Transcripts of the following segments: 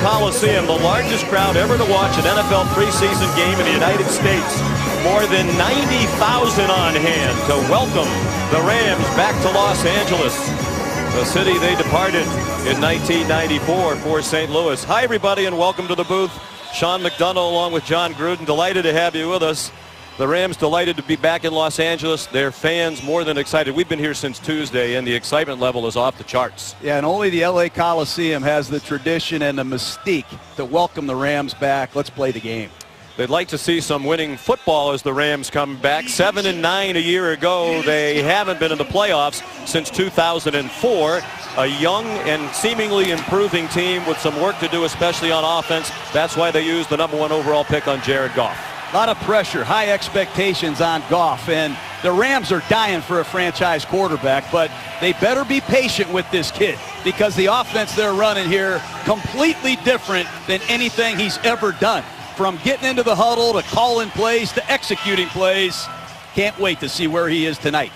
Coliseum, the largest crowd ever to watch an NFL preseason game in the United States. More than 90,000 on hand to welcome the Rams back to Los Angeles, the city they departed in 1994 for St. Louis. Hi, everybody, and welcome to the booth. Sean McDonough along with John Gruden. Delighted to have you with us. The Rams delighted to be back in Los Angeles. Their fans more than excited. We've been here since Tuesday, and the excitement level is off the charts. Yeah, and only the LA Coliseum has the tradition and the mystique to welcome the Rams back. Let's play the game. They'd like to see some winning football as the Rams come back. 7-9 a year ago. They haven't been in the playoffs since 2004. A young and seemingly improving team with some work to do, especially on offense. That's why they used the #1 overall pick on Jared Goff. A lot of pressure, high expectations on Goff, and the Rams are dying for a franchise quarterback, but they better be patient with this kid because the offense they're running here completely different than anything he's ever done. From getting into the huddle to calling plays to executing plays. Can't wait to see where he is tonight.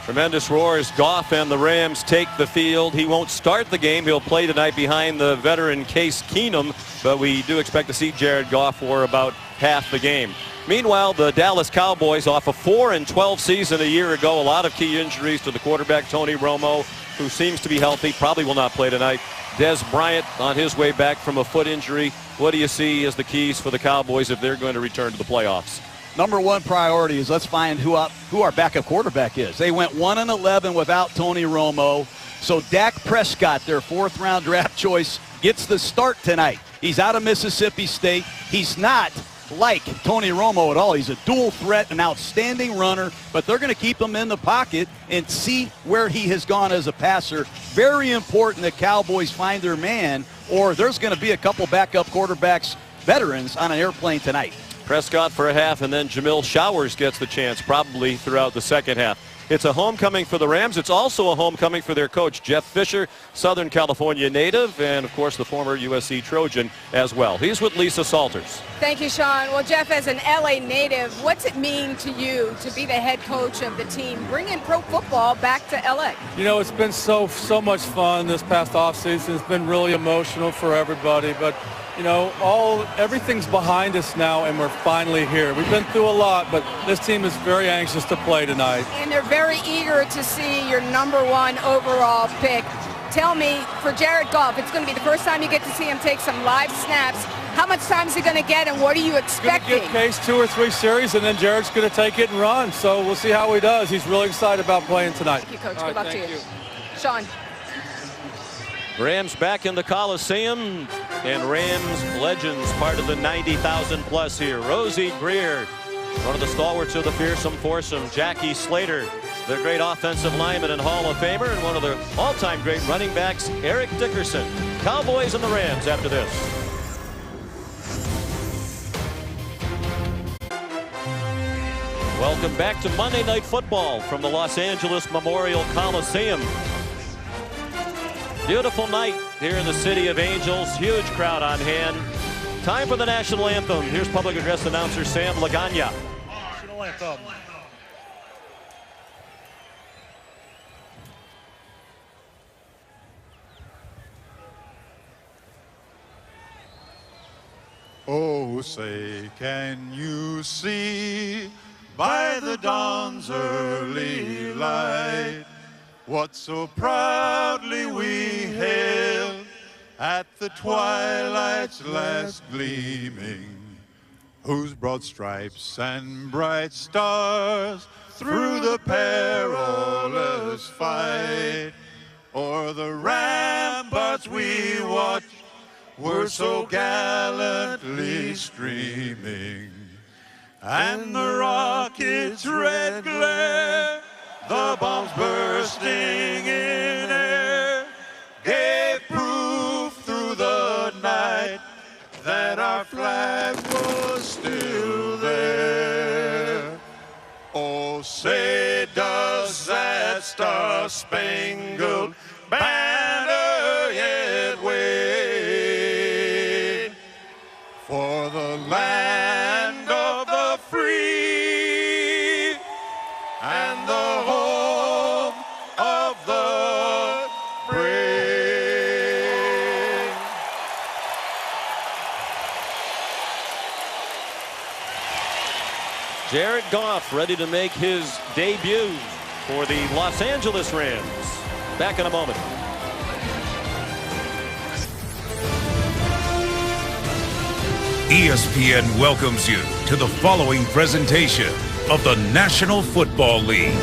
Tremendous roars. Goff and the Rams take the field. He won't start the game. He'll play tonight behind the veteran Case Keenum, but we do expect to see Jared Goff for about half the game. Meanwhile, the Dallas Cowboys, off a 4-12 season a year ago, a lot of key injuries to the quarterback Tony Romo, who seems to be healthy, probably will not play tonight. Des Bryant on his way back from a foot injury. What do you see as the keys for the Cowboys if they're going to return to the playoffs? #1 priority is let's find who our backup quarterback is. They went 1-11 without Tony Romo. So Dak Prescott, their 4th-round draft choice, gets the start tonight. He's out of Mississippi State. He's not like Tony Romo at all. He's a dual threat, an outstanding runner, but they're going to keep him in the pocket and see where he has gone as a passer. Very important that Cowboys find their man, or there's going to be a couple backup quarterbacks, veterans, on an airplane tonight. Prescott for a half, and then Jamil Showers gets the chance probably throughout the second half. It's a homecoming for the Rams. It's also a homecoming for their coach, Jeff Fisher, Southern California native, and, of course, the former USC Trojan as well. He's with Lisa Salters. Thank you, Sean. Well, Jeff, as an L.A. native, what's it mean to you to be the head coach of the team, bringing pro football back to L.A.? You know, it's been so much fun this past offseason. It's been really emotional for everybody, but you know, everything's behind us now, and we're finally here. We've been through a lot, but this team is very anxious to play tonight. And they're very eager to see your #1 overall pick. Tell me, for Jared Goff, it's going to be the first time you get to see him take some live snaps. How much time is he going to get, and what are you expecting? He's going to get Case 2 or 3 series, and then Jared's going to take it and run. So we'll see how he does. He's really excited about playing tonight. Thank you, Coach. Good luck to you. Sean. Rams back in the Coliseum, and Rams legends, part of the 90,000 plus here. Rosie Greer, one of the stalwarts of the fearsome foursome. Jackie Slater, the great offensive lineman and Hall of Famer, and one of the all-time great running backs, Eric Dickerson. Cowboys and the Rams after this. Welcome back to Monday Night Football from the Los Angeles Memorial Coliseum. Beautiful night here in the City of Angels. Huge crowd on hand. Time for the national anthem. Here's public address announcer Sam Lagana. National anthem. Oh, say, can you see by the dawn's early light what so proudly we hailed at the twilight's last gleaming, whose broad stripes and bright stars through the perilous fight o'er the ramparts we watched were so gallantly streaming, and the rocket's red glare, the bombs bursting in air, gave proof through the night that our flag was still there. Oh, say does that star-spangled banner yet wave for the land of the free and the home of the brave? Jared Goff ready to make his debut for the Los Angeles Rams. Back in a moment. ESPN welcomes you to the following presentation of the National Football League.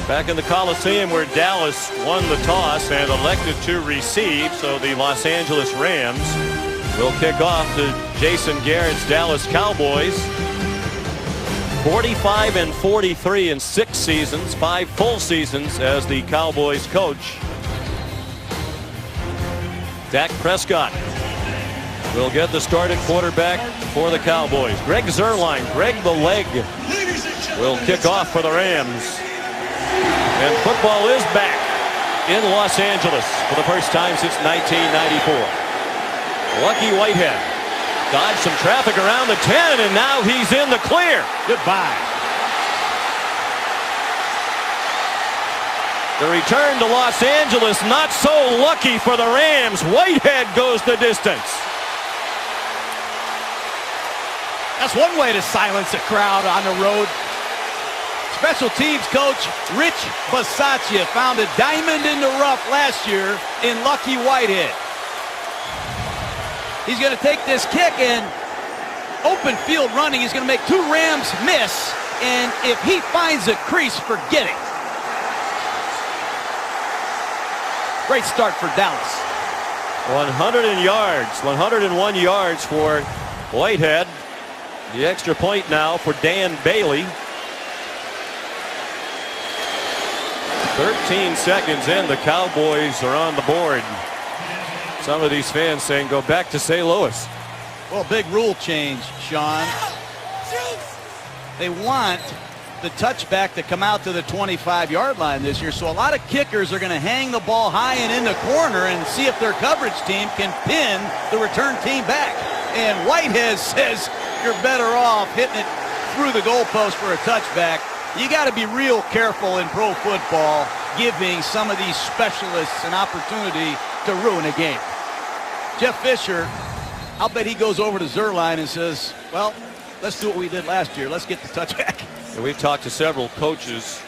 Back in the Coliseum where Dallas won the toss and elected to receive, so the Los Angeles Rams will kick off to Jason Garrett's Dallas Cowboys. 45-43 in 6 seasons, 5 full seasons as the Cowboys coach. Dak Prescott will get the start at quarterback for the Cowboys. Greg Zuerlein, Greg the Leg, will kick off for the Rams. And football is back in Los Angeles for the first time since 1994. Lucky Whitehead dodged some traffic around the 10, and now he's in the clear. Goodbye. The return to Los Angeles, not so lucky for the Rams. Whitehead goes the distance. That's one way to silence a crowd on the road. Special teams coach Rich Bisaccia found a diamond in the rough last year in Lucky Whitehead. He's going to take this kick and open field running. He's going to make 2 Rams miss, and if he finds a crease, forget it. Great start for Dallas. 101 yards for Whitehead. The extra point now for Dan Bailey. 13 seconds in, the Cowboys are on the board. Some of these fans saying go back to St. Louis. Well, big rule change, Sean. They want the touchback to come out to the 25-yard line this year, so a lot of kickers are going to hang the ball high and in the corner and see if their coverage team can pin the return team back. And Whitehead says you're better off hitting it through the goalpost for a touchback. You got to be real careful in pro football giving some of these specialists an opportunity to ruin a game. Jeff Fisher, I'll bet he goes over to Zuerlein and says, well, let's do what we did last year. Let's get the touchback. And we've talked to several coaches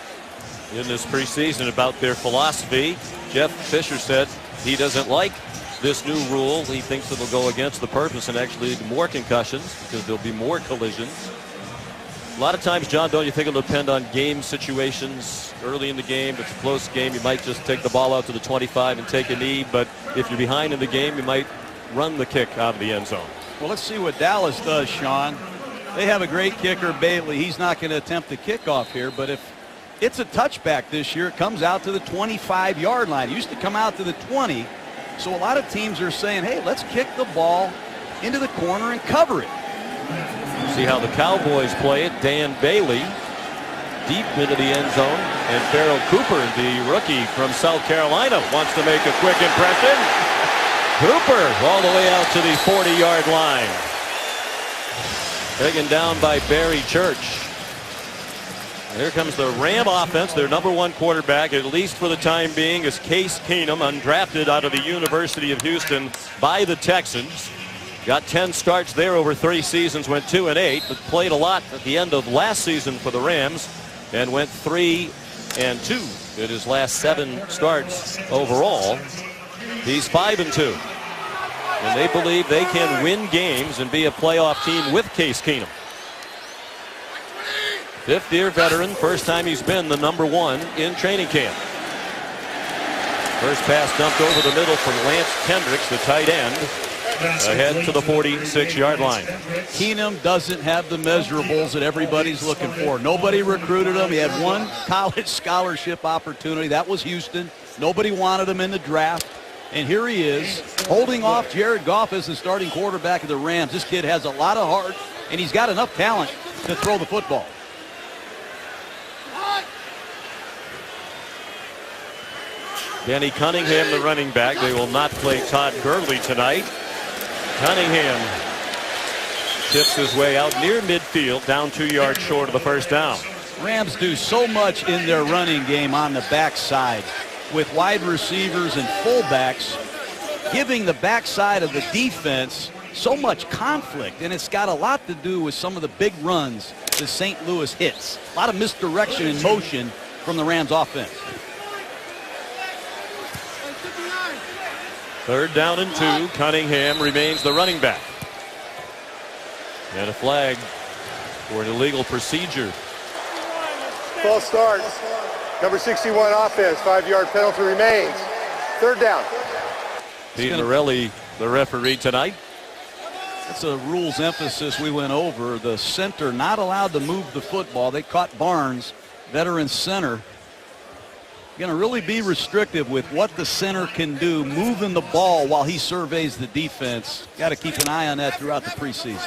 in this preseason about their philosophy. Jeff Fisher said he doesn't like this new rule. He thinks it'll go against the purpose and actually lead to more concussions because there'll be more collisions. A lot of times, John, don't you think it'll depend on game situations early in the game? If it's a close game, you might just take the ball out to the 25 and take a knee. But if you're behind in the game, you might run the kick out of the end zone. Well, let's see what Dallas does, Sean. They have a great kicker, Bailey. He's not going to attempt the kickoff here. But if it's a touchback this year, it comes out to the 25-yard line. It used to come out to the 20. So a lot of teams are saying, hey, let's kick the ball into the corner and cover it. See how the Cowboys play it. Dan Bailey deep into the end zone. And Farrell Cooper, the rookie from South Carolina, wants to make a quick impression. Cooper all the way out to the 40-yard line. Taken down by Barry Church. Here comes the Ram offense. Their #1 quarterback, at least for the time being, is Case Keenum, undrafted out of the University of Houston by the Texans. Got 10 starts there over 3 seasons, went 2-8, but played a lot at the end of last season for the Rams and went 3-2 in his last 7 starts overall. He's 5-2. And they believe they can win games and be a playoff team with Case Keenum. 5th-year veteran, first time he's been the #1 in training camp. First pass dumped over the middle from Lance Kendricks, the tight end, ahead to the 46-yard line. Keenum doesn't have the measurables that everybody's looking for. Nobody recruited him. He had 1 college scholarship opportunity. That was Houston. Nobody wanted him in the draft. And here he is, holding off Jared Goff as the starting quarterback of the Rams. This kid has a lot of heart, and he's got enough talent to throw the football. Danny Cunningham, the running back. They will not play Todd Gurley tonight. Cunningham tips his way out near midfield, down 2 yards short of the first down. Rams do so much in their running game on the backside with wide receivers and fullbacks, giving the backside of the defense so much conflict, and it's got a lot to do with some of the big runs that St. Louis hits. A lot of misdirection and motion from the Rams offense. 3rd down and 2. Cunningham remains the running back. And a flag for an illegal procedure. False start. Number 61 offense. 5-yard penalty remains. 3rd down. Pete Morelli, the referee tonight. That's a rules emphasis we went over. The center not allowed to move the football. They caught Barnes, veteran center. Going to really be restrictive with what the center can do, moving the ball while he surveys the defense. Got to keep an eye on that throughout the preseason.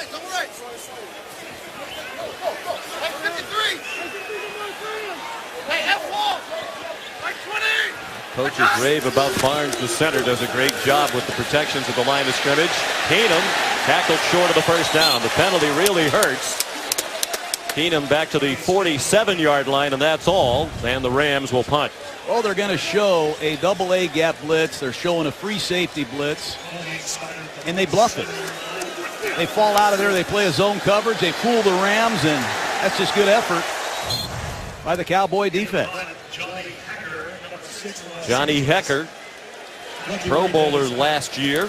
Coaches rave about Barnes. The center does a great job with the protections at the line of scrimmage. Keenum tackled short of the 1st down. The penalty really hurts. Keenum back to the 47-yard line, and that's all. And the Rams will punt. Well, they're going to show a double-A gap blitz. They're showing a free safety blitz, and they bluff it. They fall out of there. They play a zone coverage. They fool the Rams, and that's just good effort by the Cowboy defense. Johnny Hecker, Pro Bowler last year.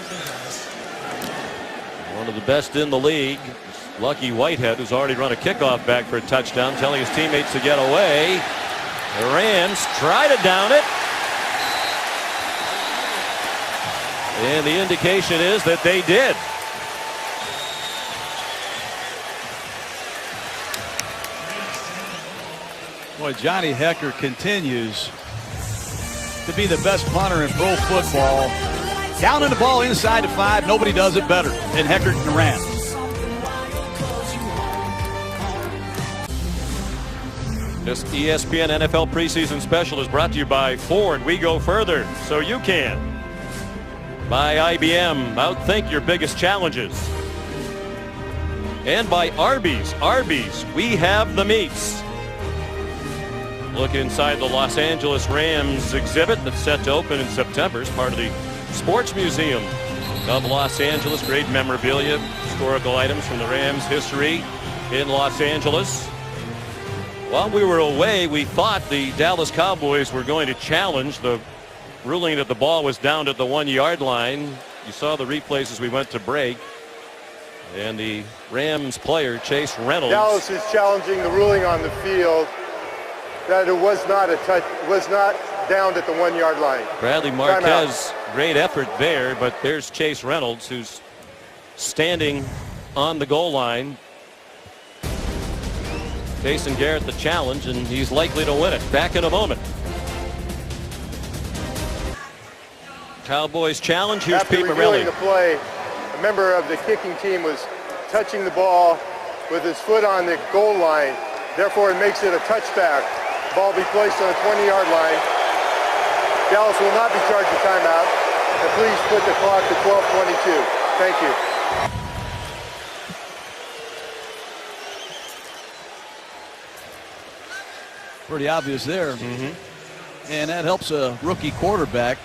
One of the best in the league. Lucky Whitehead, who's already run a kickoff back for a touchdown, telling his teammates to get away. The Rams try to down it. And the indication is that they did. Boy, Johnny Hecker continues to be the best punter in pro football. Downing the ball inside the 5, nobody does it better than Hecker and the Rams. This ESPN NFL preseason special is brought to you by Ford. We go further so you can. By IBM, outthink your biggest challenges. And by Arby's. Arby's, we have the meats. Look inside the Los Angeles Rams exhibit that's set to open in September as part of the Sports Museum of Los Angeles. Great memorabilia, historical items from the Rams' history in Los Angeles. While we were away, we thought the Dallas Cowboys were going to challenge the ruling that the ball was down at the 1-yard line. You saw the replays as we went to break. And the Rams player, Chase Reynolds. Dallas is challenging the ruling on the field that it was not a touch, was not down at the 1-yard line. Bradley Marquez, great effort there, but there's Chase Reynolds, who's standing on the goal line. Jason Garrett the challenge, and he's likely to win it. Back in a moment. Cowboys challenge. Here's After Pete Morelli. the play, a member of the kicking team was touching the ball with his foot on the goal line. Therefore, it makes it a touchback. Ball be placed on the 20-yard line. Dallas will not be charged a timeout. And please put the clock to 12:22. Thank you. Pretty obvious there. And that helps a rookie quarterback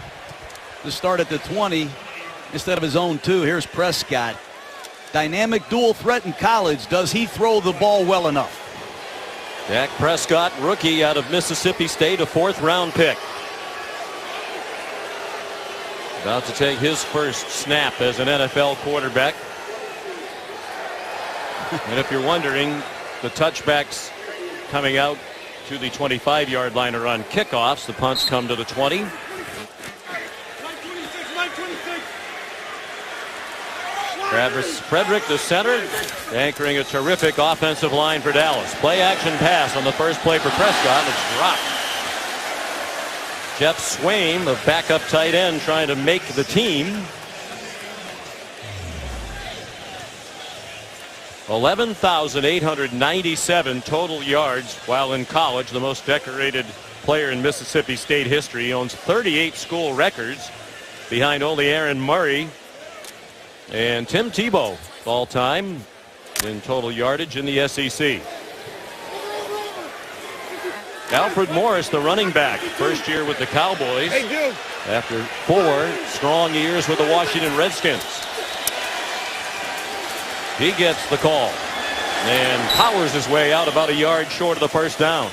to start at the 20 instead of his own 2. Here's Prescott. Dynamic dual threat in college. Does he throw the ball well enough? Dak Prescott, rookie out of Mississippi State, a 4th-round pick. About to take his first snap as an NFL quarterback. And if you're wondering, the touchbacks coming out to the 25-yard line are on kickoffs. The punts come to the 20. Travis Frederick, the center, anchoring a terrific offensive line for Dallas. Play action pass on the first play for Prescott. It's dropped. Jeff Swaim, a backup tight end, trying to make the team. 11,897 total yards while in college. The most decorated player in Mississippi State history. He owns 38 school records behind only Aaron Murray and Tim Tebow, all time in total yardage in the SEC. Alfred Morris, the running back, first year with the Cowboys after 4 strong years with the Washington Redskins. He gets the call and powers his way out about a yard short of the first down.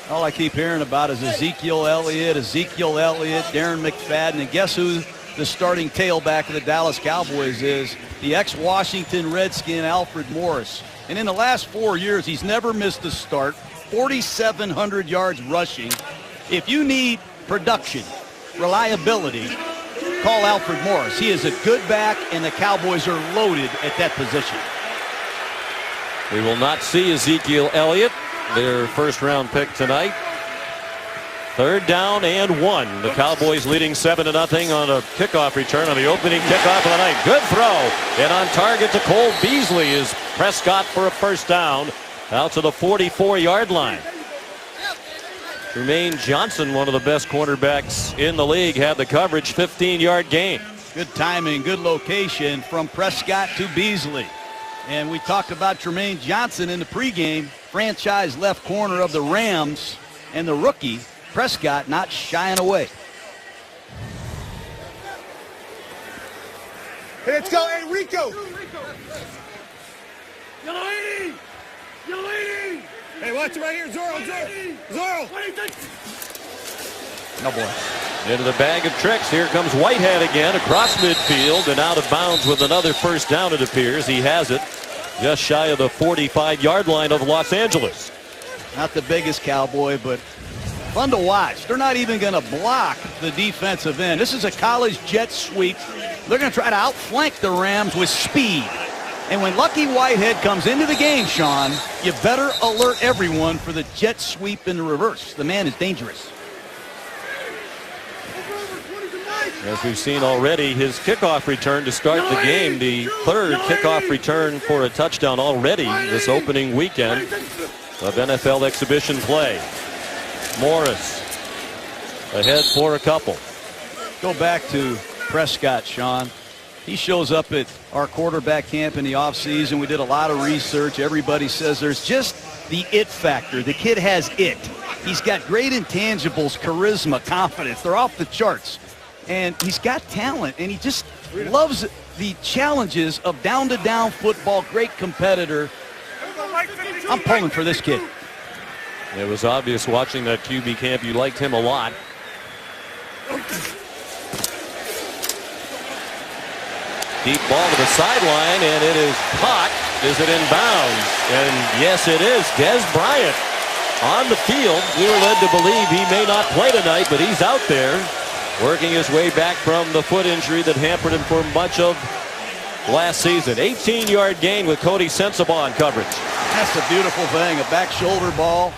All I keep hearing about is Ezekiel Elliott, Darren McFadden, and guess who the starting tailback of the Dallas Cowboys is? The ex-Washington Redskin Alfred Morris. And in the last 4 years, he's never missed a start. 4,700 yards rushing. If you need production, reliability, call Alfred Morris. He is a good back, and the Cowboys are loaded at that position. We will not see Ezekiel Elliott, their first-round pick tonight. 3rd down and 1. The Cowboys leading 7-0 on a kickoff return on the opening kickoff of the night. Good throw. And on target to Cole Beasley is Prescott for a first down out to the 44-yard line. Jermaine Johnson, one of the best cornerbacks in the league, had the coverage, 15-yard gain. Good timing, good location from Prescott to Beasley. And we talked about Jermaine Johnson in the pregame, franchise left corner of the Rams, and the rookie Prescott not shying away. Hey, let's go, hey, Rico. Hey, watch it right here, Zorro. Oh, boy. Into the bag of tricks. Here comes Whitehead again across midfield and out of bounds with another first down, it appears. He has it just shy of the 45-yard line of Los Angeles. Not the biggest Cowboy, but fun to watch. They're not even going to block the defensive end. This is a college jet sweep. They're going to try to outflank the Rams with speed. And when Lucky Whitehead comes into the game, Sean, you better alert everyone for the jet sweep in the reverse. The man is dangerous. As we've seen already, his kickoff return to start the game, the 3rd kickoff return for a touchdown already this opening weekend of NFL exhibition play. Morris ahead for a couple. Go back to Prescott, Sean. He shows up at our quarterback camp in the offseason. We did a lot of research. Everybody says there's just the it factor. The kid has it. He's got great intangibles, charisma, confidence. They're off the charts. And he's got talent, and he just loves the challenges of down-to-down football. Great competitor. I'm pulling for this kid. It was obvious watching that QB camp you liked him a lot. Deep ball to the sideline, and it is caught. Is it in bounds? And yes, it is. Dez Bryant on the field. We were led to believe he may not play tonight, but he's out there working his way back from the foot injury that hampered him for much of last season. 18-yard gain with Cody Sensabaugh coverage. That's a beautiful thing, a back shoulder ball.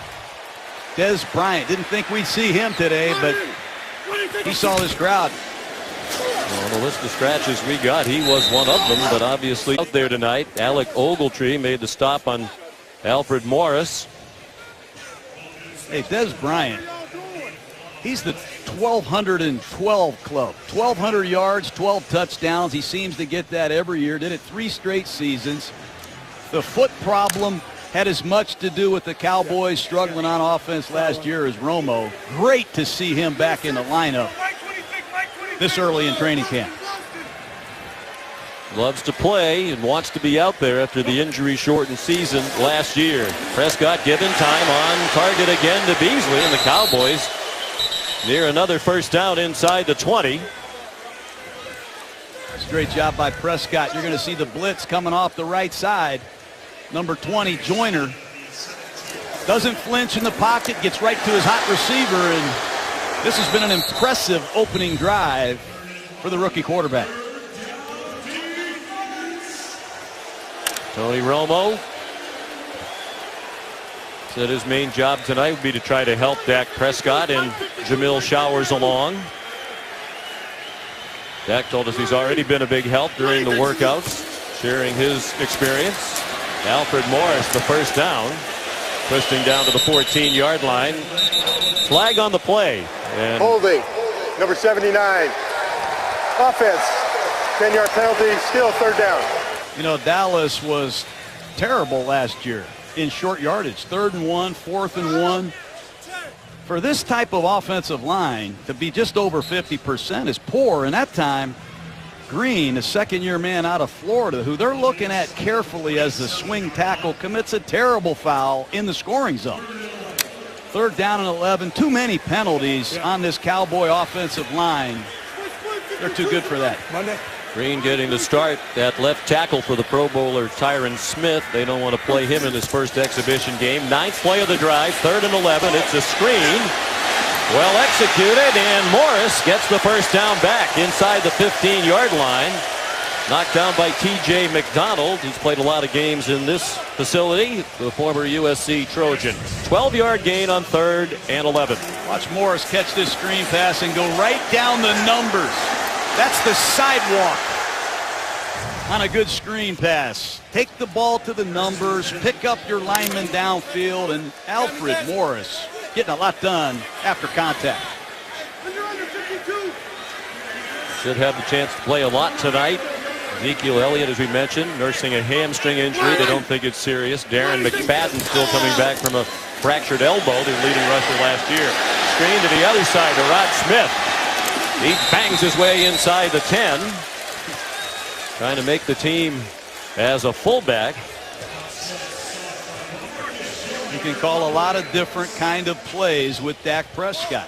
Dez Bryant, didn't think we'd see him today, but he saw this crowd. On the list of scratches we got, he was one of them, but obviously out there tonight. Alec Ogletree made the stop on Alfred Morris. Hey, Dez Bryant, he's the 1,212 club. 1,200 yards, 12 touchdowns. He seems to get that every year. Did it 3 straight seasons. The foot problem had as much to do with the Cowboys struggling on offense last year as Romo. Great to see him back in the lineup this early in training camp. Loves to play and wants to be out there after the injury-shortened season last year. Prescott given time on target again to Beasley, and the Cowboys near another first down inside the 20. It's a great job by Prescott. You're going to see the blitz coming off the right side. Number 20, Joyner, doesn't flinch in the pocket, gets right to his hot receiver, and this has been an impressive opening drive for the rookie quarterback. Tony Romo said his main job tonight would be to try to help Dak Prescott and Jamil Showers along. Dak told us he's already been a big help during the workouts, sharing his experience. Alfred Morris, the first down, twisting down to the 14-yard line. Flag on the play. And holding, number 79. Offense, 10-yard penalty, still 3rd down. You know, Dallas was terrible last year in short yardage. 3rd and 1, 4th and 1. For this type of offensive line to be just over 50% is poor. And that time, Green, a second-year man out of Florida, who they're looking at carefully as the swing tackle, commits a terrible foul in the scoring zone. 3rd down and 11. Too many penalties on this Cowboy offensive line. They're too good for that. Green getting the start at left tackle for the Pro Bowler Tyron Smith. They don't want to play him in his first exhibition game. 9th play of the drive, 3rd and 11. It's a screen. Well executed, and Morris gets the first down back inside the 15-yard line. Knocked down by T.J. McDonald. He's played a lot of games in this facility, the former USC Trojan. 12-yard gain on 3rd and 11. Watch Morris catch this screen pass and go right down the numbers. That's the sidewalk on a good screen pass. Take the ball to the numbers, pick up your lineman downfield, and Alfred Morris getting a lot done after contact. Should have the chance to play a lot tonight. Ezekiel Elliott, as we mentioned, nursing a hamstring injury. They don't think it's serious. Darren McFadden still coming back from a fractured elbow, the leading rusher last year. Screen to the other side to Rod Smith. He bangs his way inside the 10. Trying to make the team as a fullback. You can call a lot of different kind of plays with Dak Prescott.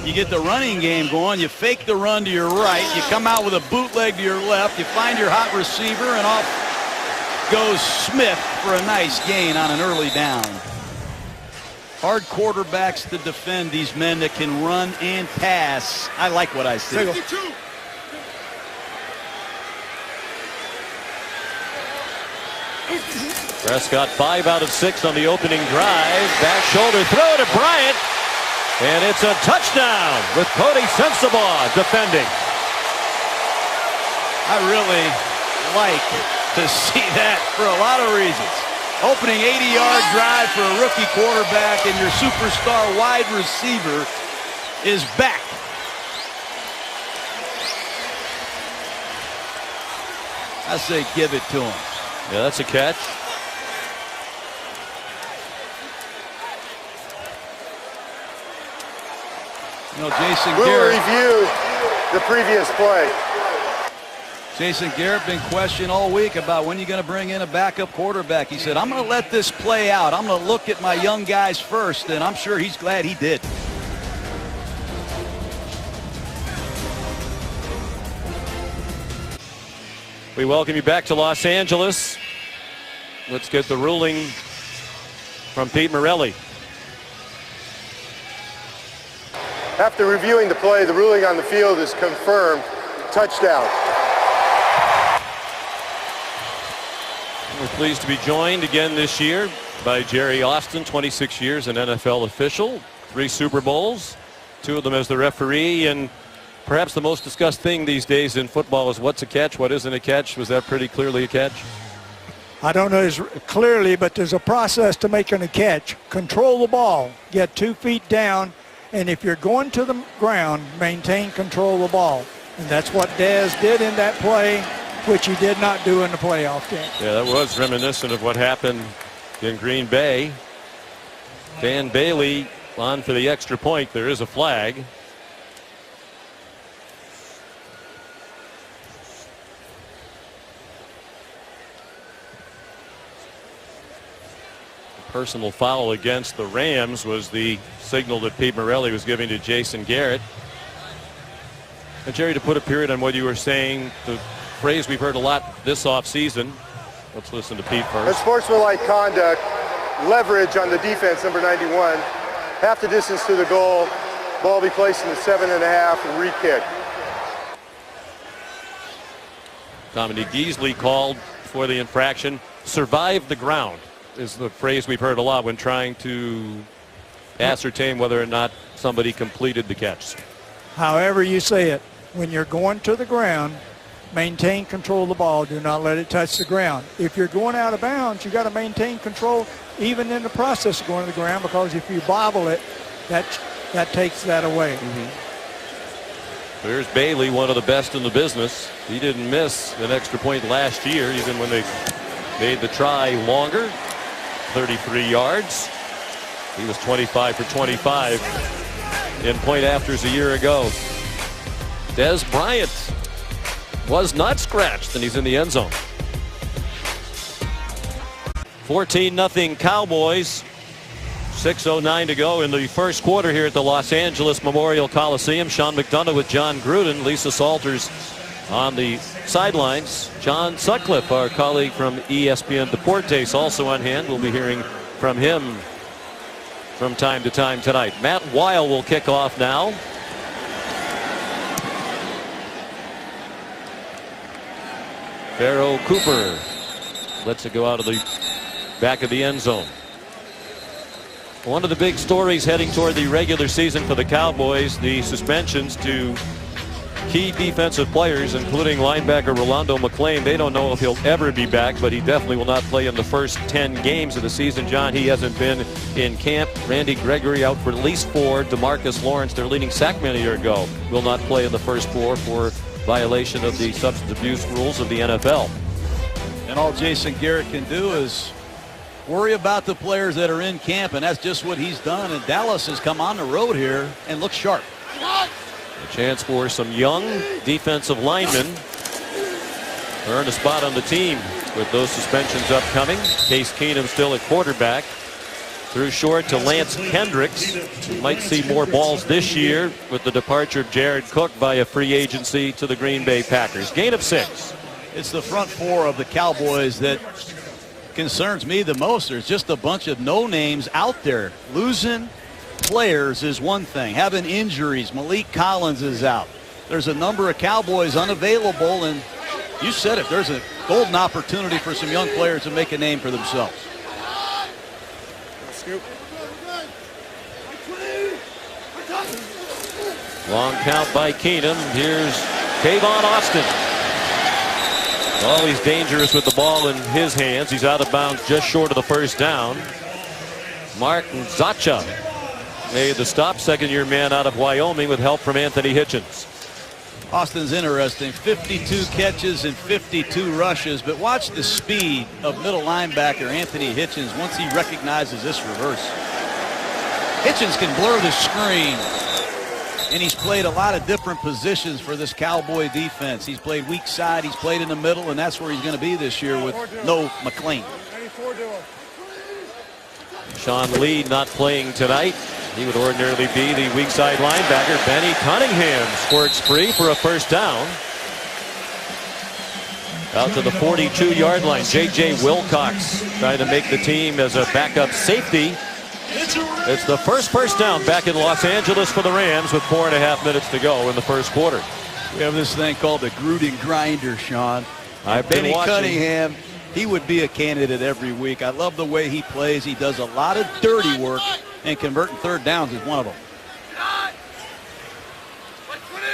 You get the running game going, you fake the run to your right, you come out with a bootleg to your left, you find your hot receiver, and off goes Smith for a nice gain on an early down. Hard quarterbacks to defend, these men that can run and pass. I like what I see. Prescott 5 out of 6 on the opening drive. Back shoulder throw to Bryant. And it's a touchdown with Cody Sensabaugh defending. I really like to see that for a lot of reasons. Opening 80-yard drive for a rookie quarterback, and your superstar wide receiver is back. I say give it to him. Yeah, that's a catch. You know, Jason We'll Garrett. review the previous play. Jason Garrett been questioned all week about when you're going to bring in a backup quarterback. He said, I'm going to let this play out. I'm going to look at my young guys first, and I'm sure he's glad he did. We welcome you back to Los Angeles. Let's get the ruling from Pete Morelli. After reviewing the play, the ruling on the field is confirmed. Touchdown. We're pleased to be joined again this year by Jerry Austin, 26 years an NFL official, 3 Super Bowls, 2 of them as the referee, and perhaps the most discussed thing these days in football is what's a catch, what isn't a catch. Was that pretty clearly a catch? I don't know as clearly, but there's a process to making a catch. Control the ball, get 2 feet down, and if you're going to the ground, maintain control of the ball. And that's what Dez did in that play, which he did not do in the playoff game. Yeah, that was reminiscent of what happened in Green Bay. Dan Bailey on for the extra point. There is a flag. Personal foul against the Rams was the signal that Pete Morelli was giving to Jason Garrett. And Jerry, to put a period on what you were saying, the phrase we've heard a lot this offseason. Let's listen to Pete first. Unsportsmanlike conduct, leverage on the defense, number 91. Half the distance to the goal. Ball be placed in the 7.5 and re-kick. Dominique Geasley called for the infraction. Survive the ground is the phrase we've heard a lot when trying to ascertain whether or not somebody completed the catch. However you say it, when you're going to the ground, maintain control of the ball. Do not let it touch the ground. If you're going out of bounds, you got to maintain control even in the process of going to the ground, because if you bobble it, that takes that away. There's Bailey, one of the best in the business. He didn't miss an extra point last year, even when they made the try longer. 33 yards. He was 25 for 25 in point afters a year ago. Dez Bryant was not scratched, and he's in the end zone. 14-0 Cowboys. 6:09 to go in the first quarter here at the Los Angeles Memorial Coliseum. Sean McDonough with John Gruden. Lisa Salters on the sidelines. John Sutcliffe, our colleague from ESPN Deportes, also on hand. We'll be hearing from him from time to time tonight. Matt Weil will kick off now. Pharaoh Cooper lets it go out of the back of the end zone. One of the big stories heading toward the regular season for the Cowboys, the suspensions to key defensive players, including linebacker Rolando McClain. They don't know if he'll ever be back, but he definitely will not play in the first 10 games of the season. John, he hasn't been in camp. Randy Gregory out for at least 4. DeMarcus Lawrence, their leading sackman a year ago, will not play in the first 4 for violation of the substance abuse rules of the NFL. And all Jason Garrett can do is worry about the players that are in camp, and that's just what he's done. And Dallas has come on the road here and looks sharp. A chance for some young defensive linemen to earn a spot on the team with those suspensions upcoming. Case Keenum still at quarterback. Threw short to Lance Kendricks. We might see more balls this year with the departure of Jared Cook via free agency to the Green Bay Packers. Gain of 6. It's the front 4 of the Cowboys that concerns me the most. There's just a bunch of no names out there. Losing players is one thing. Having injuries. Malik Collins is out. There's a number of Cowboys unavailable, and you said it, there's a golden opportunity for some young players to make a name for themselves. Long count by Keenum. Here's Kayvon Austin. Always dangerous with the ball in his hands. He's out of bounds just short of the first down. Mark Zacha made the stop. Second-year man out of Wyoming with help from Anthony Hitchens. Austin's interesting. 52 catches and 52 rushes, but watch the speed of middle linebacker Anthony Hitchens once he recognizes this reverse. Hitchens can blur the screen, and he's played a lot of different positions for this Cowboy defense. He's played weak side, he's played in the middle, and that's where he's going to be this year with no McClain. Sean Lee not playing tonight. He would ordinarily be the weak side linebacker. Benny Cunningham squirts free for a first down. Out to the 42-yard line. J.J. Wilcox trying to make the team as a backup safety. It's the first down back in Los Angeles for the Rams with 4.5 minutes to go in the first quarter. We have this thing called the Gruden grinder, Sean. I've been Benny watching. Cunningham, he would be a candidate every week. I love the way he plays. He does a lot of dirty work, and converting third downs is one of them.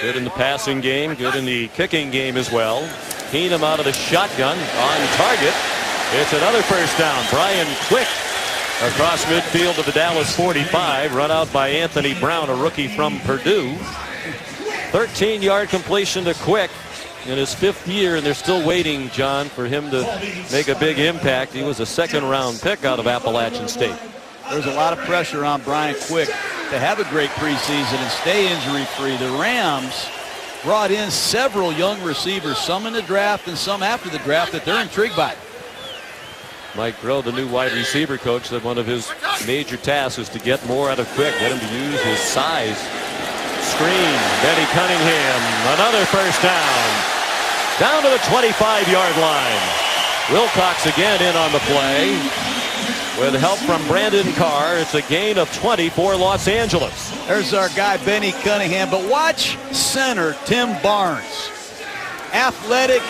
Good in the passing game, good in the kicking game as well. Keenum out of the shotgun on target. It's another first down. Brian Quick across midfield to the Dallas 45. Run out by Anthony Brown, a rookie from Purdue. 13-yard completion to Quick in his 5th year, and they're still waiting, John, for him to make a big impact. He was a second-round pick out of Appalachian State. There's a lot of pressure on Brian Quick to have a great preseason and stay injury-free. The Rams brought in several young receivers, some in the draft and some after the draft, that they're intrigued by. Mike Groh, the new wide receiver coach, said one of his major tasks is to get more out of Quick, get him to use his size. Screen, Benny Cunningham, another first down. Down to the 25-yard line. Wilcox again in on the play. With help from Brandon Carr, it's a gain of 20 for Los Angeles. There's our guy, Benny Cunningham. But watch center Tim Barnes. Athletic.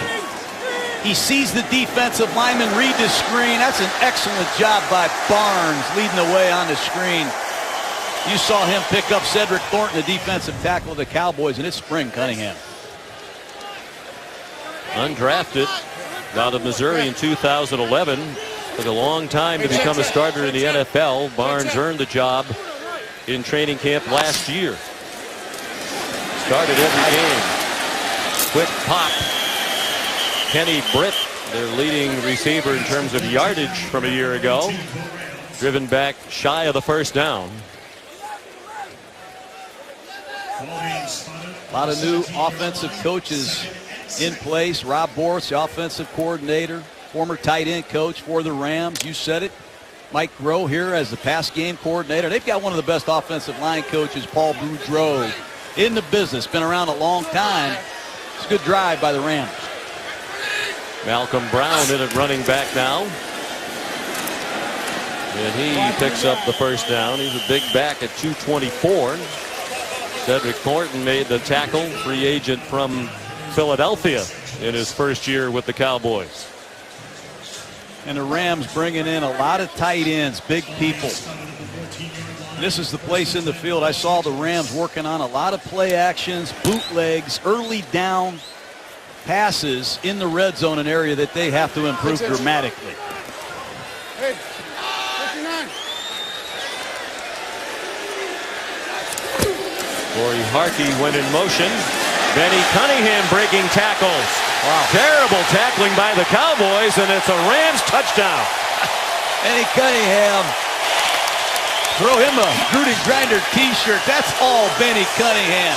He sees the defensive lineman read the screen. That's an excellent job by Barnes leading the way on the screen. You saw him pick up Cedric Thornton, the defensive tackle of the Cowboys, and it's spring Cunningham. Undrafted out of Missouri in 2011. Took a long time to become a starter in the NFL. Barnes earned the job in training camp last year. Started every game. Quick pop. Kenny Britt, their leading receiver in terms of yardage from a year ago, driven back shy of the first down. A lot of new offensive coaches in place. Rob Boris, the offensive coordinator, former tight end coach for the Rams. You said it. Mike Rowe here as the pass game coordinator. They've got one of the best offensive line coaches, Paul Boudreau, in the business. Been around a long time. It's a good drive by the Rams. Malcolm Brown in at running back now. And he picks up the first down. He's a big back at 224. Cedric Thornton made the tackle, free agent from Philadelphia in his first year with the Cowboys. And the Rams bringing in a lot of tight ends, big people. This is the place in the field. I saw the Rams working on a lot of play actions, bootlegs, early down passes in the red zone, an area that they have to improve dramatically. Hey, 59. Corey Harkey went in motion. Benny Cunningham breaking tackles. Wow. Terrible tackling by the Cowboys, and it's a Rams touchdown. Benny Cunningham. Throw him a Gruden Grinder t-shirt. That's all Benny Cunningham.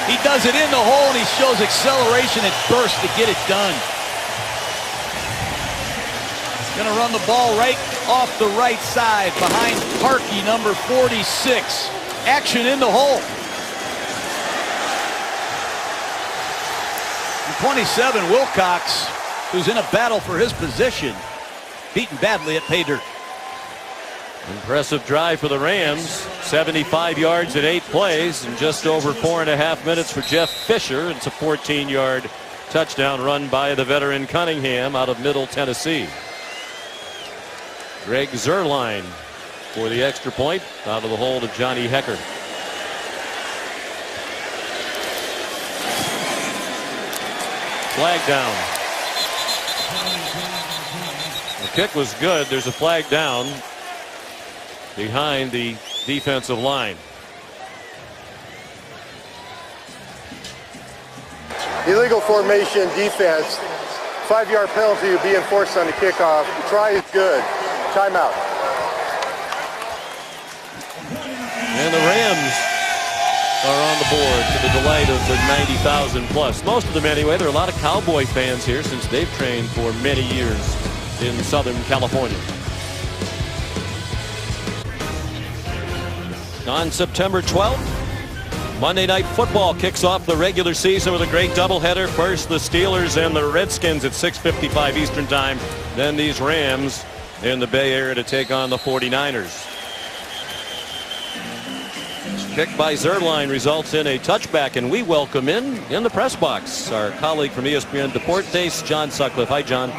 He does it in the hole, and he shows acceleration and burst to get it done. Going to run the ball right off the right side behind Harkey, number 46. Action in the hole. 27, Wilcox, who's in a battle for his position, beaten badly at pay dirt. Impressive drive for the Rams. 75 yards in 8 plays and just over 4.5 minutes for Jeff Fisher. It's a 14-yard touchdown run by the veteran Cunningham out of Middle Tennessee. Greg Zuerlein for the extra point out of the hold of Johnny Hecker. Flag down. The kick was good. There's a flag down behind the defensive line. Illegal formation defense. 5-yard penalty will be enforced on the kickoff. The try is good. Timeout. And the Rams are on the board to the delight of the 90,000 plus. Most of them anyway. There are a lot of Cowboy fans here since they've trained for many years in Southern California. On September 12th, Monday Night Football kicks off the regular season with a great doubleheader. First the Steelers and the Redskins at 6:55 Eastern Time. Then these Rams in the Bay Area to take on the 49ers. Kick by Zuerlein results in a touchback, and we welcome in the press box our colleague from ESPN Deportes, John Sutcliffe. Hi, John.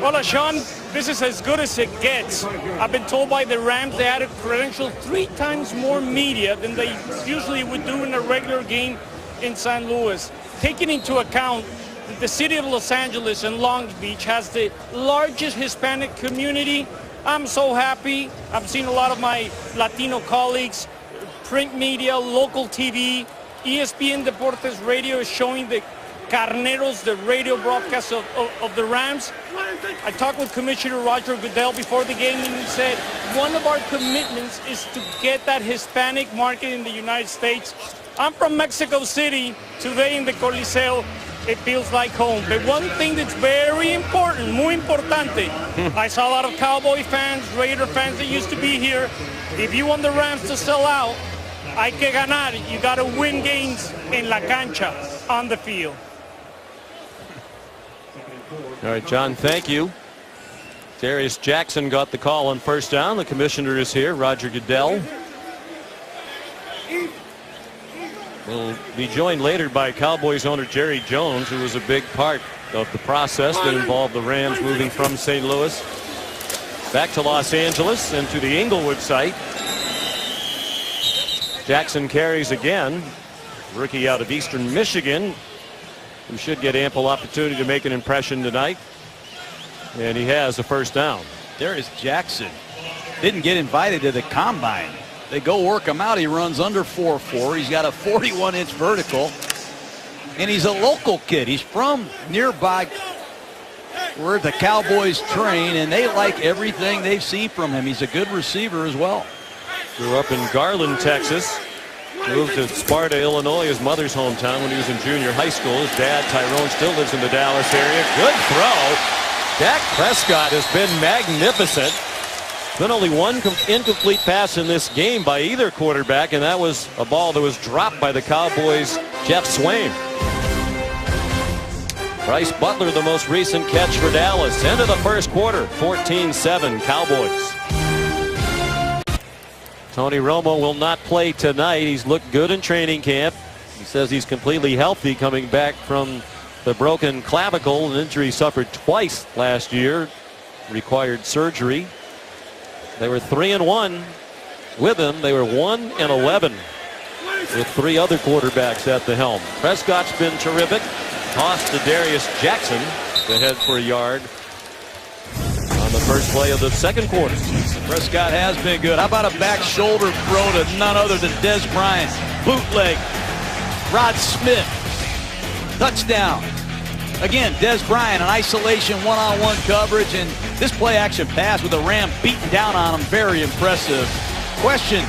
Well, Sean, this is as good as it gets. I've been told by the Rams they had to credential 3 times more media than they usually would do in a regular game in St. Louis. Taking into account that the city of Los Angeles and Long Beach has the largest Hispanic community, I'm so happy. I've seen a lot of my Latino colleagues, print media, local TV, ESPN Deportes Radio is showing the Carneros, the radio broadcast of the Rams. I talked with Commissioner Roger Goodell before the game, and he said one of our commitments is to get that Hispanic market in the United States. I'm from Mexico City. Today in the Coliseo, it feels like home. But one thing that's very important, muy importante, I saw a lot of Cowboy fans, Raider fans that used to be here. If you want the Rams to sell out, hay que ganar. You got to win games en la cancha, on the field. All right, John, thank you. Darius Jackson got the call on first down. The commissioner is here, Roger Goodell. We'll be joined later by Cowboys owner Jerry Jones, who was a big part of the process that involved the Rams moving from St. Louis back to Los Angeles and to the Inglewood site. Jackson carries again. Rookie out of Eastern Michigan, who should get ample opportunity to make an impression tonight. And he has a first down. There is Jackson. Didn't get invited to the combine. They go work him out. He runs under 4.4. He's got a 41-inch vertical. And he's a local kid. He's from nearby where the Cowboys train, and they like everything they've seen from him. He's a good receiver as well. Grew up in Garland, Texas. Moved to Sparta, Illinois, his mother's hometown, when he was in junior high school. His dad, Tyrone, still lives in the Dallas area. Good throw. Dak Prescott has been magnificent. Been only one incomplete pass in this game by either quarterback, and that was a ball that was dropped by the Cowboys' Jeff Swain. Bryce Butler, the most recent catch for Dallas. End of the first quarter, 14-7 Cowboys. Tony Romo will not play tonight. He's looked good in training camp. He says he's completely healthy coming back from the broken clavicle, an injury he suffered twice last year, required surgery. They were 3-1 with him. They were 1-11 with three other quarterbacks at the helm. Prescott's been terrific. Toss to Darius Jackson to head for a yard on the first play of the second quarter. Prescott has been good. How about a back shoulder throw to none other than Des Bryant? Bootleg. Rod Smith. Touchdown. Again, Des Bryant, an isolation one-on-one coverage, and this play action pass with a Ram beating down on him. Very impressive. Question,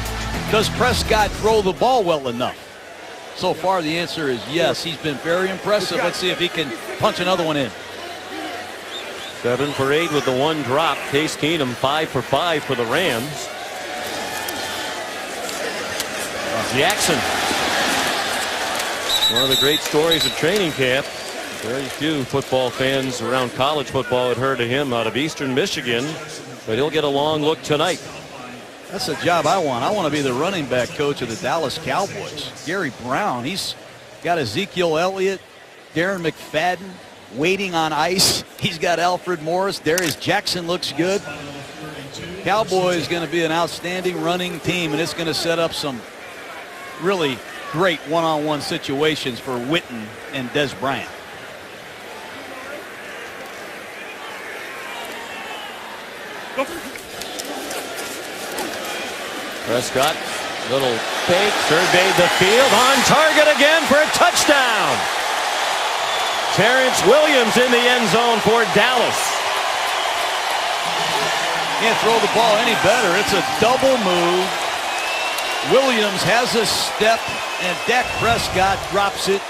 does Prescott throw the ball well enough? So far, the answer is yes. He's been very impressive. Let's see if he can punch another one in. 7 for 8 with the one drop. Case Keenum 5 for 5 for the Rams. Jackson. One of the great stories of training camp. Very few football fans around college football had heard of him out of Eastern Michigan, but he'll get a long look tonight. That's a job I want. I want to be the running back coach of the Dallas Cowboys. Gary Brown, he's got Ezekiel Elliott, Darren McFadden waiting on ice. He's got Alfred Morris. Darius Jackson looks good. Cowboys going to be an outstanding running team, and it's going to set up some really great one-on-one situations for Witten and Des Bryant. Prescott, little fake, surveyed the field, on target again for a touchdown. Terrence Williams in the end zone for Dallas. Can't throw the ball any better. It's a double move. Williams has a step, and Dak Prescott drops it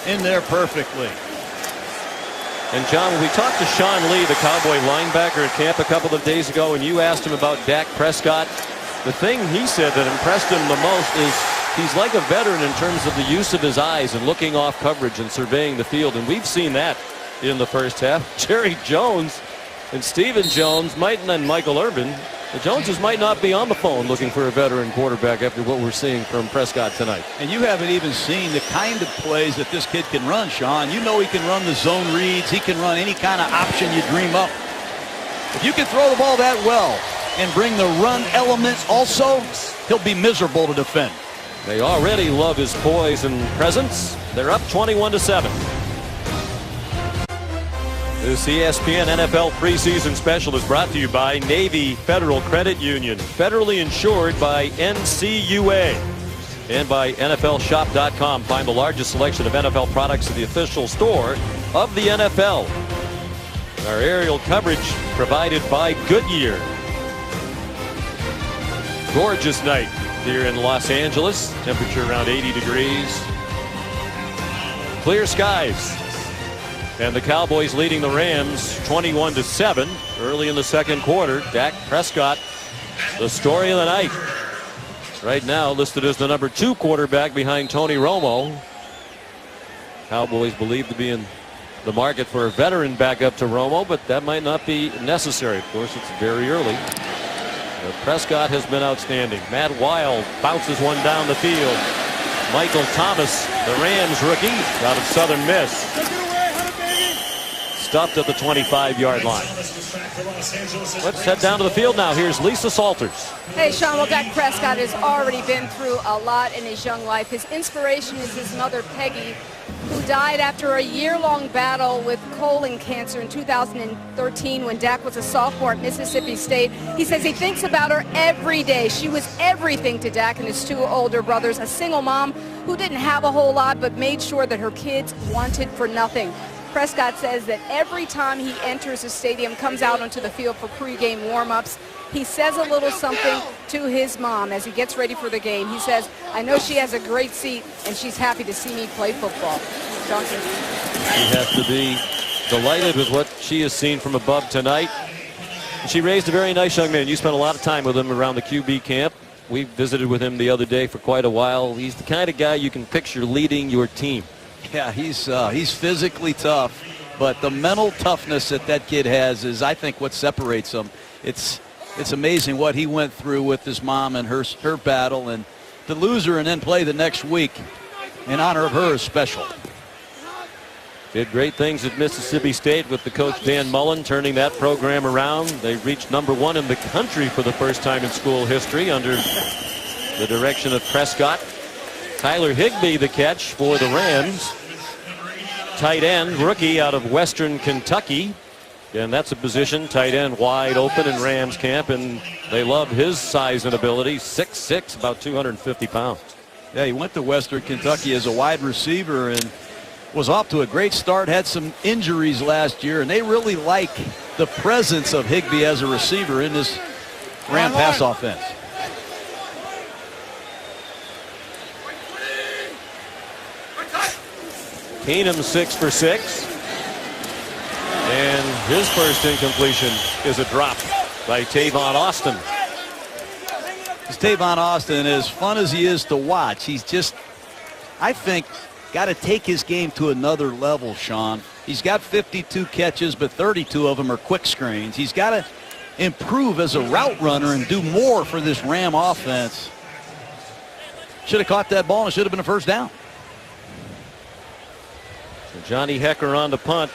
in there perfectly. And John, when we talked to Sean Lee, the Cowboy linebacker at camp a couple of days ago, and you asked him about Dak Prescott, the thing he said that impressed him the most is he's like a veteran in terms of the use of his eyes and looking off coverage and surveying the field. And we've seen that in the first half. Jerry Jones and Stephen Jones and Michael Irvin. The Joneses might not be on the phone looking for a veteran quarterback after what we're seeing from Prescott tonight. And you haven't even seen the kind of plays that this kid can run, Sean. You know he can run the zone reads. He can run any kind of option you dream up. If you can throw the ball that well and bring the run element also, he'll be miserable to defend. They already love his poise and presence. They're up 21-7. This ESPN NFL preseason special is brought to you by Navy Federal Credit Union, federally insured by NCUA, and by NFLshop.com. Find the largest selection of NFL products at the official store of the NFL. Our aerial coverage provided by Goodyear. Gorgeous night here in Los Angeles. Temperature around 80 degrees. Clear skies. And the Cowboys leading the Rams 21-7 early in the second quarter. Dak Prescott, the story of the night. Right now listed as the number 2 quarterback behind Tony Romo. Cowboys believed to be in the market for a veteran backup to Romo, but that might not be necessary. Of course, it's very early. But Prescott has been outstanding. Matt Wild bounces one down the field. Michael Thomas, the Rams rookie, out of Southern Miss. Stuffed at the 25-yard line. Let's head down to the field now. Here's Lisa Salters. Hey, Sean, well, Dak Prescott has already been through a lot in his young life. His inspiration is his mother, Peggy, who died after a year-long battle with colon cancer in 2013 when Dak was a sophomore at Mississippi State. He says he thinks about her every day. She was everything to Dak and his 2 older brothers, a single mom who didn't have a whole lot but made sure that her kids wanted for nothing. Prescott says that every time he enters the stadium, comes out onto the field for pregame warm-ups, he says a little something to his mom as he gets ready for the game. He says, I know she has a great seat, and she's happy to see me play football. Johnson. He has to be delighted with what she has seen from above tonight. She raised a very nice young man. You spent a lot of time with him around the QB camp. We visited with him the other day for quite a while. He's the kind of guy you can picture leading your team. Yeah, he's physically tough, but the mental toughness that kid has is, I think, what separates him. It's amazing what he went through with his mom and her battle, and to lose her and then play the next week in honor of her is special. Did great things at Mississippi State with the coach Dan Mullen, turning that program around. They reached #1 in the country for the first time in school history under the direction of Prescott. Tyler Higbee the catch for the Rams. Tight end, rookie out of Western Kentucky. And that's a position, tight end, wide open in Rams camp, and they love his size and ability. 6'6", about 250 pounds. Yeah, he went to Western Kentucky as a wide receiver and was off to a great start, had some injuries last year, and they really like the presence of Higbee as a receiver in this Ram pass offense. Keenum 6 for 6. And his first incompletion is a drop by Tavon Austin. Tavon Austin, as fun as he is to watch, he's just, I think, got to take his game to another level, Sean. He's got 52 catches, but 32 of them are quick screens. He's got to improve as a route runner and do more for this Ram offense. Should have caught that ball, and it should have been a first down. So Johnny Hecker on the punt.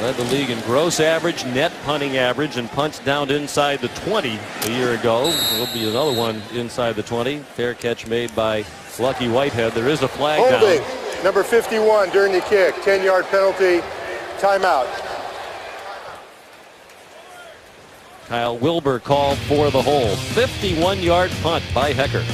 Led the league in gross average, net punting average, and punts down to inside the 20 a year ago. There'll be another one inside the 20. Fair catch made by Lucky Whitehead. There is a flag holding, down. Number 51 during the kick. 10-yard penalty. Timeout. Kyle Wilbur called for the hold. 51-yard punt by Hecker.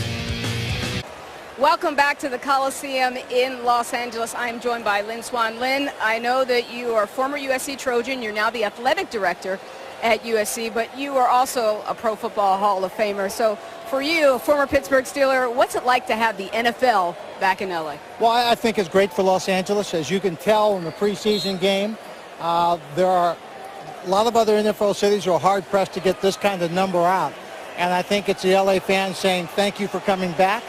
Welcome back to the Coliseum in Los Angeles. I am joined by Lynn Swan. Lynn, I know that you are a former USC Trojan. You're now the athletic director at USC, but you are also a Pro Football Hall of Famer. So for you, a former Pittsburgh Steeler, what's it like to have the NFL back in LA? Well, I think it's great for Los Angeles. As you can tell in the preseason game, there are a lot of other NFL cities who are hard-pressed to get this kind of number out. And I think it's the LA fans saying thank you for coming back.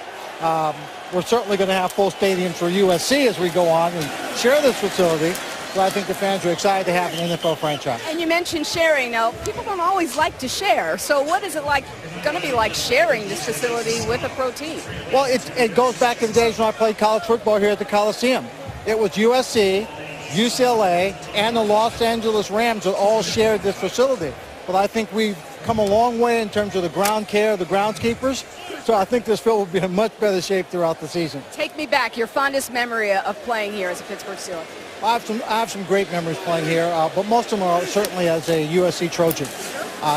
We're certainly going to have full stadiums for USC as we go on and share this facility. So I think the fans are excited to have an NFL franchise. And you mentioned sharing. Now, people don't always like to share. So what is it like, going to be like sharing this facility with a pro team? Well, it goes back to the days when I played college football here at the Coliseum. It was USC, UCLA, and the Los Angeles Rams that all shared this facility. But I think we've come a long way in terms of the ground care, the groundskeepers. So I think this field will be in much better shape throughout the season. Take me back, your fondest memory of playing here as a Pittsburgh Steeler. I have some great memories playing here, but most of them are certainly as a USC Trojan.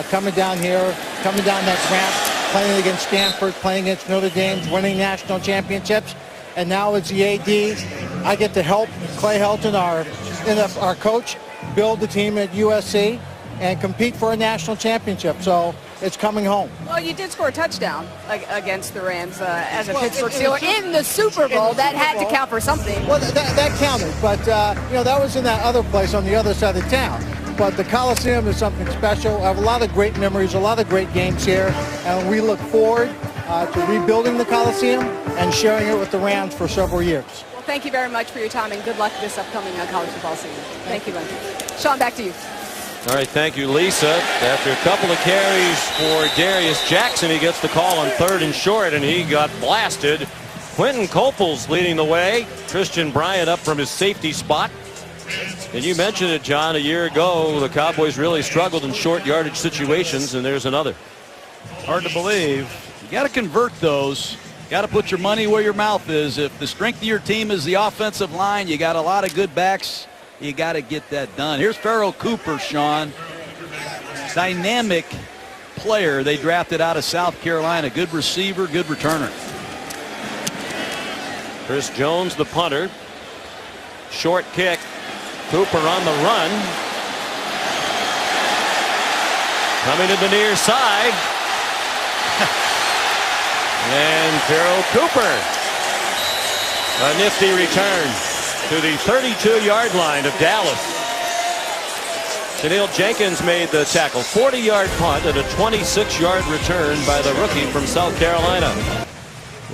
Coming down here, coming down that ramp, playing against Stanford, playing against Notre Dame, winning national championships. And now as the AD, I get to help Clay Helton, our coach, build the team at USC and compete for a national championship. So it's coming home. Well, you did score a touchdown against the Rams as a Pittsburgh Steeler in the Super Bowl. That had to count for something. Well, that counted, but that was in that other place on the other side of town. But the Coliseum is something special. I have a lot of great memories, a lot of great games here, and we look forward to rebuilding the Coliseum and sharing it with the Rams for several years. Well, thank you very much for your time, and good luck this upcoming college football season. Thank you, Lynn. Sean, back to you. All right, thank you, Lisa. After a couple of carries for Darius Jackson, he gets the call on 3rd and short, and he got blasted. Quentin Coples leading the way. Christian Bryant up from his safety spot. And you mentioned it, John, a year ago, the Cowboys really struggled in short yardage situations, and there's another. Hard to believe. You got to convert those. Got to put your money where your mouth is. If the strength of your team is the offensive line, you got a lot of good backs. You got to get that done. Here's Farrell Cooper, Sean. Dynamic player they drafted out of South Carolina. Good receiver, good returner. Chris Jones, the punter. Short kick. Cooper on the run. Coming to the near side. And Pharaoh Cooper. A nifty return to the 32-yard line of Dallas. Tennille Jenkins made the tackle. 40-yard punt and a 26-yard return by the rookie from South Carolina.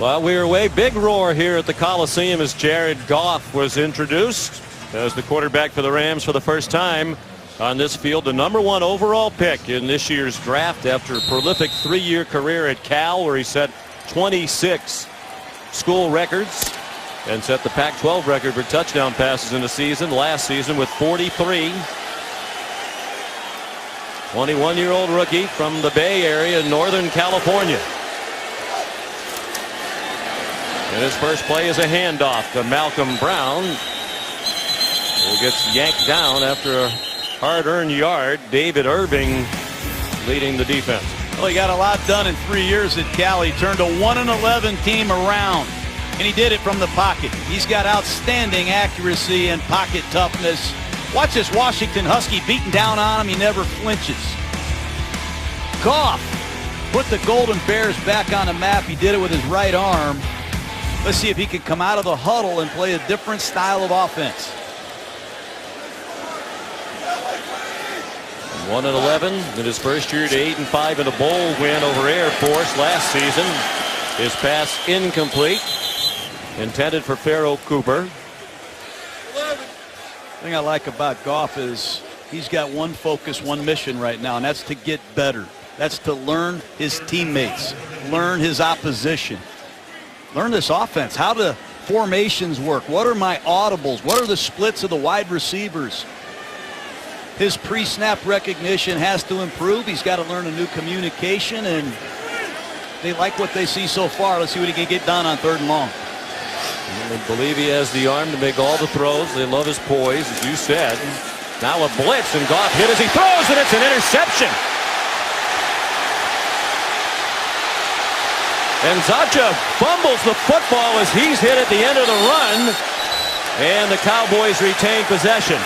Well, we were away. Big roar here at the Coliseum as Jared Goff was introduced as the quarterback for the Rams for the first time on this field. The #1 overall pick in this year's draft after a prolific 3-year career at Cal, where he set 26 school records and set the Pac-12 record for touchdown passes in a season last season with 43. 21-year-old rookie from the Bay Area in Northern California. And his first play is a handoff to Malcolm Brown, who gets yanked down after a hard-earned yard. David Irving leading the defense. Well, he got a lot done in 3 years at Cal. He turned a 1-11 team around, and he did it from the pocket. He's got outstanding accuracy and pocket toughness. Watch this Washington Husky beating down on him. He never flinches. Goff put the Golden Bears back on the map. He did it with his right arm. Let's see if he can come out of the huddle and play a different style of offense. 1-11 in his first year to 8-5 in a bowl win over Air Force last season. His pass incomplete, intended for Pharaoh Cooper. The thing I like about Goff is he's got one focus, one mission right now, and that's to get better. That's to learn his teammates, learn his opposition, learn this offense, how the formations work. What are my audibles? What are the splits of the wide receivers? His pre-snap recognition has to improve. He's got to learn a new communication, and they like what they see so far. Let's see what he can get done on 3rd and long. They believe he has the arm to make all the throws. They love his poise, as you said. Now a blitz, and Goff hit as he throws, and it's an interception. And Zacha fumbles the football as he's hit at the end of the run, and the Cowboys retain possession.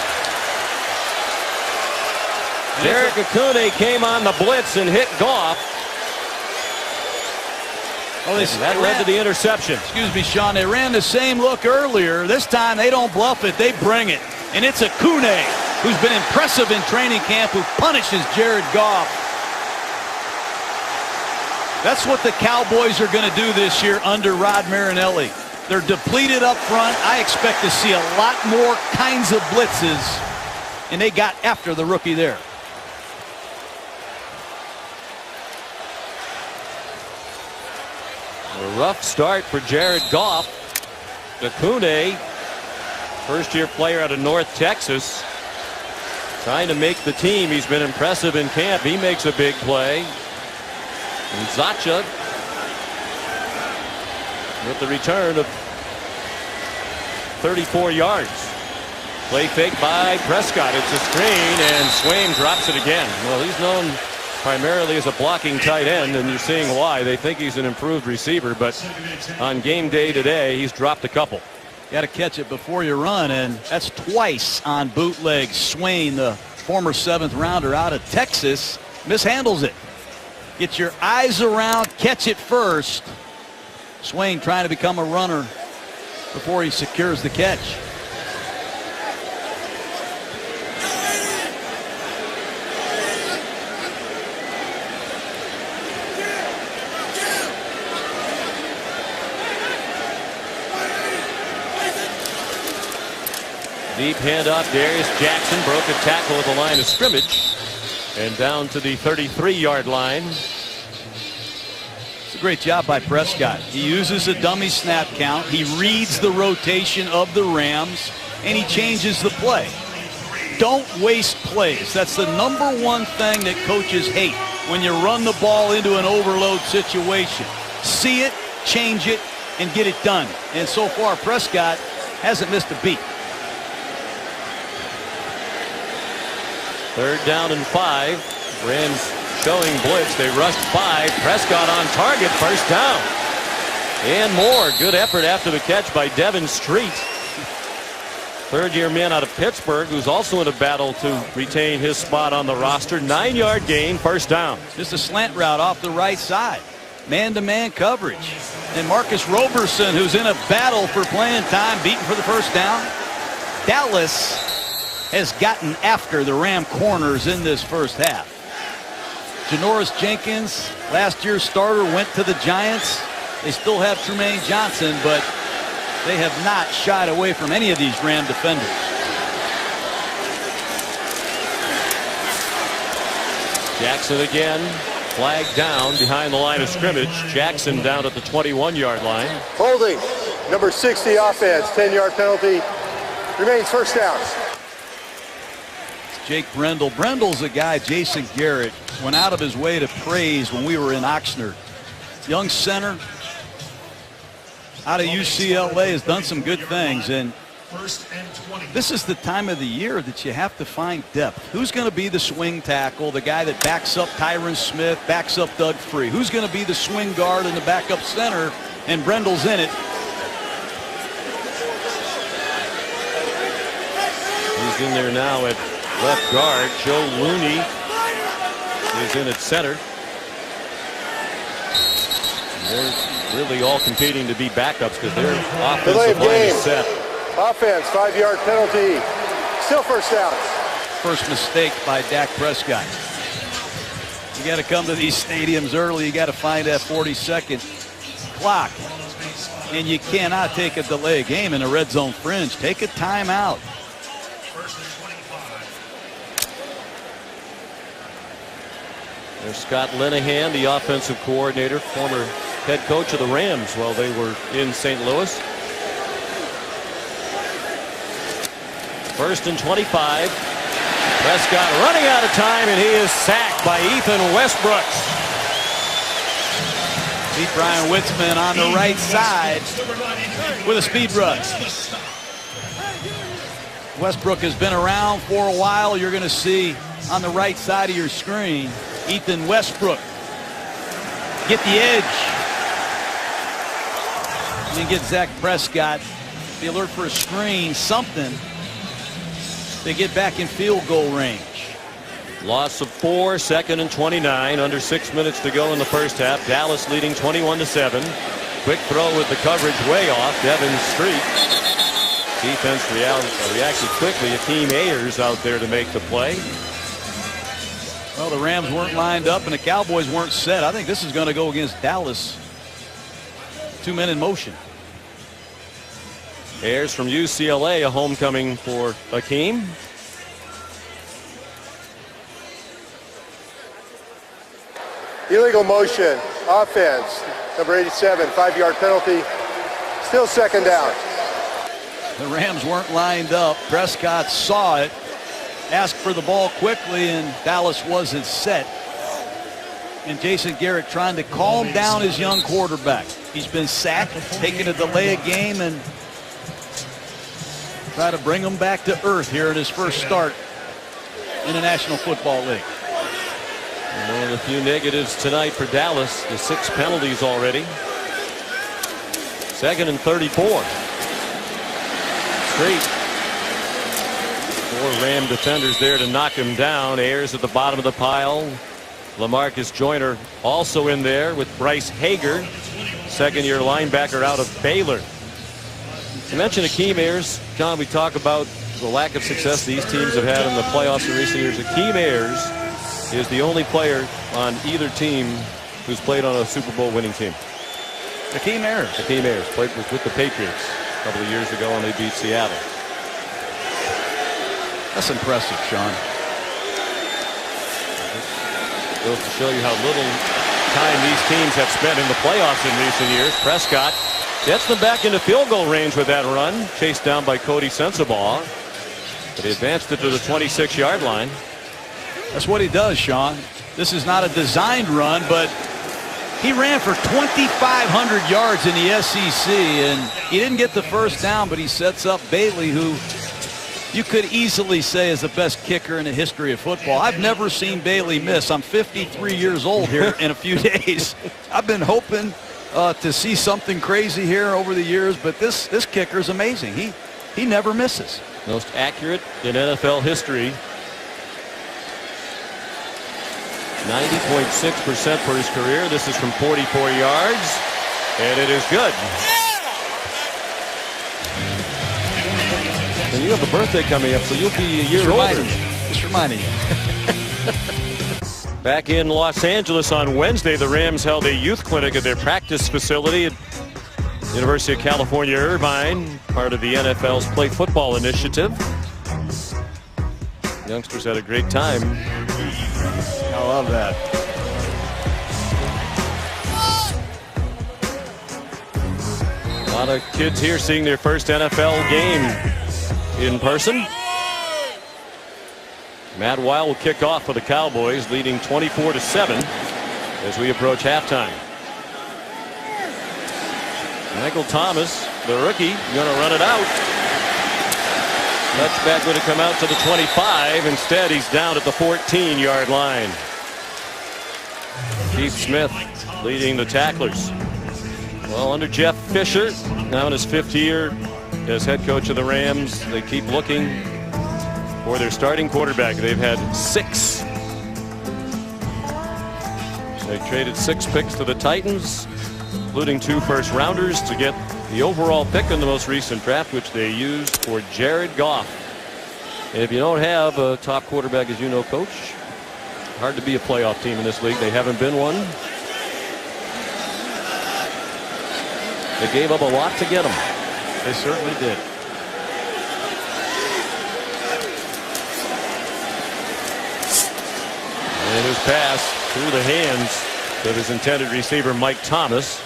Derek Akune came on the blitz and hit Goff. Well, that led to the interception. Excuse me, Sean. They ran the same look earlier. This time they don't bluff it. They bring it. And it's Akune, who's been impressive in training camp, who punishes Jared Goff. That's what the Cowboys are going to do this year under Rod Marinelli. They're depleted up front. I expect to see a lot more kinds of blitzes. And they got after the rookie there. A rough start for Jared Goff. Akune, first-year player out of North Texas, trying to make the team. He's been impressive in camp. He makes a big play. And Zacha with the return of 34 yards. Play fake by Prescott. It's a screen, and Swain drops it again. Well, he's known primarily as a blocking tight end, and you're seeing why. They think he's an improved receiver, but on game day today, he's dropped a couple. You got to catch it before you run, and that's twice on bootleg. Swain, the former 7th rounder out of Texas, mishandles it. Get your eyes around, catch it first. Swain trying to become a runner before he secures the catch. Deep handoff. Darius Jackson broke a tackle at the line of scrimmage and down to the 33-yard line. It's a great job by Prescott. He uses a dummy snap count. He reads the rotation of the Rams, and he changes the play. Don't waste plays. That's the #1 thing that coaches hate when you run the ball into an overload situation. See it, change it, and get it done. And so far, Prescott hasn't missed a beat. 3rd down and 5. Rams showing blitz. They rushed 5. Prescott on target. 1st down. And more. Good effort after the catch by Devin Street. third-year man out of Pittsburgh, who's also in a battle to retain his spot on the roster. 9-yard gain, first down. Just a slant route off the right side. Man-to-man coverage. And Marcus Roberson, who's in a battle for playing time, beaten for the first down. Dallas has gotten after the Ram corners in this first half. Janoris Jenkins, last year's starter, went to the Giants. They still have Trumaine Johnson, but they have not shied away from any of these Ram defenders. Jackson again, flagged down behind the line of scrimmage. Jackson down at the 21-yard line. Holding, number 60 offense, 10-yard penalty. Remains first down. Jake Brendel. Brendel's a guy Jason Garrett went out of his way to praise when we were in Oxnard. Young center out of UCLA, has done some good things, and this is the time of the year that you have to find depth. Who's going to be the swing tackle, the guy that backs up Tyron Smith, backs up Doug Free? Who's going to be the swing guard and the backup center? And Brendel's in it. He's in there now at left guard. Joe Looney is in at center. They're really all competing to be backups because their offensive line is set. Offense, 5-yard penalty. Still first down. First mistake by Dak Prescott. You got to come to these stadiums early. You got to find that 40-second clock. And you cannot take a delay game in a red zone fringe. Take a timeout. There's Scott Linehan, the offensive coordinator, former head coach of the Rams while they were in St. Louis. First and 25. Prescott running out of time, and he is sacked by Ethan Westbrook. See Brian Witzman on the right side with a speed rush. Westbrook has been around for a while. You're going to see on the right side of your screen Ethan Westbrook get the edge. And then get Dak Prescott, the alert for a screen, something. They get back in field goal range. Loss of 4, second and 29. Under 6 minutes to go in the first half. Dallas leading 21-7. Quick throw with the coverage way off. Devin Street. Defense reacted quickly. Akeem Ayers out there to make the play. Well, the Rams weren't lined up and the Cowboys weren't set. I think this is going to go against Dallas. 2 men in motion. Ayers from UCLA, a homecoming for Akeem. Illegal motion, offense, number 87, 5-yard penalty. Still second down. The Rams weren't lined up. Prescott saw it, asked for the ball quickly, and Dallas wasn't set. And Jason Garrett trying to calm down his young quarterback. He's been sacked, taking a delay of game, and try to bring him back to earth here in his first start in the National Football League. And one of the few negatives tonight for Dallas, the 6 penalties already. Second and 34. Street. 4 Ram defenders there to knock him down. Ayers at the bottom of the pile. LaMarcus Joyner also in there with Bryce Hager, second-year linebacker out of Baylor. You mentioned Akeem Ayers. John, we talk about the lack of success these teams have had in the playoffs in recent years. Akeem Ayers is the only player on either team who's played on a Super Bowl winning team. Akeem Ayers. Akeem Ayers played with the Patriots a couple of years ago when they beat Seattle. That's impressive, Sean. Goes to show you how little time these teams have spent in the playoffs in recent years. Prescott gets them back into field goal range with that run. Chased down by Cody Sensabaugh. But he advanced it to the 26-yard line. That's what he does, Sean. This is not a designed run, but he ran for 2,500 yards in the SEC, and he didn't get the first down, but he sets up Bailey, who you could easily say is the best kicker in the history of football. I've never seen Bailey miss. I'm 53 years old here in a few days. I've been hoping to see something crazy here over the years, but this kicker is amazing. He never misses. Most accurate in NFL history. 90.6% for his career. This is from 44 yards. And it is good. And you have a birthday coming up, so you'll be a year older. Just reminding you. Back in Los Angeles on Wednesday, the Rams held a youth clinic at their practice facility at University of California, Irvine, part of the NFL's Play Football initiative. Youngsters had a great time. I love that. A lot of kids here seeing their first NFL game in person. Matt Weil will kick off for the Cowboys, leading 24-7 as we approach halftime. Michael Thomas, the rookie, going to run it out. Touchback would have come out to the 25. Instead, he's down at the 14-yard line. Keith Smith leading the tacklers. Well, under Jeff Fisher, now in his 5th year as head coach of the Rams, they keep looking for their starting quarterback. They've had 6. They traded 6 picks to the Titans, including 2 first-rounders to get the overall pick in the most recent draft, which they used for Jared Goff. And if you don't have a top quarterback, as you know, Coach, hard to be a playoff team in this league. They haven't been one. They gave up a lot to get him. They certainly did. And his pass through the hands of his intended receiver, Mike Thomas,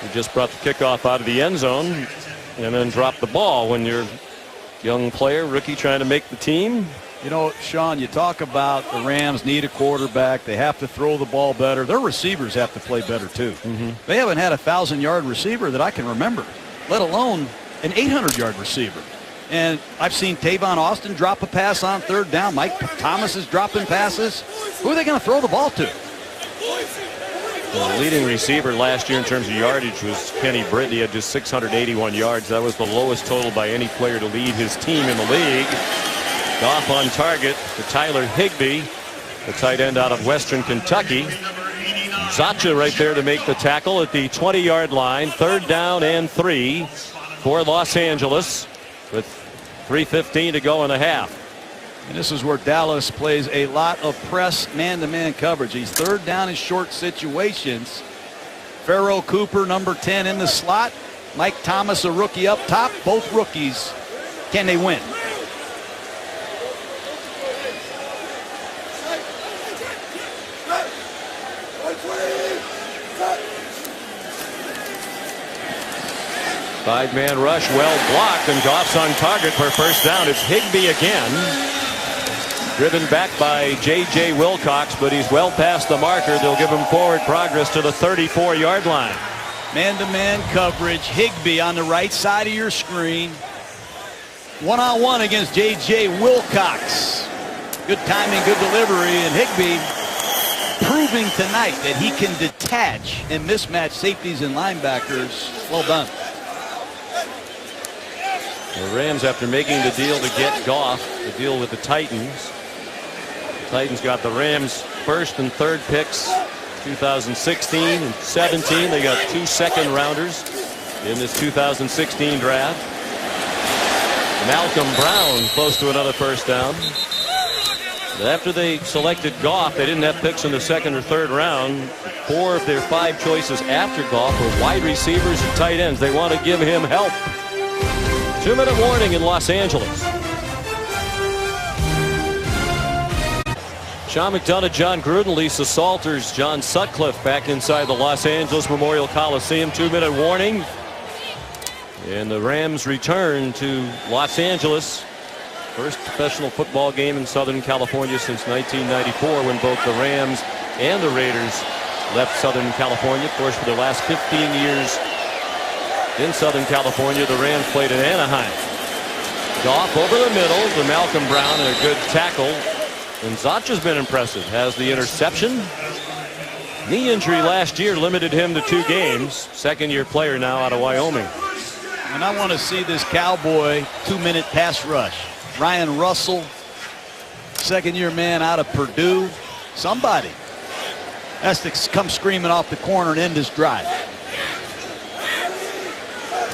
who just brought the kickoff out of the end zone and then dropped the ball. When you're a young player, rookie, trying to make the team. You know, Sean, you talk about the Rams need a quarterback. They have to throw the ball better. Their receivers have to play better, too. They haven't had a 1,000-yard receiver that I can remember, let alone an 800-yard receiver. And I've seen Tavon Austin drop a pass on 3rd down. Mike Thomas is dropping passes. Who are they going to throw the ball to? The leading receiver last year in terms of yardage was Kenny Britt. He had just 681 yards. That was the lowest total by any player to lead his team in the league. Goff on target to Tyler Higbee, the tight end out of Western Kentucky. Zacha right there to make the tackle at the 20-yard line. 3rd down and 3 for Los Angeles with 3:15 to go in the half. And this is where Dallas plays a lot of press man-to-man coverage. These 3rd down and short situations. Farrell Cooper, number 10, in the slot. Mike Thomas, a rookie, up top. Both rookies. Can they win? Five-man rush, well blocked, and Goff's on target for 1st down. It's Higbee again. Driven back by J.J. Wilcox, but he's well past the marker. They'll give him forward progress to the 34-yard line. Man-to-man coverage. Higbee on the right side of your screen. One-on-one against J.J. Wilcox. Good timing, good delivery, and Higbee proving tonight that he can detach and mismatch safeties and linebackers. Well done. The Rams, after making the deal to get Goff, the deal with the Titans. The Titans got the Rams' 1st and 3rd picks 2016 and 17. They got 2 second-rounders in this 2016 draft. Malcolm Brown close to another 1st down. After they selected Goff, they didn't have picks in the 2nd or 3rd round. 4 of their 5 choices after Goff were wide receivers and tight ends. They want to give him help. 2-minute warning in Los Angeles. Sean McDonough, John Gruden, Lisa Salters, John Sutcliffe back inside the Los Angeles Memorial Coliseum. 2-minute warning. And the Rams return to Los Angeles. First professional football game in Southern California since 1994, when both the Rams and the Raiders left Southern California. Of course, for the last 15 years in Southern California, the Rams played in Anaheim. Goff over the middle to Malcolm Brown, and a good tackle. And Zacha's been impressive. Has the interception. Knee injury last year limited him to 2 games. 2nd-year player now out of Wyoming. And I want to see this Cowboy 2-minute pass rush. Ryan Russell, second-year man out of Purdue. Somebody has to come screaming off the corner and end this drive.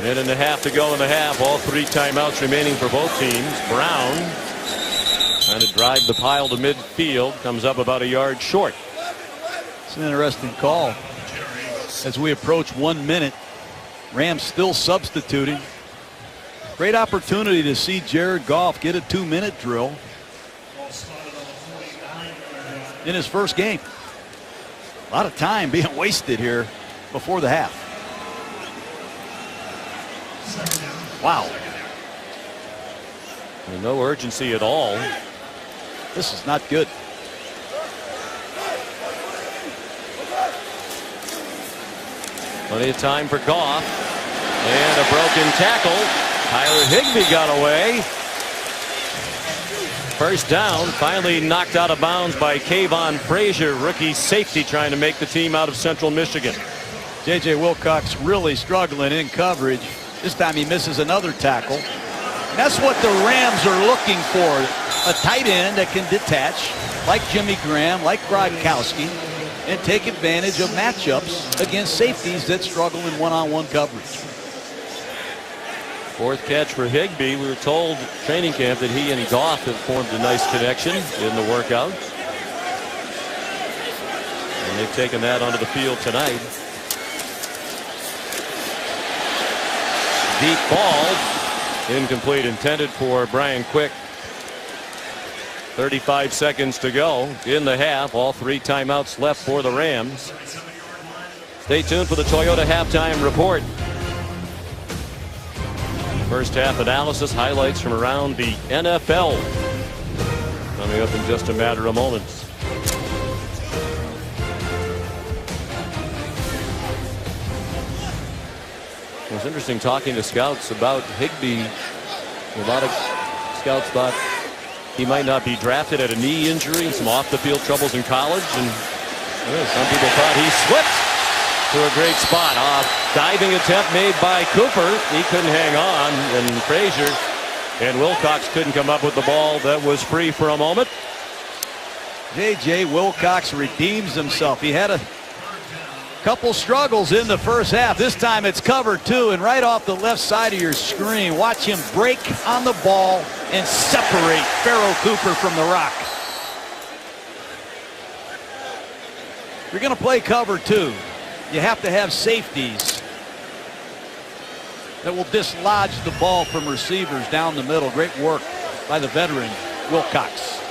Minute and a half to go in the half. All 3 timeouts remaining for both teams. Brown trying to drive the pile to midfield. Comes up about a yard short. It's an interesting call. As we approach 1 minute, Rams still substituting. Great opportunity to see Jared Goff get a 2-minute drill in his first game. A lot of time being wasted here before the half. Wow. And no urgency at all. This is not good. Plenty of time for Goff. And a broken tackle. Tyler Higbee got away. First down, finally knocked out of bounds by Kayvon Frazier, rookie safety, trying to make the team out of Central Michigan. J.J. Wilcox really struggling in coverage. This time he misses another tackle. And that's what the Rams are looking for. A tight end that can detach, like Jimmy Graham, like Gronkowski, and take advantage of matchups against safeties that struggle in one-on-one coverage. Fourth catch for Higbee. We were told training camp that he and Goff have formed a nice connection in the workout. And they've taken that onto the field tonight. Deep ball. Incomplete, intended for Brian Quick. 35 seconds to go in the half. All 3 timeouts left for the Rams. Stay tuned for the Toyota halftime report. First half analysis, highlights from around the NFL. Coming up in just a matter of moments. It was interesting talking to scouts about Higbee. A lot of scouts thought he might not be drafted at a knee injury, some off the field troubles in college, and some people thought he slipped to a great spot. Diving attempt made by Cooper. He couldn't hang on, and Frazier and Wilcox couldn't come up with the ball that was free for a moment. J.J. Wilcox redeems himself. He had a couple struggles in the first half. This time it's cover 2, and right off the left side of your screen, watch him break on the ball and separate Pharaoh Cooper from the rock. If you're going to play cover 2, you have to have safeties that will dislodge the ball from receivers down the middle. Great work by the veteran Wilcox.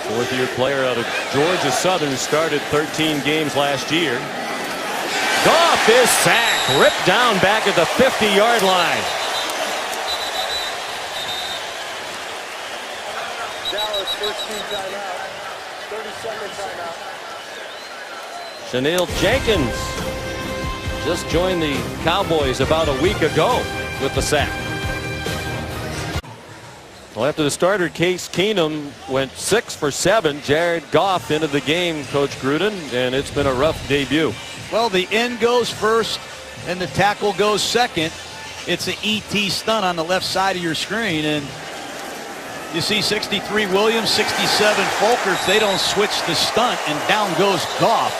Fourth-year player out of Georgia Southern, started 13 games last year. Goff is sacked, ripped down back at the 50-yard line. Dallas, first team timeout. 30-second timeout. Chanel Jenkins just joined the Cowboys about a week ago with the sack. Well, after the starter, Case Keenum went 6 for 7. Jared Goff into the game, Coach Gruden, and it's been a rough debut. Well, the end goes first and the tackle goes second. It's an ET stunt on the left side of your screen, and you see 63 Williams, 67 Folkers. They don't switch the stunt, and down goes Goff.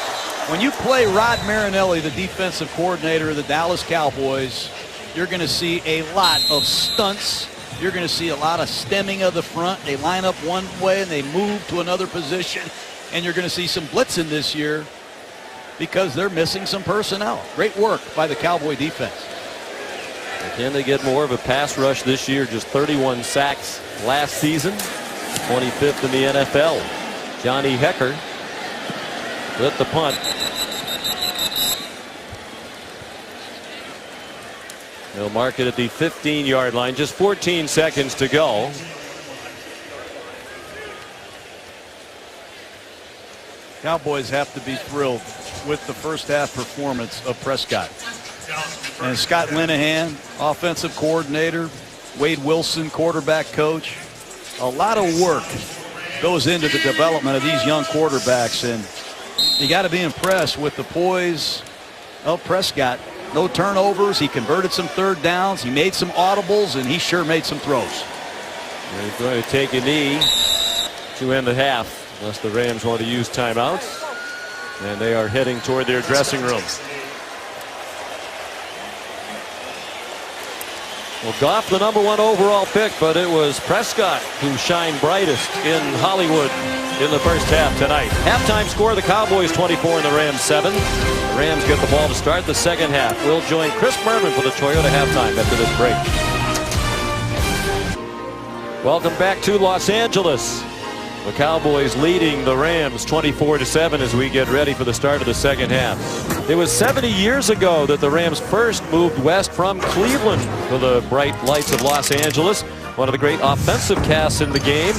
When you play Rod Marinelli, the defensive coordinator of the Dallas Cowboys, you're going to see a lot of stunts. You're going to see a lot of stemming of the front. They line up one way and they move to another position. And you're going to see some blitzing this year because they're missing some personnel. Great work by the Cowboy defense. Can they get more of a pass rush this year? Just 31 sacks last season. 25th in the NFL. Johnny Hecker with the punt. They'll mark it at the 15-yard line. Just 14 seconds to go. Cowboys have to be thrilled with the first half performance of Prescott. And Scott Linehan, offensive coordinator, Wade Wilson, quarterback coach. A lot of work goes into the development of these young quarterbacks, and you got to be impressed with the poise of Prescott no turnovers. He converted some third downs. He made some audibles, and he sure made some throws. And he's going to take a knee to end the half, unless the Rams want to use timeouts. And they are heading toward their dressing room. Well, Goff the #1 overall pick, but it was Prescott who shined brightest in Hollywood in the first half tonight. Halftime score, the Cowboys 24 and the Rams 7. The Rams get the ball to start the second half. We'll join Chris Mervin for the Toyota halftime after this break. Welcome back to Los Angeles. The Cowboys leading the Rams 24-7 as we get ready for the start of the second half. It was 70 years ago that the Rams first moved west from Cleveland to the bright lights of Los Angeles. One of the great offensive casts in the game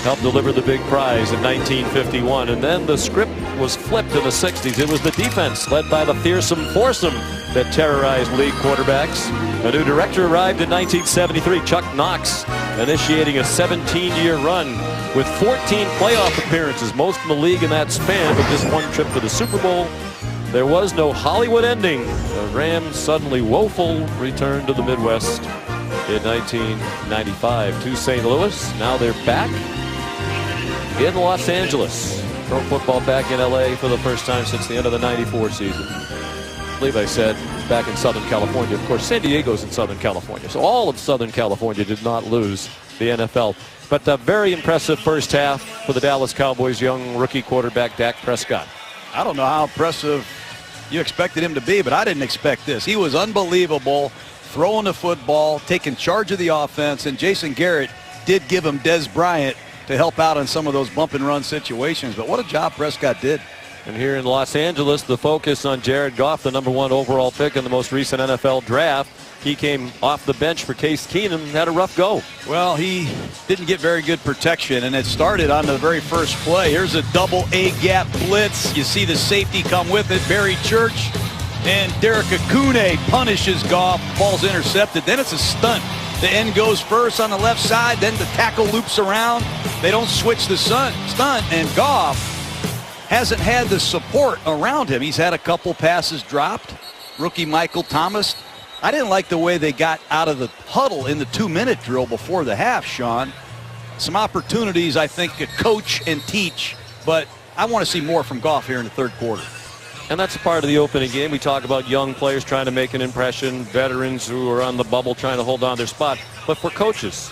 helped deliver the big prize in 1951. And then the script was flipped in the 60s. It was the defense led by the fearsome foursome that terrorized league quarterbacks. A new director arrived in 1973, Chuck Knox, initiating a 17-year run with 14 playoff appearances, most in the league in that span, but just one trip to the Super Bowl. There was no Hollywood ending. The Rams' suddenly woeful return to the Midwest in 1995 to St. Louis. Now they're back in Los Angeles. Pro football back in LA for the first time since the end of the '94 season. I believe I said back in Southern California. Of course, San Diego's in Southern California, so all of Southern California did not lose the NFL. But a very impressive first half for the Dallas Cowboys' young rookie quarterback, Dak Prescott. I don't know how impressive you expected him to be, but I didn't expect this. He was unbelievable, throwing the football, taking charge of the offense, and Jason Garrett did give him Des Bryant to help out on some of those bump and run situations. But what a job Prescott did. And here in Los Angeles, the focus on Jared Goff, the #1 overall pick in the most recent NFL draft. He came off the bench for Case Keenum, had a rough go. Well, he didn't get very good protection, and it started on the very first play. Here's a double A-gap blitz. You see the safety come with it, Barry Church, and Derek Akune punishes Goff. Ball's intercepted. Then it's a stunt. The end goes first on the left side, then the tackle loops around. They don't switch the stunt, and Goff hasn't had the support around him. He's had a couple passes dropped. Rookie Michael Thomas. I didn't like the way they got out of the huddle in the 2-minute drill before the half, Sean. Some opportunities, I think, to coach and teach, but I want to see more from Goff here in the third quarter. And that's a part of the opening game. We talk about young players trying to make an impression, veterans who are on the bubble trying to hold on their spot. But for coaches,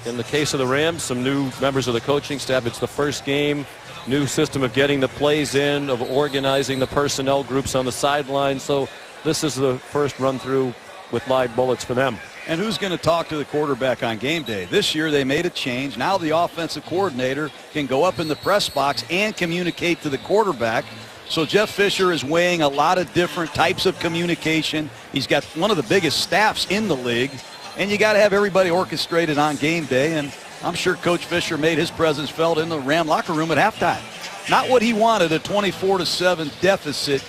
in the case of the Rams, some new members of the coaching staff, it's the first game, new system of getting the plays in, of organizing the personnel groups on the sideline. So this is the first run through with live bullets for them. And who's going to talk to the quarterback on game day? This year they made a change. Now the offensive coordinator can go up in the press box and communicate to the quarterback. So Jeff Fisher is weighing a lot of different types of communication. He's got one of the biggest staffs in the league, and you got to have everybody orchestrated on game day. And I'm sure Coach Fisher made his presence felt in the Ram locker room at halftime. Not what he wanted, a 24-7 deficit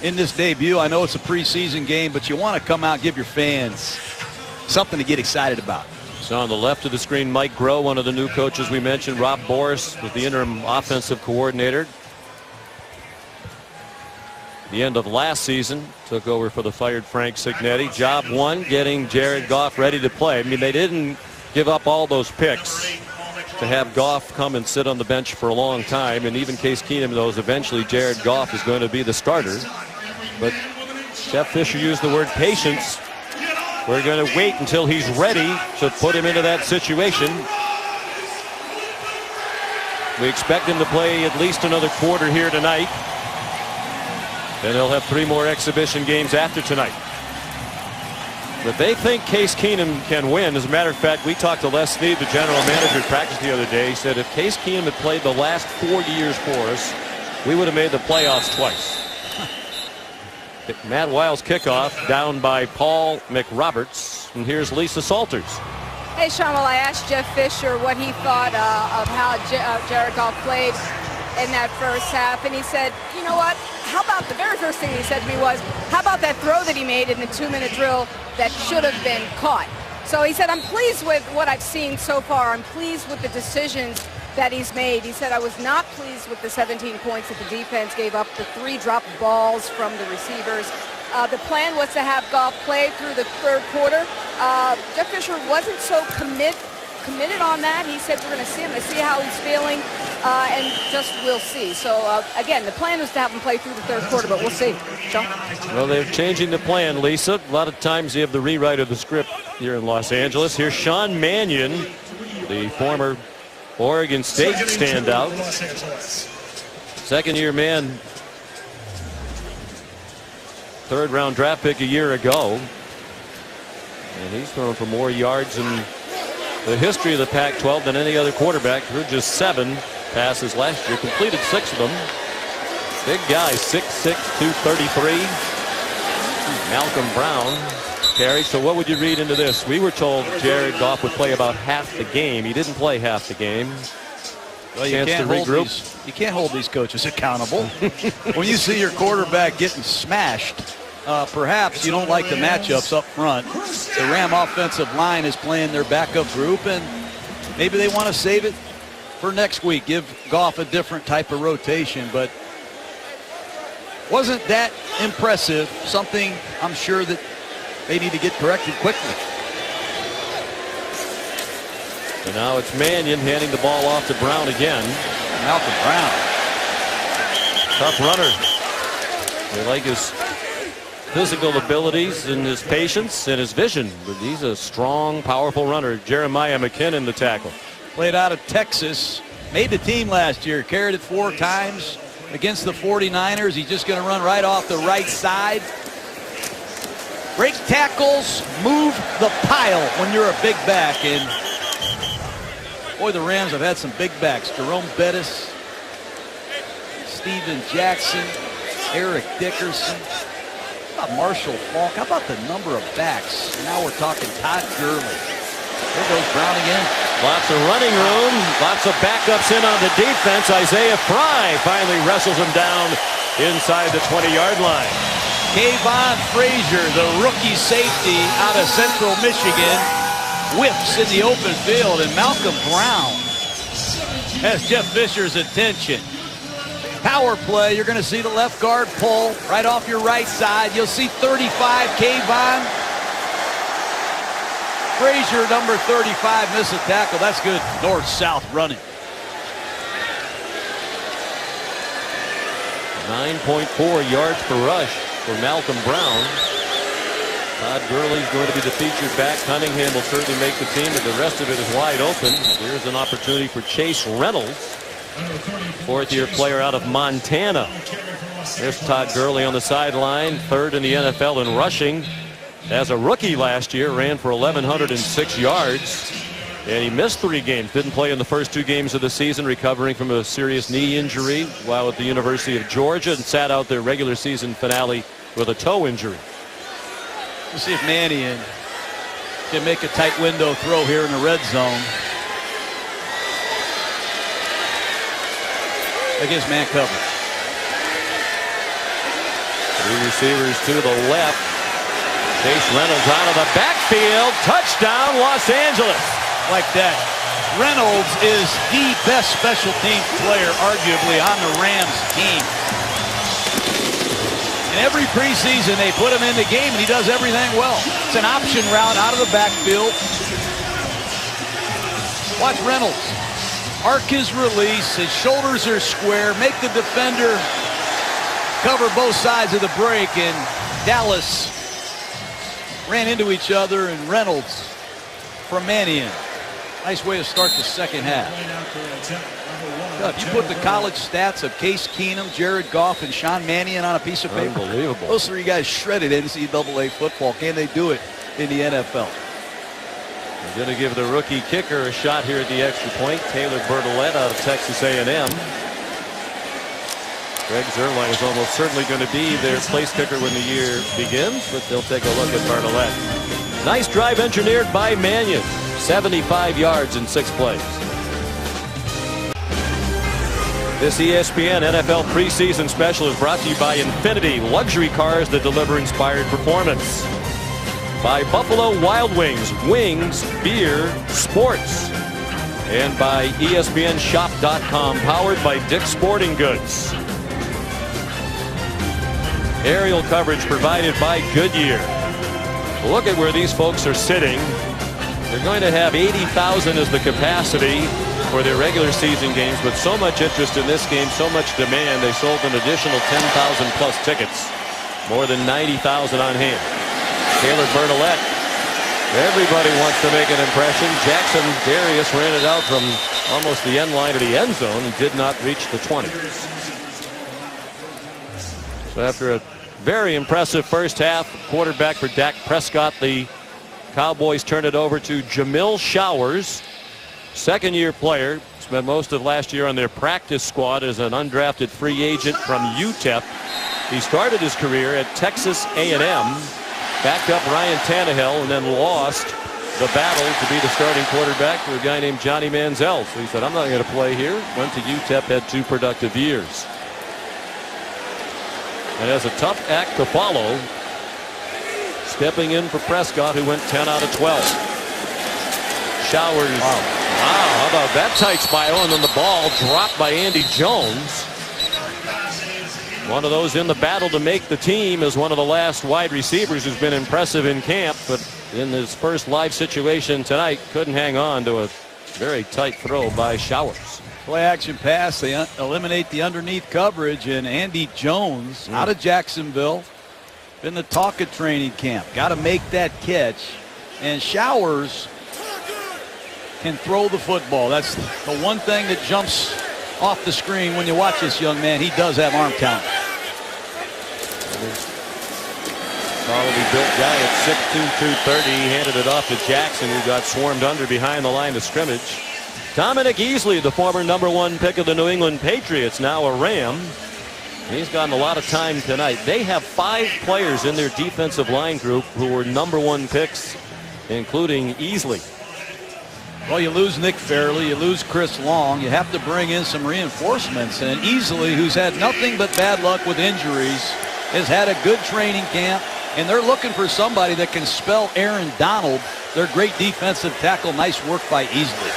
in this debut. I know it's a preseason game, but you want to come out and give your fans something to get excited about. So on the left of the screen, Mike Groh, one of the new coaches we mentioned. Rob Boris was the interim offensive coordinator. The end of last season, took over for the fired Frank Cignetti. Job one, getting Jared Goff ready to play. I mean, they didn't give up all those picks to have Goff come and sit on the bench for a long time. And even Case Keenum knows eventually Jared Goff is going to be the starter. But Jeff Fisher used the word patience. We're going to wait until he's ready to put him into that situation. We expect him to play at least another quarter here tonight. Then he'll have 3 more exhibition games after tonight. But they think Case Keenum can win. As a matter of fact, we talked to Les Snead, the general manager at practice the other day. He said if Case Keenum had played the last 4 years for us, we would have made the playoffs twice. Matt Wiles kickoff down by Paul McRoberts. And here's Lisa Salters. Hey, Sean, well, I asked Jeff Fisher what he thought of how Jared Goff played in that first half, and he said, you know what, how about the very first thing he said to me was, how about that throw that he made in the 2-minute drill that should have been caught? So he said, I'm pleased with what I've seen so far. I'm pleased with the decisions that he's made. He said, I was not pleased with the 17 points that the defense gave up, the 3 dropped balls from the receivers. The plan was to have Goff play through the third quarter. Jeff Fisher wasn't so committed on that. He said, we're going to see him, see how he's feeling, and just we'll see. So, again, the plan was to have him play through the third quarter, but we'll see. Sean? Well, they're changing the plan, Lisa. A lot of times you have the rewrite of the script here in Los Angeles. Here's Sean Mannion, the former Oregon State standout. Second-year man. Third-round draft pick a year ago. And he's thrown for more yards in the history of the Pac-12 than any other quarterback. Threw just 7 passes last year. Completed 6 of them. Big guy, 6'6", 233. Malcolm Brown carries. So what would you read into this? We were told Jared Goff would play about half the game. He didn't play half the game. Well, you can't hold these coaches accountable. When you see your quarterback getting smashed, perhaps you don't like the matchups up front. The Ram offensive line is playing their backup group, and maybe they want to save it for next week. Give Goff a different type of rotation, but wasn't that impressive. Something I'm sure that they need to get corrected quickly. And now it's Mannion handing the ball off to Brown again. Malcolm Brown. Tough runner. They like his physical abilities and his patience and his vision. But he's a strong, powerful runner. Jeremiah McKinnon, the tackle. Played out of Texas. Made the team last year. Carried it 4 times against the 49ers. He's just going to run right off the right side. Break tackles, move the pile when you're a big back. And boy, the Rams have had some big backs. Jerome Bettis, Steven Jackson, Eric Dickerson. How about Marshall Falk? How about the number of backs? Now we're talking Todd Gurley. There goes Brown again. Lots of running room. Lots of backups in on the defense. Isaiah Fry finally wrestles him down inside the 20-yard line. Kayvon Frazier, the rookie safety out of Central Michigan, whips in the open field, and Malcolm Brown has Jeff Fisher's attention. Power play, you're going to see the left guard pull right off your right side. You'll see 35, Kayvon Frazier, number 35, miss a tackle. That's good north-south running. 9.4 yards per rush for Malcolm Brown. Todd Gurley's going to be the featured back. Cunningham will certainly make the team, but the rest of it is wide open. Here's an opportunity for Chase Reynolds, fourth-year player out of Montana. There's Todd Gurley on the sideline, third in the NFL in rushing. As a rookie last year, ran for 1,106 yards. And he missed 3 games. Didn't play in the first 2 games of the season, recovering from a serious knee injury while at the University of Georgia, and sat out their regular season finale with a toe injury. Let's see if Mannion can make a tight window throw here in the red zone against man coverage. 3 receivers to the left. Chase Reynolds out of the backfield. Touchdown, Los Angeles. Like that. Reynolds is the best special teams player, arguably, on the Rams team. And every preseason, they put him in the game, and he does everything well. It's an option route out of the backfield. Watch Reynolds. Arc his release. His shoulders are square. Make the defender cover both sides of the break, and Dallas ran into each other, and Reynolds from Mannion. Nice way to start the second half. If you put the college stats of Case Keenum, Jared Goff, and Sean Mannion on a piece of paper, unbelievable. Those 3 guys shredded NCAA football. Can they do it in the NFL? They're going to give the rookie kicker a shot here at the extra point. Taylor Bertolette out of Texas A&M. Greg Zuerlein is almost certainly going to be their place kicker when the year begins, but they'll take a look at Bertolette. Nice drive engineered by Mannion. 75 yards in 6 plays. This ESPN NFL preseason special is brought to you by Infinity, luxury cars that deliver inspired performance. By Buffalo Wild Wings, wings, beer, sports. And by ESPNshop.com, powered by Dick's Sporting Goods. Aerial coverage provided by Goodyear. Look at where these folks are sitting. They're going to have 80,000 as the capacity for their regular season games, but so much interest in this game, so much demand, they sold an additional 10,000 plus tickets. More than 90,000 on hand. Taylor Bernalette. Everybody wants to make an impression. Jackson Darius ran it out from almost the end line of the end zone and did not reach the 20. So after a very impressive first half, quarterback for Dak Prescott, the Cowboys turn it over to Jamil Showers, second-year player. Spent most of last year on their practice squad as an undrafted free agent from UTEP. He started his career at Texas A&M, backed up Ryan Tannehill, and then lost the battle to be the starting quarterback to a guy named Johnny Manziel. So he said, I'm not going to play here. Went to UTEP, had 2 productive years. And has a tough act to follow. Stepping in for Prescott, who went 10 out of 12. Showers. Wow, how about that tight spiral, and then the ball dropped by Andy Jones. One of those in the battle to make the team as one of the last wide receivers who's been impressive in camp, but in his first live situation tonight couldn't hang on to a very tight throw by Showers. Play action pass. They eliminate the underneath coverage, and Andy Jones out of Jacksonville. Been the talk of training camp. Got to make that catch. And Showers can throw the football. That's the one thing that jumps off the screen when you watch this young man. He does have arm talent. Solidly built guy at 6'2", 230. He handed it off to Jackson, who got swarmed under behind the line of scrimmage. Dominic Easley, the former #1 pick of the New England Patriots, now a Ram. He's gotten a lot of time tonight. They have 5 players in their defensive line group who were #1 picks, including Easley. Well, you lose Nick Fairley, you lose Chris Long. You have to bring in some reinforcements. And Easley, who's had nothing but bad luck with injuries, has had a good training camp. And they're looking for somebody that can spell Aaron Donald, their great defensive tackle. Nice work by Easley.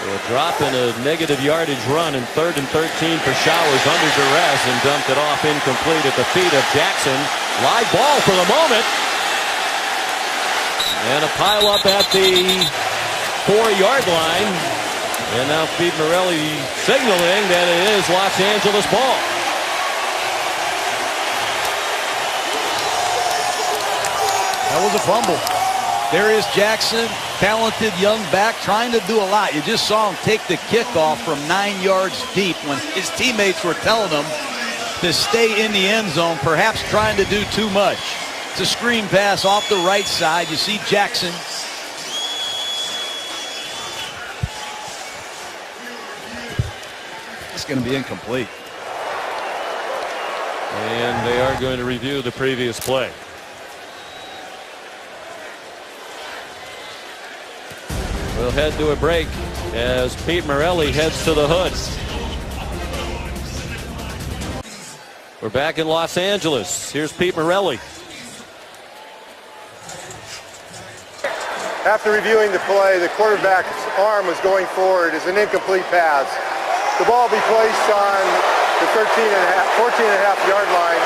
A drop in a negative yardage run in 3rd and 13 for Showers under duress, and dumped it off incomplete at the feet of Jackson. Live ball for the moment. And a pile up at the 4-yard line. And now Pete Morelli signaling that it is Los Angeles ball. That was a fumble. Darius Jackson, talented young back, trying to do a lot. You just saw him take the kickoff from 9 yards deep when his teammates were telling him to stay in the end zone, perhaps trying to do too much. It's a screen pass off the right side. You see Jackson. It's going to be incomplete. And they are going to review the previous play. We'll head to a break as Pete Morelli heads to the hood. We're back in Los Angeles. Here's Pete Morelli. After reviewing the play, the quarterback's arm was going forward as an incomplete pass. The ball will be placed on the 14.5 yard line.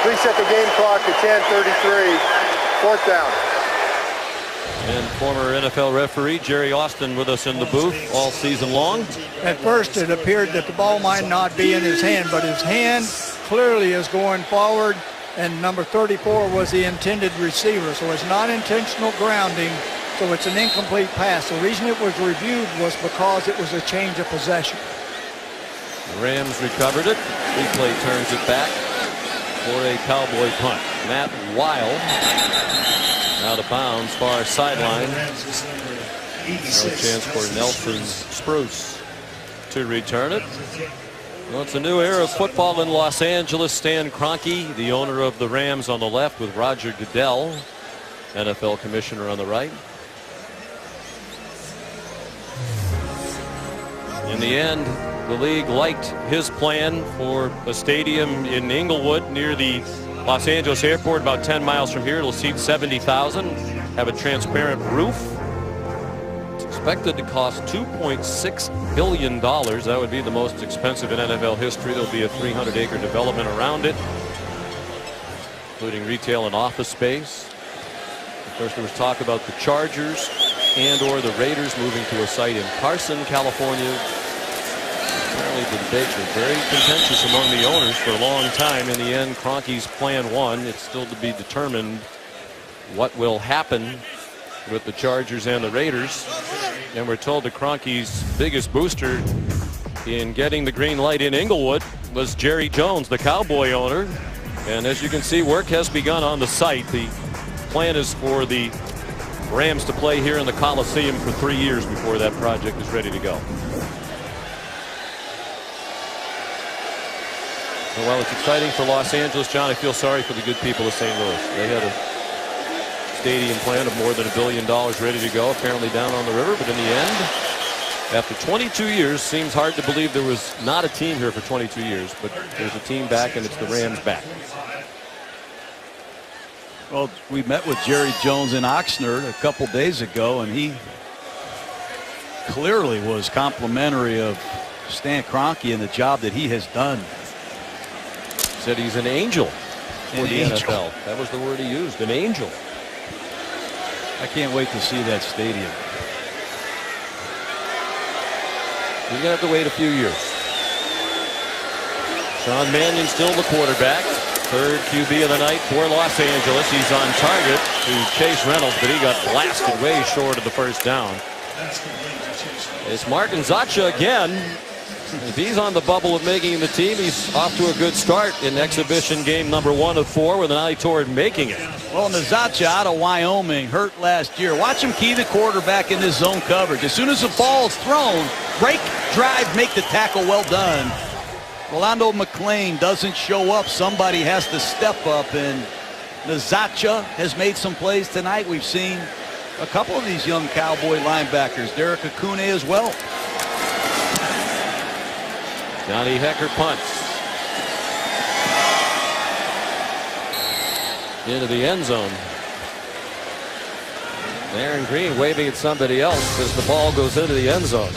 Please set the game clock to 10:33. 4th down. And former NFL referee Jerry Austin with us in the booth all season long. At first it appeared that the ball might not be in his hand, but his hand clearly is going forward, and number 34 was the intended receiver. So it's not intentional grounding, so it's an incomplete pass. The reason it was reviewed was because it was a change of possession. The Rams recovered it. Replay turns it back for a Cowboy punt. Matt Weil out of bounds, far sideline. No chance for Nelson Spruce to return it. Well, it's a new era of football in Los Angeles. Stan Kroenke, the owner of the Rams, on the left, with Roger Goodell, NFL commissioner, on the right. In the end, the league liked his plan for a stadium in Inglewood near the Los Angeles airport, about 10 miles from here. It'll seat 70,000, have a transparent roof. It's expected to cost $2.6 billion. That would be the most expensive in NFL history. There'll be a 300-acre development around it, including retail and office space. Of course, there was talk about the Chargers and or the Raiders moving to a site in Carson, California. Apparently the debates were very contentious among the owners for a long time. In the end, Kroenke's plan won. It's still to be determined what will happen with the Chargers and the Raiders. And we're told that Kroenke's biggest booster in getting the green light in Inglewood was Jerry Jones, the Cowboy owner. And as you can see, work has begun on the site. The plan is for the Rams to play here in the Coliseum for 3 years before that project is ready to go. And while it's exciting for Los Angeles, John, I feel sorry for the good people of St. Louis. They had a stadium plan of more than $1 billion ready to go, apparently down on the river. But in the end, after 22 years, seems hard to believe there was not a team here for 22 years. But there's a team back, and it's the Rams back. Well, we met with Jerry Jones in Oxnard a couple days ago, and he clearly was complimentary of Stan Kroenke and the job that he has done. Said he's an angel for the NFL. That was the word he used, an angel. I can't wait to see that stadium. You're going to have to wait a few years. Sean Mannion still the quarterback. Third QB of the night for Los Angeles. He's on target to Chase Reynolds, but he got blasted way short of the first down. It's Martin Zacha again. If he's on the bubble of making the team, he's off to a good start in exhibition game number 1 of 4 with an eye toward making it. Well, Nazacha out of Wyoming, hurt last year. Watch him key the quarterback in this zone coverage. As soon as the ball is thrown, break, drive, make the tackle. Well done. Rolando McClain doesn't show up. Somebody has to step up, and Nazacha has made some plays tonight. We've seen a couple of these young Cowboy linebackers, Derek Akune as well. Johnny Hecker punts into the end zone. Aaron Green waving at somebody else as the ball goes into the end zone.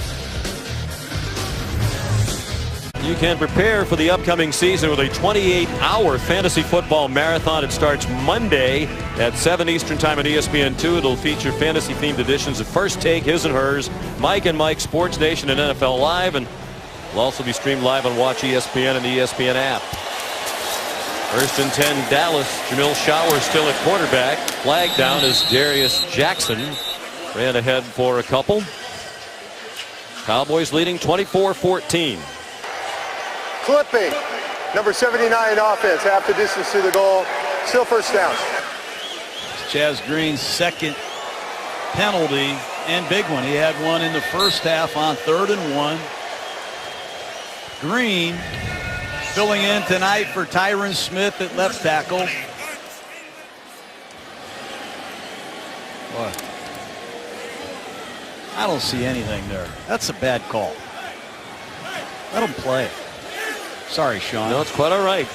You can prepare for the upcoming season with a 28-hour fantasy football marathon. It starts Monday at 7 Eastern Time on ESPN2. It'll feature fantasy-themed editions of First Take, His and Hers, Mike and Mike, Sports Nation, and NFL Live. And will also be streamed live on Watch ESPN and the ESPN app. First and 10, Dallas. Jamil Shower still at quarterback. Flag down as Darius Jackson ran ahead for a couple. Cowboys leading 24-14. Clipping. Number 79 offense. Half the distance to the goal. Still first down. Chaz Green's second penalty and big one. He had one in the first half on 3rd and 1. Green filling in tonight for Tyron Smith at left tackle. What? I don't see anything there. That's a bad call. Let him play. Sorry, Sean. No, it's quite all right.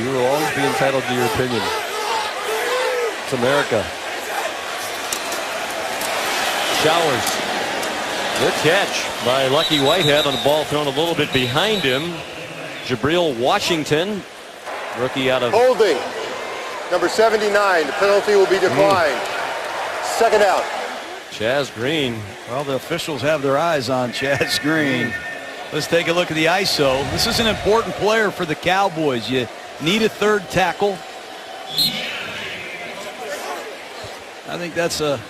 You will always be entitled to your opinion. It's America. Showers. Good catch by Lucky Whitehead on the ball thrown a little bit behind him. Jabril Washington, rookie out of... Holding. Number 79. The penalty will be declined. Second out. Chaz Green. Well, the officials have their eyes on Chaz Green. Let's take a look at the ISO. This is an important player for the Cowboys. You need a third tackle. I think that's a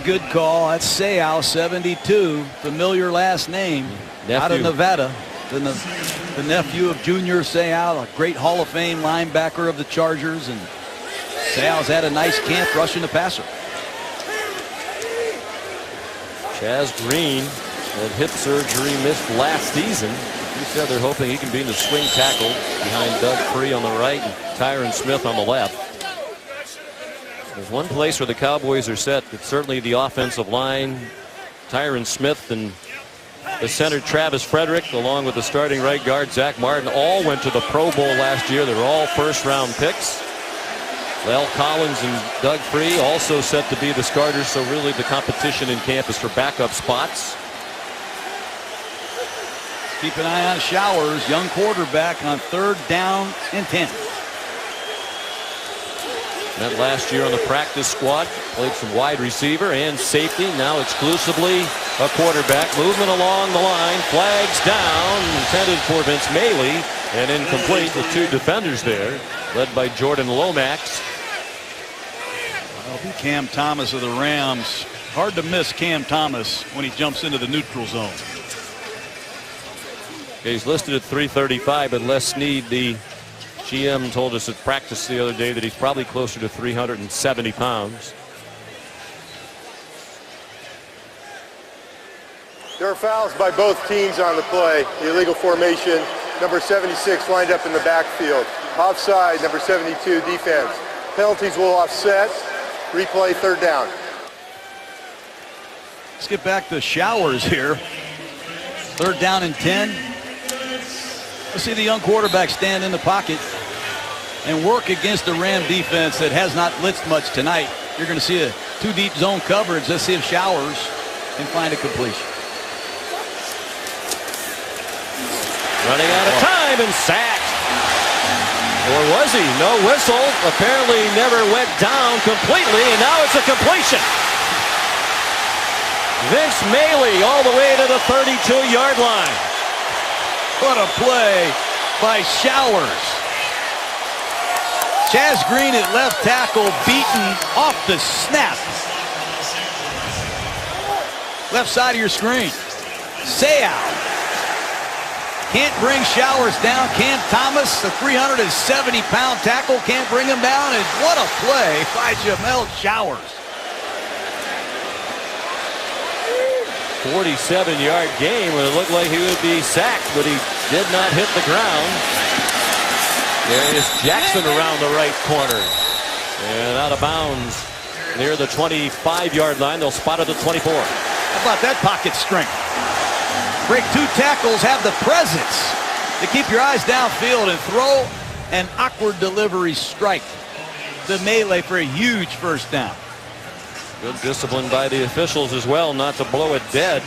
good call. That's Seau, 72, familiar last name, out of Nevada. The nephew of Junior Seau, a great Hall of Fame linebacker of the Chargers, and Seau's had a nice camp rushing the passer. Chaz Green had hip surgery, missed last season. He said they're hoping he can be in the swing tackle behind Doug Free on the right and Tyron Smith on the left. There's one place where the Cowboys are set. It's certainly the offensive line. Tyron Smith and the center Travis Frederick, along with the starting right guard Zach Martin, all went to the Pro Bowl last year. They were all first-round picks. Well, Collins and Doug Free also set to be the starters, so really the competition in camp is for backup spots. Keep an eye on Showers, young quarterback, on 3rd down and 10. Met last year on the practice squad, played some wide receiver and safety, now exclusively a quarterback. Movement along the line, flags down, intended for Vince Mailey, and incomplete with 2 defenders there, led by Jordan Lomax. Well, Cam Thomas of the Rams. Hard to miss Cam Thomas when he jumps into the neutral zone. He's listed at 335, but Les Snead, the GM, told us at practice the other day that he's probably closer to 370 pounds. There are fouls by both teams on the play. The illegal formation, number 76 lined up in the backfield. Offside, number 72 defense. Penalties will offset. Replay, 3rd down. Let's get back to Showers here. 3rd down and 10. Let's see the young quarterback stand in the pocket and work against the Ram defense that has not blitzed much tonight. You're going to see a 2 deep zone coverage. Let's see if Showers can find a completion. Running out of time and sacked. Or was he? No whistle. Apparently never went down completely, and now it's a completion. Vince Mailey all the way to the 32-yard line. What a play by Showers. Chaz Green at left tackle, beaten off the snap. Left side of your screen. Seau can't bring Showers down. Cam Thomas, the 370-pound tackle, can't bring him down. And what a play by Jamel Showers. 47-yard game when it looked like he would be sacked, but he did not hit the ground. There is Jackson around the right corner and out of bounds near the 25-yard line. They'll spot it at 24. How about that pocket strength? Break 2 tackles, have the presence to keep your eyes downfield and throw an awkward delivery strike to Melee for a huge 1st down. Good discipline by the officials as well not to blow it dead.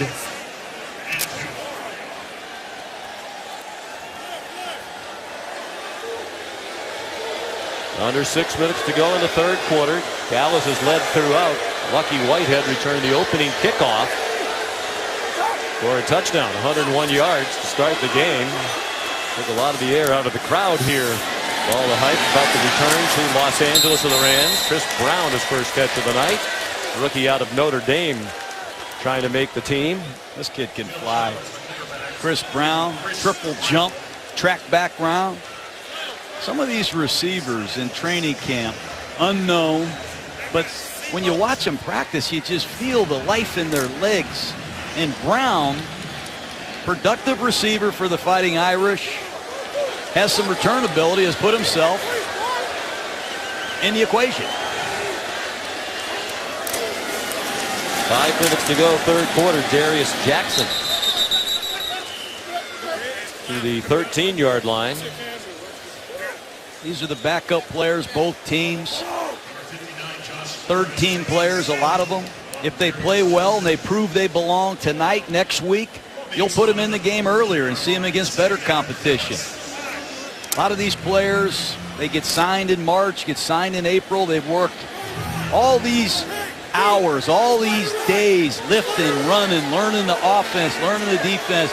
Under 6 minutes to go in the 3rd quarter. Dallas has led throughout. Lucky Whitehead returned the opening kickoff for a touchdown, 101 yards to start the game. Took a lot of the air out of the crowd here. All the hype about the return to Los Angeles of the Rams. Chris Brown, his first catch of the night. Rookie out of Notre Dame, trying to make the team. This kid can fly. Chris Brown, triple jump, track background. Some of these receivers in training camp, unknown, but when you watch them practice, you just feel the life in their legs. And Brown, productive receiver for the Fighting Irish, has some return ability, has put himself in the equation. 5 minutes to go, 3rd quarter. Darius Jackson to the 13-yard line. These are the backup players, both teams. 3rd team players, a lot of them. If they play well and they prove they belong tonight, next week, you'll put them in the game earlier and see them against better competition. A lot of these players, they get signed in March, get signed in April. They've worked all these hours, all these days, lifting, running, learning the offense, learning the defense.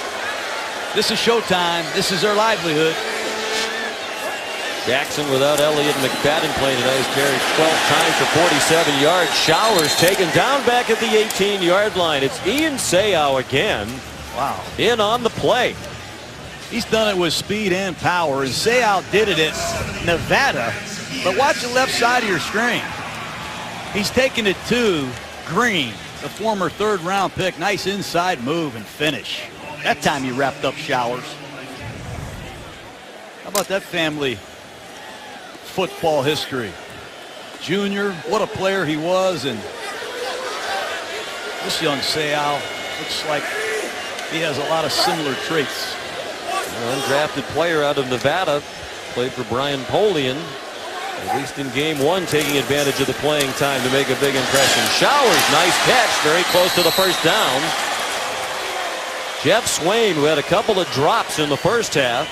This is showtime. This is their livelihood. Jackson without Elliott and McFadden playing tonight. He's carried 12 times for 47 yards. Showers taken down back at the 18-yard line. It's Ian Seau again. Wow. In on the play. He's done it with speed and power, and Seau did it at Nevada. But watch the left side of your screen. He's taking it to Green, the former 3rd-round pick. Nice inside move and finish. That time he wrapped up Showers. How about that family football history? Junior, what a player he was, and this young Seau looks like he has a lot of similar traits. An undrafted player out of Nevada, played for Brian Polian. At least in game one, taking advantage of the playing time to make a big impression. Showers, nice catch, very close to the first down. Jeff Swain, who had a couple of drops in the first half,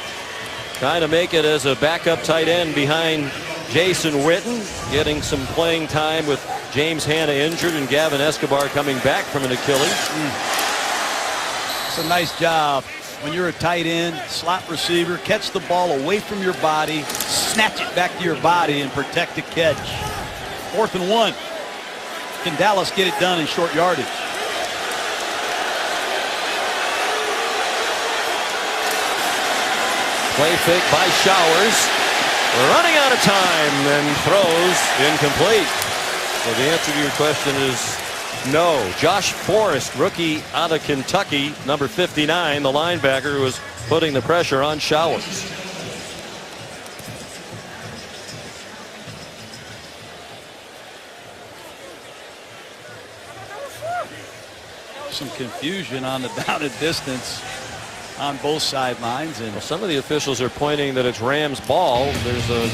trying to make it as a backup tight end behind Jason Witten, getting some playing time with James Hanna injured and Gavin Escobar coming back from an Achilles. It's a nice job. When you're a tight end, slot receiver, catch the ball away from your body, snatch it back to your body, and protect the catch. 4th and 1. Can Dallas get it done in short yardage? Play fake by Showers. Running out of time and throws incomplete. So the answer to your question is no. Josh Forrest, rookie out of Kentucky, number 59, the linebacker who was putting the pressure on Showers. Some confusion on the down and distance on both sidelines. And well, some of the officials are pointing that it's Rams ball. There's a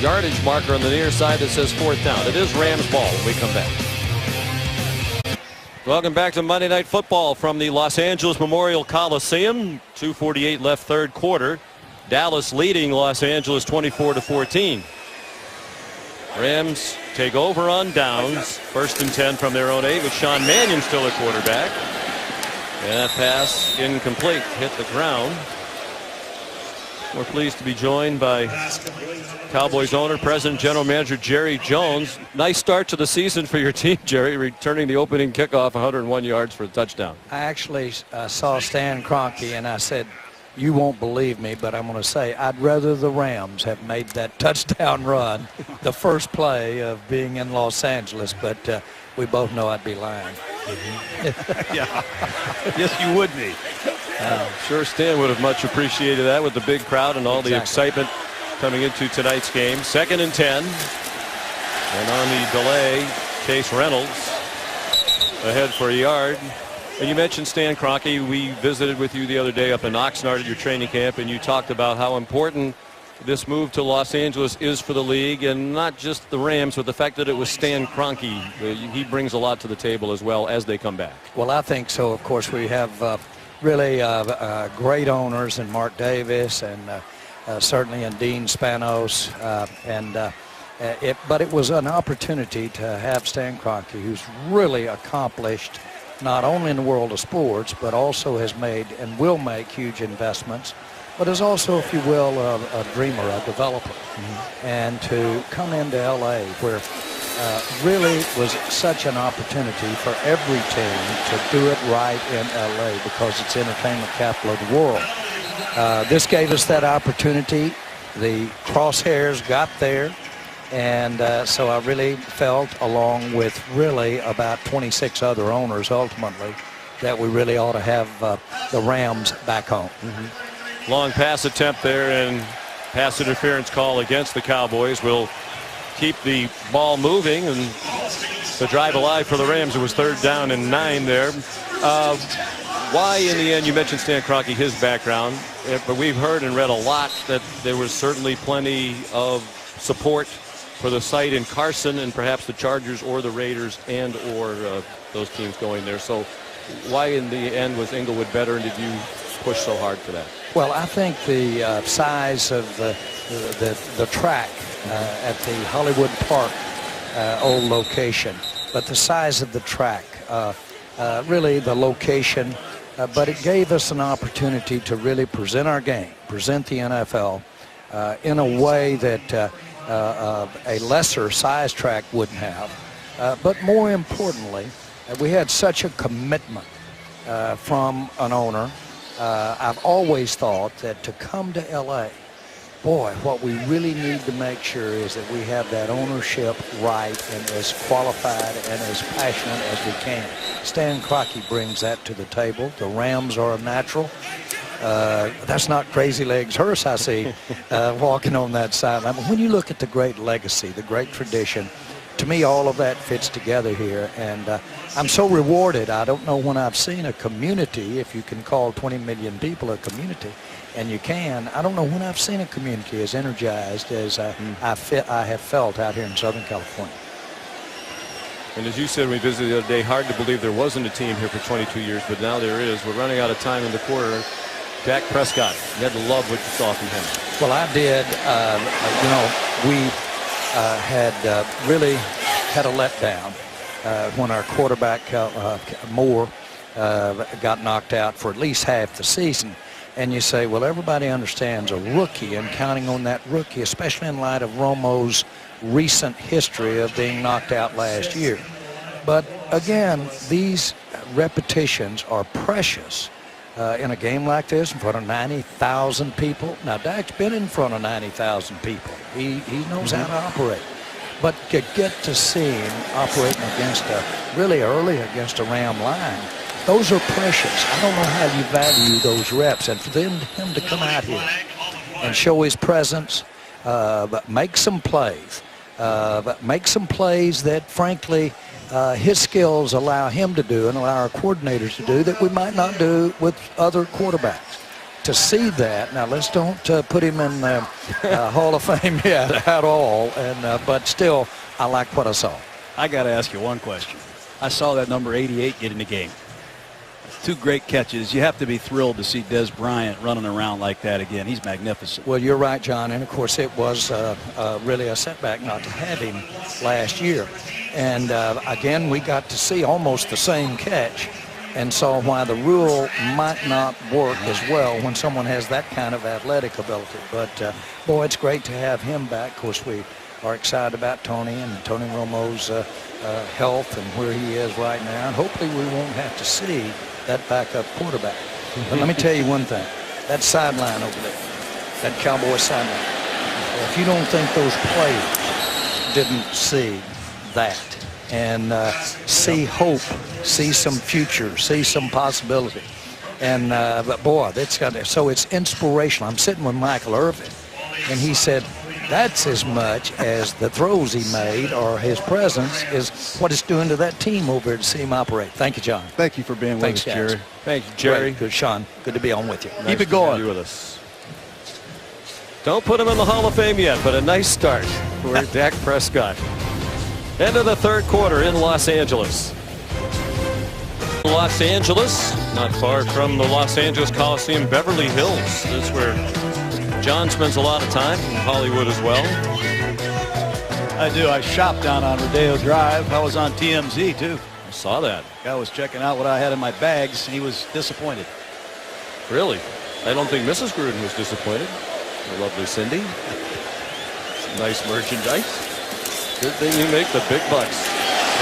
yardage marker on the near side that says 4th down. It is Rams ball when we come back. Welcome back to Monday Night Football from the Los Angeles Memorial Coliseum. 2:48 left, third quarter. Dallas leading Los Angeles 24-14. Rams take over on downs. 1st and 10 from their own 8 with Sean Mannion still at quarterback. And that pass incomplete, hit the ground. We're pleased to be joined by Cowboys owner, president, general manager Jerry Jones. Nice start to the season for your team, Jerry, returning the opening kickoff 101 yards for a touchdown. I actually saw Stan Kroenke and I said, you won't believe me, but I'm going to say I'd rather the Rams have made that touchdown run the first play of being in Los Angeles, but we both know I'd be lying. Yeah. Yes, you would be. Sure, Stan would have much appreciated that with the big crowd and all the excitement coming into tonight's game. 2nd and 10. And on the delay, Chase Reynolds ahead for a yard. And you mentioned Stan Kroenke. We visited with you the other day up in Oxnard at your training camp, and you talked about how important this move to Los Angeles is for the league, and not just the Rams, but the fact that it was Stan Kroenke. He brings a lot to the table as well as they come back. Well, I think so. Of course, we have really great owners in Mark Davis and certainly in Dean Spanos. But it was an opportunity to have Stan Kroenke, who's really accomplished not only in the world of sports, but also has made and will make huge investments, but is also, if you will, a dreamer, a developer. And to come into L.A., where really was such an opportunity for every team to do it right in L.A. because it's entertainment capital of the world. This gave us that opportunity. The crosshairs got there. And so I really felt, along with really about 26 other owners ultimately, that we really ought to have the Rams back home. Long pass attempt there and pass interference call against the Cowboys will keep the ball moving and the drive alive for the Rams. It was 3rd down and 9 there. Why in the end, you mentioned Stan Kroenke, his background, but we've heard and read a lot that there was certainly plenty of support for the site in Carson and perhaps the Chargers or the Raiders and or those teams going there. So why in the end was Inglewood better, and did you push so hard for that? Well, I think the size of the track at the Hollywood Park old location, but the size of the track, really the location, but it gave us an opportunity to really present our game, present the NFL in a way that a lesser size track wouldn't have. But more importantly, we had such a commitment from an owner. I've always thought that to come to L.A., boy, what we really need to make sure is that we have that ownership right and as qualified and as passionate as we can. Stan Kroenke brings that to the table. The Rams are a natural. That's not Crazy Legs Hurst I see walking on that sideline. But when you look at the great legacy, the great tradition, to me all of that fits together here. And I'm so rewarded. I don't know when I've seen a community, if you can call 20 million people a community, and you can. I don't know when I've seen a community as energized as I have felt out here in Southern California. And as you said when we visited the other day, hard to believe there wasn't a team here for 22 years, but now there is. We're running out of time in the quarter. Dak Prescott, you had to love what you saw from him. Well, I did. We had really had a letdown when our quarterback, Moore, got knocked out for at least half the season. And you say, well, everybody understands a rookie and counting on that rookie, especially in light of Romo's recent history of being knocked out last year. But again, these repetitions are precious in a game like this in front of 90,000 people. Now, Dak's been in front of 90,000 people. He knows how to operate. But to get to see him operating against really early against a Ram line, those are precious. I don't know how you value those reps. And for him to come out here and show his presence, but make some plays. Make some plays that, frankly, his skills allow him to do and allow our coordinators to do that we might not do with other quarterbacks. To see that, now let's don't put him in the Hall of Fame yet at all, but still, I like what I saw. I got to ask you one question. I saw that number 88 get in the game. 2 great catches. You have to be thrilled to see Des Bryant running around like that again. He's magnificent. Well, you're right, John. And, of course, it was really a setback not to have him last year. And, again, we got to see almost the same catch and saw why the rule might not work as well when someone has that kind of athletic ability. But, boy, it's great to have him back. Of course, we are excited about Tony and Tony Romo's health and where he is right now. And hopefully we won't have to see that backup quarterback. But let me tell you one thing. That sideline over there, that Cowboys sideline, if you don't think those players didn't see that and see hope, see some future, see some possibility. And, but boy, so it's inspirational. I'm sitting with Michael Irvin, and he said, that's as much as the throws he made or his presence is what it's doing to that team over to see him operate. Thank you, John. Thank you for being with us, Jerry. Thank you, Jerry. Good, Sean. Good to be on with you. Nice Keep it going. To be with us. Don't put him in the Hall of Fame yet, but a nice start for Dak Prescott. End of the third quarter in Los Angeles. Los Angeles, not far from the Los Angeles Coliseum, Beverly Hills. This is where John spends a lot of time, in Hollywood as well. I do. I shop down on Rodeo Drive. I was on TMZ, too. I saw that. Guy was checking out what I had in my bags. He was disappointed. Really? I don't think Mrs. Gruden was disappointed. The lovely Cindy. Some nice merchandise. Good thing you make the big bucks.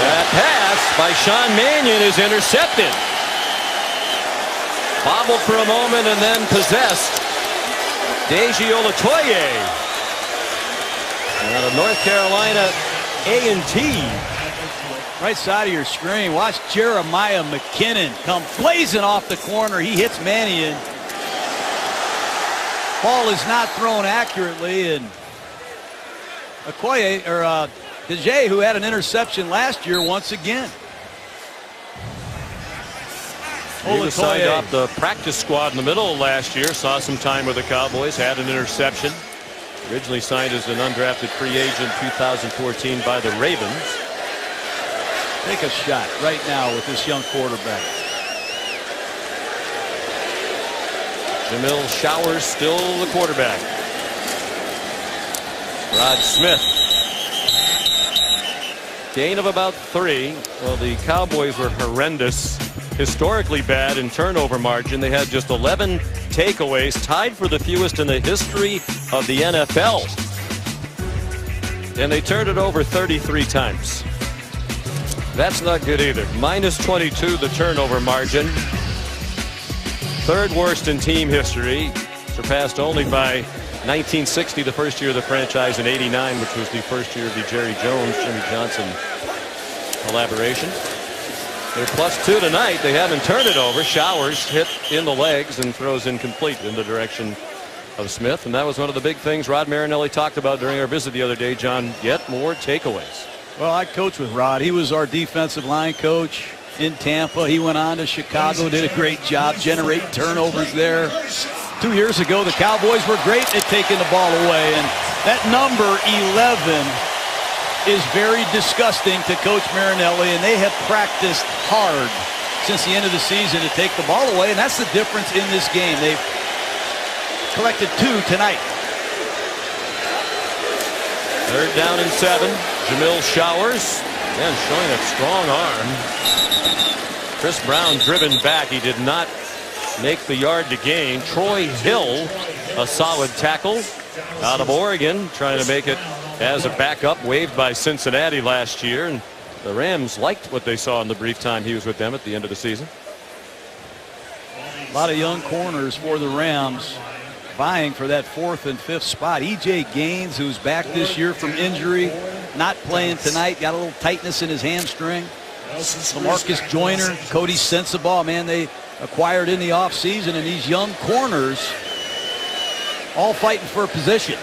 That pass by Sean Mannion is intercepted. Bobbled for a moment and then possessed. Deji Olatoye out of North Carolina A&T. Right side of your screen, watch Jeremiah McKinnon come blazing off the corner. He hits Mannion. Ball is not thrown accurately, and Okoye, or Deji, who had an interception last year, once again. He was signed off the practice squad in the middle of last year, saw some time with the Cowboys, had an interception. Originally signed as an undrafted free agent 2014 by the Ravens. Take a shot right now with this young quarterback. Jamil Showers still the quarterback. Rod Smith. Gain of about 3. Well, the Cowboys were horrendous, historically bad in turnover margin. They had just 11 takeaways, tied for the fewest in the history of the NFL. And they turned it over 33 times. That's not good either. Minus 22 the turnover margin. Third worst in team history, surpassed only by 1960, the first year of the franchise, and 89, which was the first year of the Jerry Jones, Jimmy Johnson collaboration. They're +2 tonight. They haven't turned it over. Showers hit in the legs and throws incomplete in the direction of Smith. And that was one of the big things Rod Marinelli talked about during our visit the other day, John. Get more takeaways. Well, I coached with Rod. He was our defensive line coach in Tampa. He went on to Chicago, did a great job generating turnovers there. 2 years ago, the Cowboys were great at taking the ball away, and that number 11 is very disgusting to Coach Marinelli, and they have practiced hard since the end of the season to take the ball away, and that's the difference in this game. They've collected 2 tonight. 3rd down and 7. Jamil Showers, again, showing a strong arm. Chris Brown driven back. He did not make the yard to gain. Troy Hill, a solid tackle out of Oregon, trying to make it as a backup, waived by Cincinnati last year, and the Rams liked what they saw in the brief time he was with them at the end of the season. A lot of young corners for the Rams vying for that 4th and 5th spot. E.J. Gaines, who's back this year from injury, not playing tonight, got a little tightness in his hamstring. LaMarcus Joyner, Cody Sensabaugh, man, they acquired in the offseason, and these young corners all fighting for a position.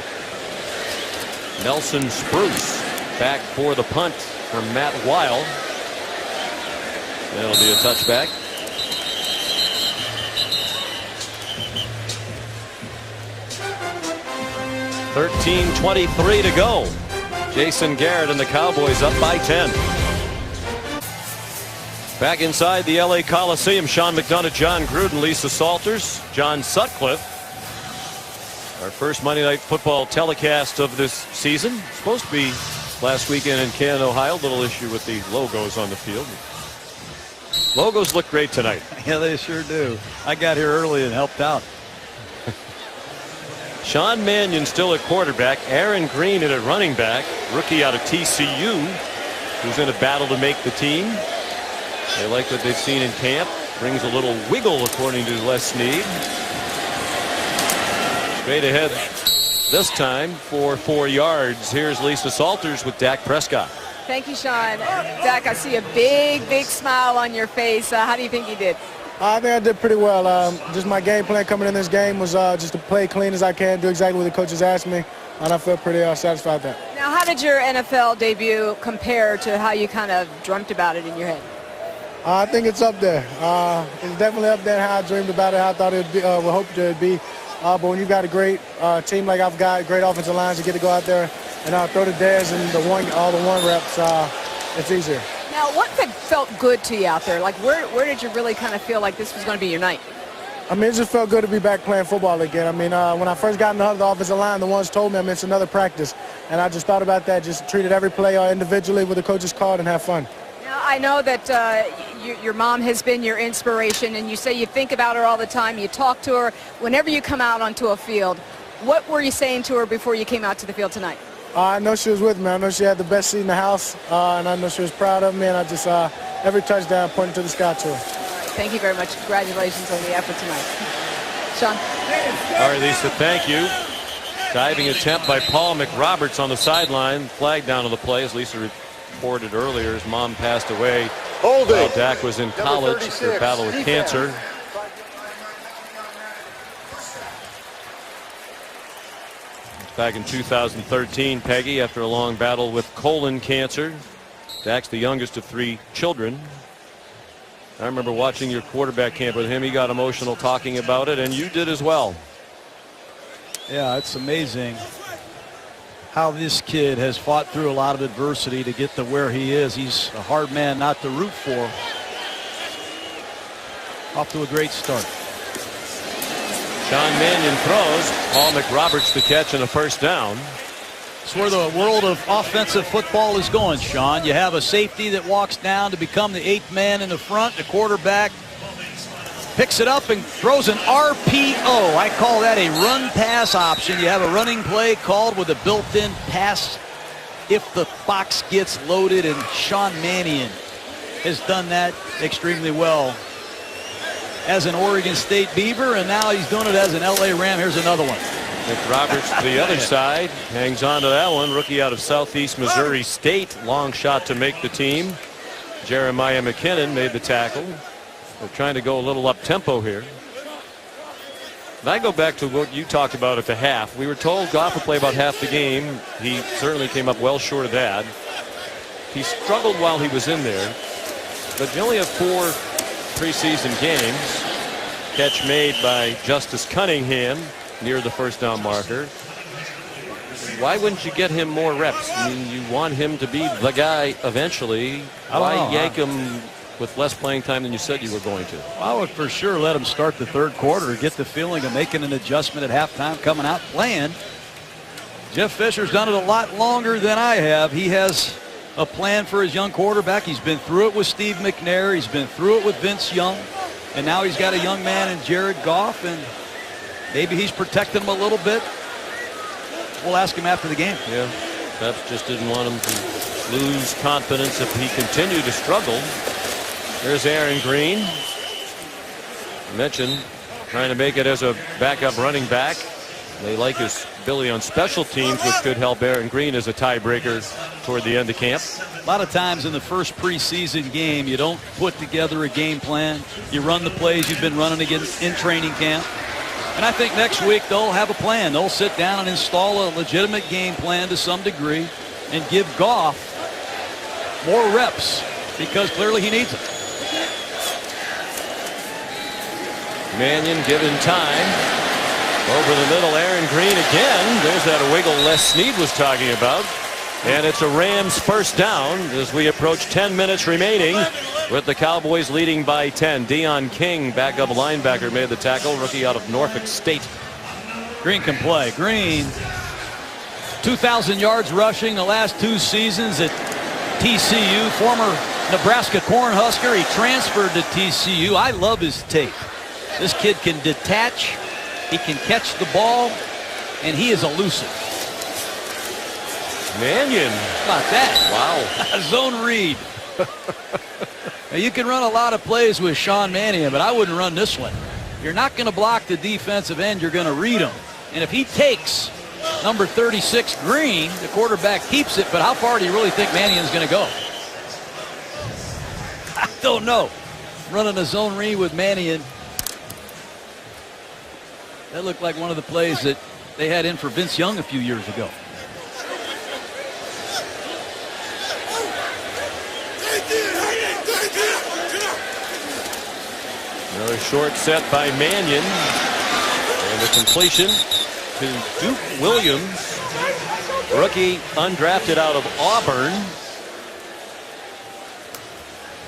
Nelson Spruce back for the punt from Matt Weil. That'll be a touchback. .13:23 to go. Jason Garrett and the Cowboys up by 10. Back inside the LA Coliseum, Sean McDonough, John Gruden, Lisa Salters, John Sutcliffe. Our first Monday Night Football telecast of this season. Supposed to be last weekend in Canton, Ohio. Little issue with the logos on the field. Logos look great tonight. Yeah, they sure do. I got here early and helped out. Sean Mannion still at quarterback. Aaron Green at running back. Rookie out of TCU, who's in a battle to make the team. They like what they've seen in camp. Brings a little wiggle, according to Les Snead. Straight ahead this time for 4 yards. Here's Lisa Salters with Dak Prescott. Thank you, Sean. Dak, I see a big smile on your face. How do you think you did? I think I did pretty well. Just my game plan coming in this game was just to play clean as I can, do exactly what the coaches asked me, and I feel pretty satisfied with that. Now, how did your NFL debut compare to how you kind of dreamt about it in your head? I think it's up there. It's definitely up there how I dreamed about it, how I thought it would be, would hope it would be. But when you've got a great team like I've got, great offensive lines, you get to go out there and throw the dares and all the one reps, it's easier. Now, what felt good to you out there? Like, where did you really kind of feel like this was going to be your night? I mean, it just felt good to be back playing football again. I mean, when I first got in the offensive line, the ones told me, it's another practice. And I just thought about that, just treated every play individually with the coaches called and have fun. Now, I know that your mom has been your inspiration, and you say you think about her all the time. You talk to her whenever you come out onto a field. What were you saying to her before you came out to the field tonight? I know she was with me. I know she had the best seat in the house, and I know she was proud of me, and I just, every touchdown pointing to the sky to her. Thank you very much. Congratulations on the effort tonight. Sean? All right, Lisa, thank you. Diving attempt by Paul McRoberts on the sideline. Flag down on the play, as Lisa reported earlier. His mom passed away while Dak was in college for a battle with cancer. Back in 2013, Peggy, after a long battle with colon cancer. Dak's the youngest of 3 children. I remember watching your quarterback camp with him. He got emotional talking about it, and you did as well. Yeah, it's amazing how this kid has fought through a lot of adversity to get to where he is. He's a hard man not to root for. Off to a great start. Sean Mannion throws. Paul McRoberts the catch and a first down. It's where the world of offensive football is going, Sean. You have a safety that walks down to become the 8th man in the front. The quarterback picks it up and throws an RPO. I call that a run-pass option. You have a running play called with a built-in pass if the box gets loaded, and Sean Mannion has done that extremely well as an Oregon State Beaver, and now he's doing it as an LA Ram. Here's another one. McRoberts to the other side, hangs on to that one. Rookie out of Southeast Missouri State, long shot to make the team. Jeremiah McKinnon made the tackle. They're trying to go a little up-tempo here. And I go back to what you talked about at the half. We were told Goff would play about half the game. He certainly came up well short of that. He struggled while he was in there, but you only have 4 preseason games. Catch made by Justice Cunningham near the first down marker. Why wouldn't you get him more reps? I mean, you want him to be the guy eventually. Why yank him with less playing time than you said you were going to? Well, I would for sure let him start the third quarter, get the feeling of making an adjustment at halftime, coming out playing. Jeff Fisher's done it a lot longer than I have. He has a plan for his young quarterback. He's been through it with Steve McNair. He's been through it with Vince Young. And now he's got a young man in Jared Goff, and maybe he's protecting him a little bit. We'll ask him after the game. Yeah, perhaps just didn't want him to lose confidence if he continued to struggle. There's Aaron Green. I mentioned trying to make it as a backup running back. They like his ability on special teams, which could help Aaron Green as a tiebreaker toward the end of camp. A lot of times in the first preseason game, you don't put together a game plan. You run the plays you've been running against in training camp. And I think next week they'll have a plan. They'll sit down and install a legitimate game plan to some degree and give Goff more reps because clearly he needs them. Mannion given time. Over the middle, Aaron Green again. There's that wiggle Les Snead was talking about. And it's a Rams first down as we approach 10 minutes remaining with the Cowboys leading by 10. Deion King, backup linebacker, made the tackle, rookie out of Norfolk State. Green can play. Green, 2,000 yards rushing the last 2 seasons at TCU. Former Nebraska Cornhusker. He transferred to TCU. I love his tape. This kid can detach. He can catch the ball, and he is elusive. Mannion. How about that? Wow. Zone read. Now, you can run a lot of plays with Sean Mannion, but I wouldn't run this one. You're not going to block the defensive end. You're going to read him. And if he takes number 36 Green, the quarterback keeps it, but how far do you really think Mannion's going to go? I don't know. Running a zone read with Mannion. That looked like one of the plays that they had in for Vince Young a few years ago. Another short set by Mannion. And the completion to Duke Williams, rookie undrafted out of Auburn.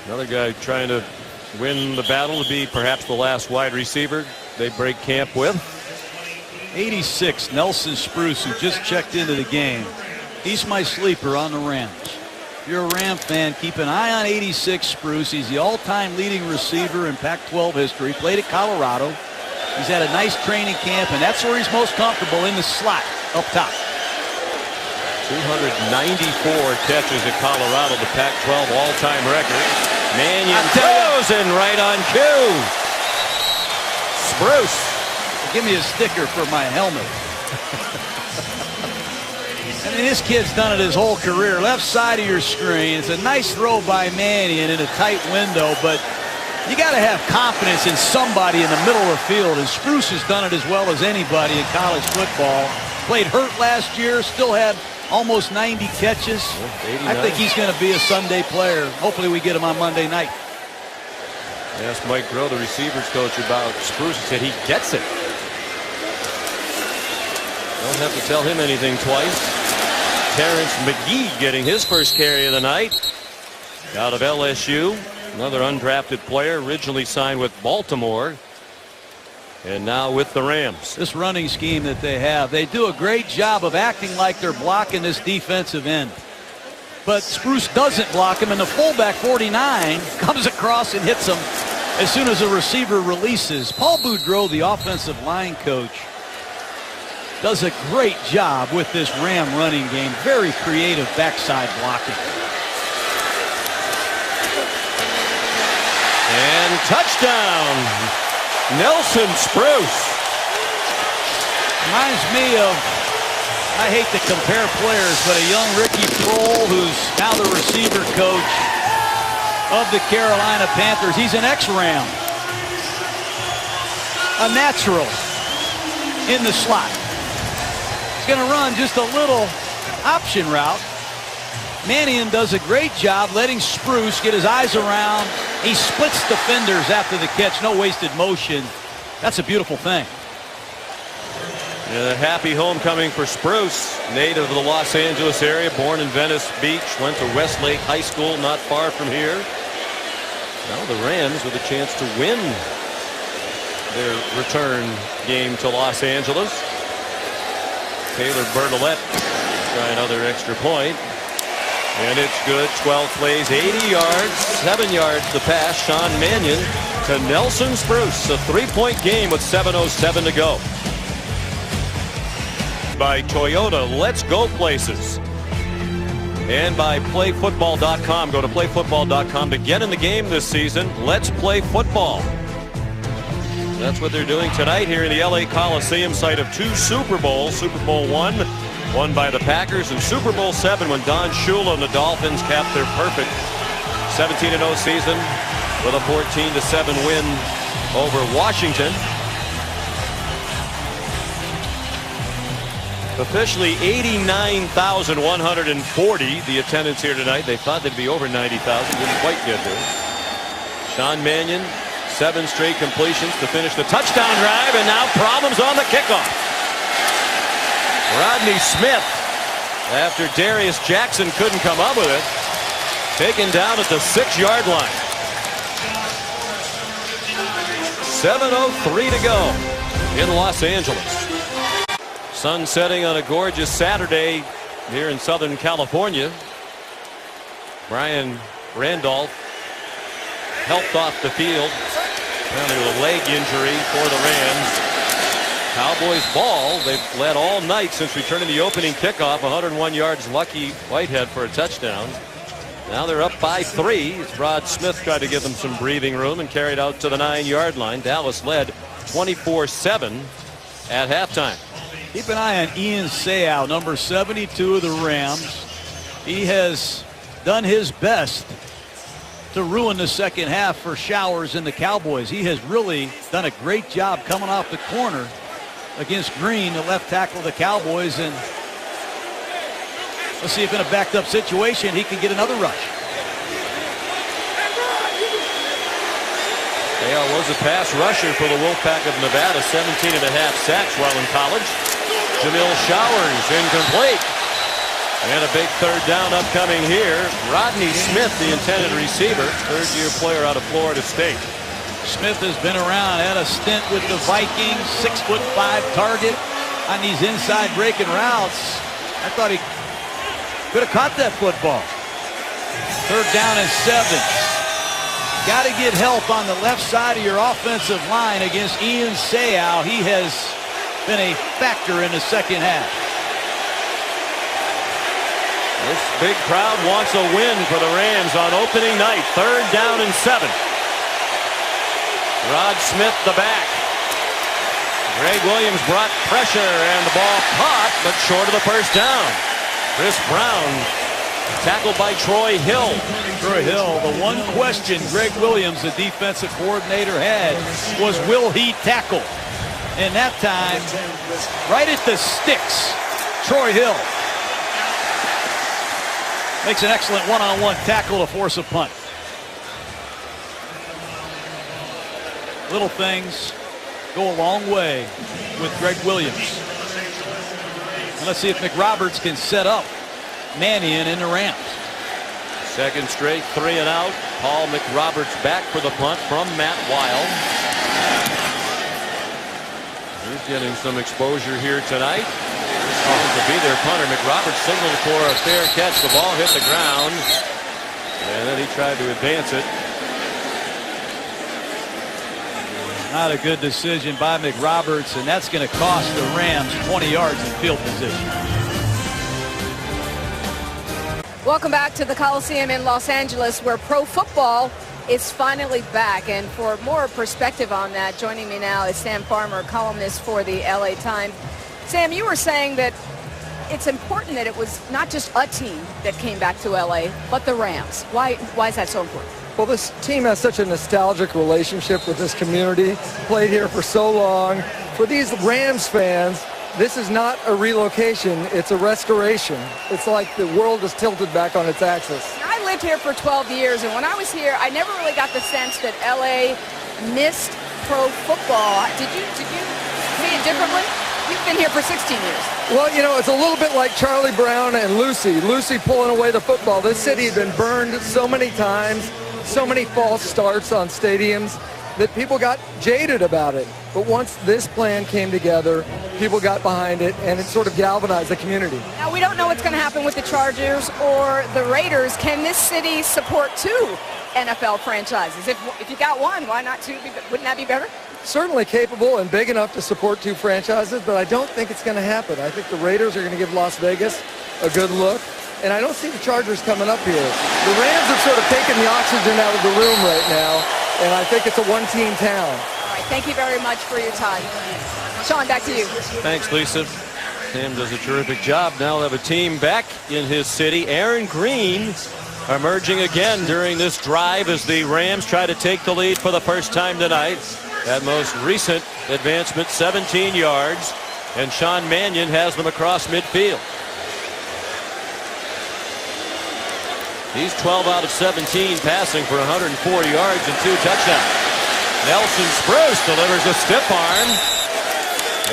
Another guy trying to win the battle to be perhaps the last wide receiver they break camp with. 86, Nelson Spruce, who just checked into the game. He's my sleeper on the Rams. If you're a Ram fan, keep an eye on 86 Spruce. He's the all-time leading receiver in Pac-12 history. Played at Colorado. He's had a nice training camp, and that's where he's most comfortable, in the slot up top. 294 catches at Colorado, the Pac-12 all-time record. Mannion throws and right on cue. Spruce. Give me a sticker for my helmet. I mean, this kid's done it his whole career. Left side of your screen. It's a nice throw by Mannion in a tight window, but you got to have confidence in somebody in the middle of the field, and Spruce has done it as well as anybody in college football. Played hurt last year, still had almost 90 catches. I think he's going to be a Sunday player. Hopefully we get him on Monday night. I asked Mike Groh, the receivers coach, about Spruce. He said he gets it. Don't have to tell him anything twice. Terrence McGee getting his first carry of the night out of LSU. Another undrafted player, originally signed with Baltimore and now with the Rams. This running scheme that they have, they do a great job of acting like they're blocking this defensive end. But Spruce doesn't block him, and the fullback 49 comes across and hits him as soon as the receiver releases. Paul Boudreau, the offensive line coach, does a great job with this Ram running game. Very creative backside blocking. And touchdown, Nelson Spruce. Reminds me of, I hate to compare players, but a young Ricky Prohl, who's now the receiver coach of the Carolina Panthers. He's an ex-Ram. A natural in the slot. Going to run just a little option route. Mannion does a great job letting Spruce get his eyes around. He splits defenders after the catch. No wasted motion. That's a beautiful thing. A happy homecoming for Spruce, native of the Los Angeles area, born in Venice Beach, went to Westlake High School not far from here. Now the Rams with a chance to win their return game to Los Angeles. Taylor Bertolette try another extra point. And it's good. 12 plays, 80 yards, 7 yards to pass. Sean Mannion to Nelson Spruce. A 3-point game with 7:07 to go. By Toyota, let's go places. And by playfootball.com. Go to playfootball.com to get in the game this season. Let's play football. That's what they're doing tonight here in the LA Coliseum, site of 2 Super Bowls. Super Bowl I, won by the Packers, and Super Bowl VII when Don Shula and the Dolphins capped their perfect 17-0 season with a 14-7 win over Washington. Officially 89,140 the attendance here tonight. They thought they'd be over 90,000. Didn't quite get there. Sean Mannion, 7 straight completions to finish the touchdown drive, and now problems on the kickoff. Rodney Smith, after Darius Jackson couldn't come up with it, taken down at the 6-yard line. 7:03 to go in Los Angeles. Sun setting on a gorgeous Saturday here in Southern California. Brian Randolph helped off the field, apparently with a leg injury for the Rams. Cowboys ball. They've led all night since returning the opening kickoff. 101 yards. Lucky Whitehead for a touchdown. Now they're up by 3. As Rod Smith tried to give them some breathing room and carried out to the 9-yard line. Dallas led 24-7 at halftime. Keep an eye on Ian Seau, number 72 of the Rams. He has done his best to ruin the second half for Showers and the Cowboys. He has really done a great job coming off the corner against Green, the left tackle of the Cowboys, and let's see if in a backed up situation he can get another rush. Seau was a pass rusher for the Wolfpack of Nevada, 17.5 sacks while in college. Jamil Showers incomplete. And a big 3rd down upcoming here. Rodney Smith, the intended receiver, 3rd-year player out of Florida State. Smith has been around, had a stint with the Vikings, 6'5" target on these inside breaking routes. I thought he could have caught that football. 3rd down and 7. Got to get help on the left side of your offensive line against Ian Seau. He has been a factor in the second half. This big crowd wants a win for the Rams on opening night. 3rd down and 7. Rod Smith the back. Greg Williams brought pressure and the ball caught but short of the 1st down. Chris Brown tackled by Troy Hill. Troy Hill, the one question Greg Williams, the defensive coordinator, had was, will he tackle? And that time, right at the sticks, Troy Hill makes an excellent one-on-one tackle to force a punt. Little things go a long way with Greg Williams. And let's see if McRoberts can set up Mannion in the Rams. 2nd straight 3 and out. Paul McRoberts back for the punt from Matt Weil. He's getting some exposure here tonight. Going to be their punter. McRoberts signaled for a fair catch. The ball hit the ground, and then he tried to advance it. Not a good decision by McRoberts, and that's going to cost the Rams 20 yards in field position. Welcome back to the Coliseum in Los Angeles, where pro football is finally back. And for more perspective on that, joining me now is Sam Farmer, columnist for the LA Times. Sam, you were saying that it's important that it was not just a team that came back to LA, but the Rams. Why is that so important? Well, this team has such a nostalgic relationship with this community, played here for so long. For these Rams fans, this is not a relocation, it's a restoration. It's like the world is tilted back on its axis. I lived here for 12 years, and when I was here, I never really got the sense that LA missed pro football. Did you see it differently? You've been here for 16 years. Well, you know, it's a little bit like Charlie Brown and Lucy. Lucy pulling away the football. This city had been burned so many times, so many false starts on stadiums that people got jaded about it. But once this plan came together, people got behind it, and it sort of galvanized the community. Now, we don't know what's going to happen with the Chargers or the Raiders. Can this city support 2 NFL franchises? If you got one, why not 2? Wouldn't that be better? Certainly capable and big enough to support 2 franchises, but I don't think it's going to happen. I think the Raiders are going to give Las Vegas a good look, and I don't see the Chargers coming up here. The Rams have sort of taken the oxygen out of the room right now, and I think it's a one-team town. All right, thank you very much for your time. Sean, back to you. Thanks, Lisa. Sam does a terrific job. Now they'll have a team back in his city. Aaron Green emerging again during this drive as the Rams try to take the lead for the first time tonight. That most recent advancement, 17 yards, and Sean Mannion has them across midfield. He's 12 out of 17 passing for 104 yards and 2 touchdowns. Nelson Spruce delivers a stiff arm,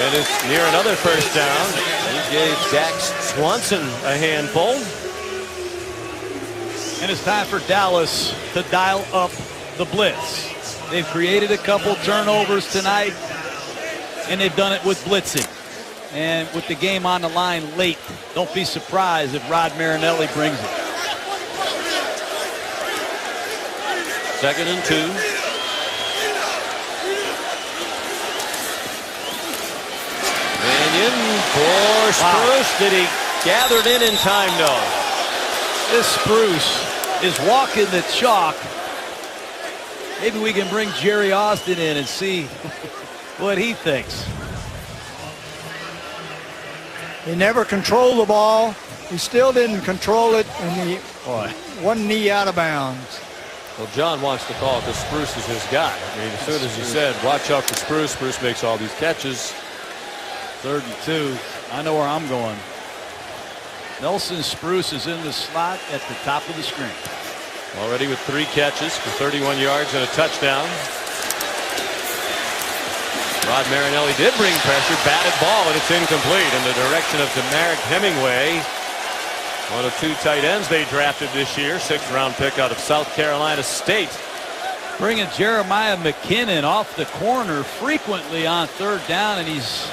and it's near another first down. He gave Dax Swanson a handful. And it's time for Dallas to dial up the blitz. They've created a couple turnovers tonight, and they've done it with blitzing. And with the game on the line late, don't be surprised if Rod Marinelli brings it. 2nd and 2. Mannion for Spruce. Did he gather it in time? No. This Spruce is walking the chalk. Maybe we can bring Jerry Austin in and see what he thinks. He never controlled the ball. He still didn't control it, and he one knee out of bounds. Well, John wants to call it because Spruce is his guy. I mean, as soon as he said, watch out for Spruce, Spruce makes all these catches. 3rd and 2. I know where I'm going. Nelson Spruce is in the slot at the top of the screen. Already with 3 catches for 31 yards and a touchdown. Rod Marinelli did bring pressure, batted ball, and it's incomplete in the direction of Demarick Hemingway. One of 2 tight ends they drafted this year, 6th-round pick out of South Carolina State. Bringing Jeremiah McKinnon off the corner frequently on 3rd down, and he's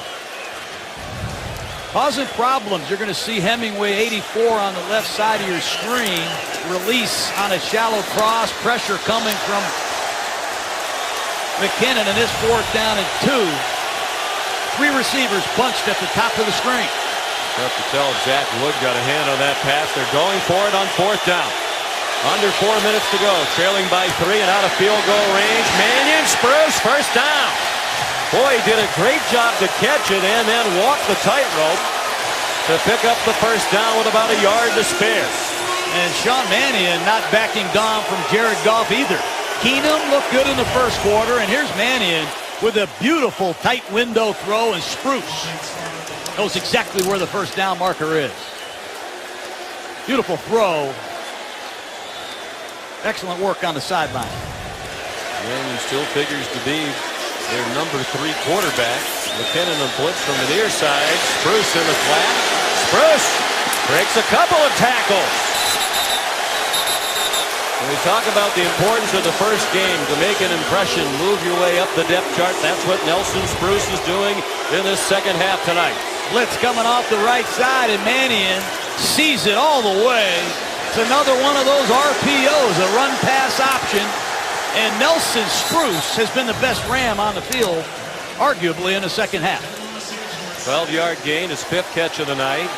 causing problems. You're going to see Hemingway 84 on the left side of your screen. Release on a shallow cross. Pressure coming from McKinnon, and this 4th down and 2. 3 receivers bunched at the top of the screen. Tough to tell if Zach Wood got a hand on that pass. They're going for it on 4th down. Under 4 minutes to go. Trailing by 3 and out of field goal range. Mannion, Spruce, first down. Boy, he did a great job to catch it and then walk the tightrope to pick up the first down with about a yard to spare. And Sean Mannion not backing down from Jared Goff either. Keenum looked good in the first quarter, and here's Mannion with a beautiful tight window throw, and Spruce knows exactly where the first down marker is. Beautiful throw. Excellent work on the sideline. Mannion still figures to be their number 3 quarterback. McKinnon a blitz from the near side. Spruce in the flat. Spruce breaks a couple of tackles. When we talk about the importance of the first game to make an impression, move your way up the depth chart. That's what Nelson Spruce is doing in this second half tonight. Blitz coming off the right side, and Mannion sees it all the way. It's another one of those RPOs, a run-pass option. And Nelson Spruce has been the best Ram on the field, arguably, in the second half. 12-yard gain, his 5th catch of the night.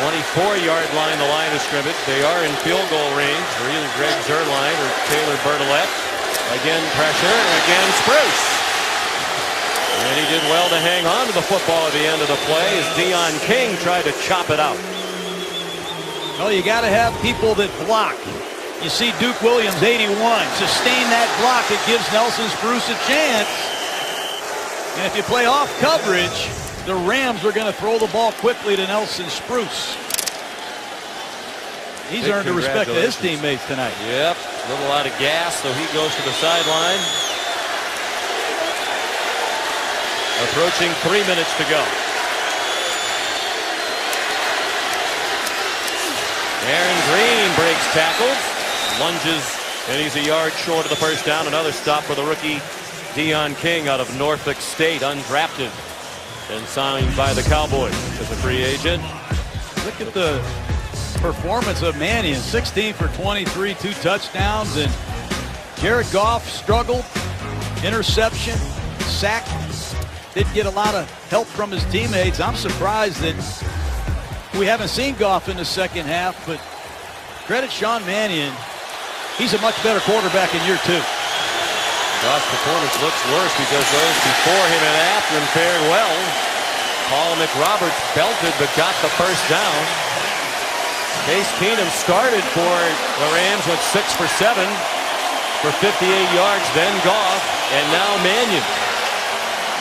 24-yard line, the line of scrimmage. They are in field goal range for either Greg Zuerlein or Taylor Bertolette. Again, pressure, and again, Spruce. And he did well to hang on to the football at the end of the play as Deion King tried to chop it out. Well, you got to have people that block. You see Duke Williams, 81. Sustain that block. It gives Nelson Spruce a chance. And if you play off coverage, the Rams are going to throw the ball quickly to Nelson Spruce. He's earned the respect of his teammates tonight. Yep. A little out of gas, so he goes to the sideline. Approaching 3 minutes to go. Aaron Green breaks tackles, lunges, and he's a yard short of the first down. Another stop for the rookie Deion King out of Norfolk State, undrafted and signed by the Cowboys as a free agent. Look at the performance of Mannion. 16 for 23, 2 touchdowns, and Jared Goff struggled. Interception, sack. Didn't get a lot of help from his teammates. I'm surprised that we haven't seen Goff in the second half, but credit Sean Mannion. He's a much better quarterback in year 2. Goff's performance looks worse because those before him and after him fared well. Paul McRoberts belted but got the first down. Case Keenum started for the Rams, went 6 for 7 for 58 yards, then Goff, and now Mannion.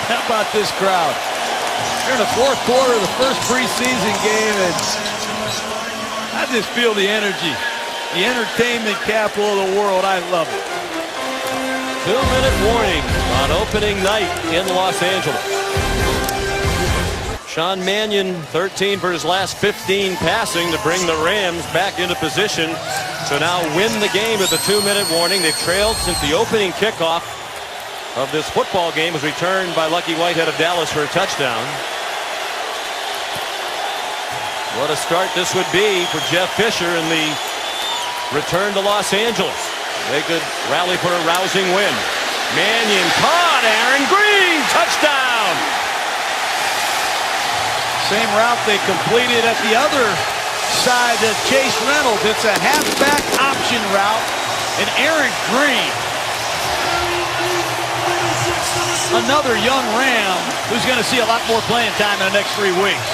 How about this crowd? They're in the fourth quarter of the first preseason game, and I just feel the energy. The entertainment capital of the world. I love it. 2-minute warning on opening night in Los Angeles. Sean Mannion, 13 for his last 15 passing to bring the Rams back into position to now win the game with a 2-minute warning. They've trailed since the opening kickoff of this football game was returned by Lucky Whitehead of Dallas for a touchdown. What a start this would be for Jeff Fisher in the return to Los Angeles. They could rally for a rousing win. Mannion caught. Aaron Green, touchdown. Same route they completed at the other side of Chase Reynolds. It's a halfback option route, and Aaron Green, another young Ram who's going to see a lot more playing time in the next 3 weeks.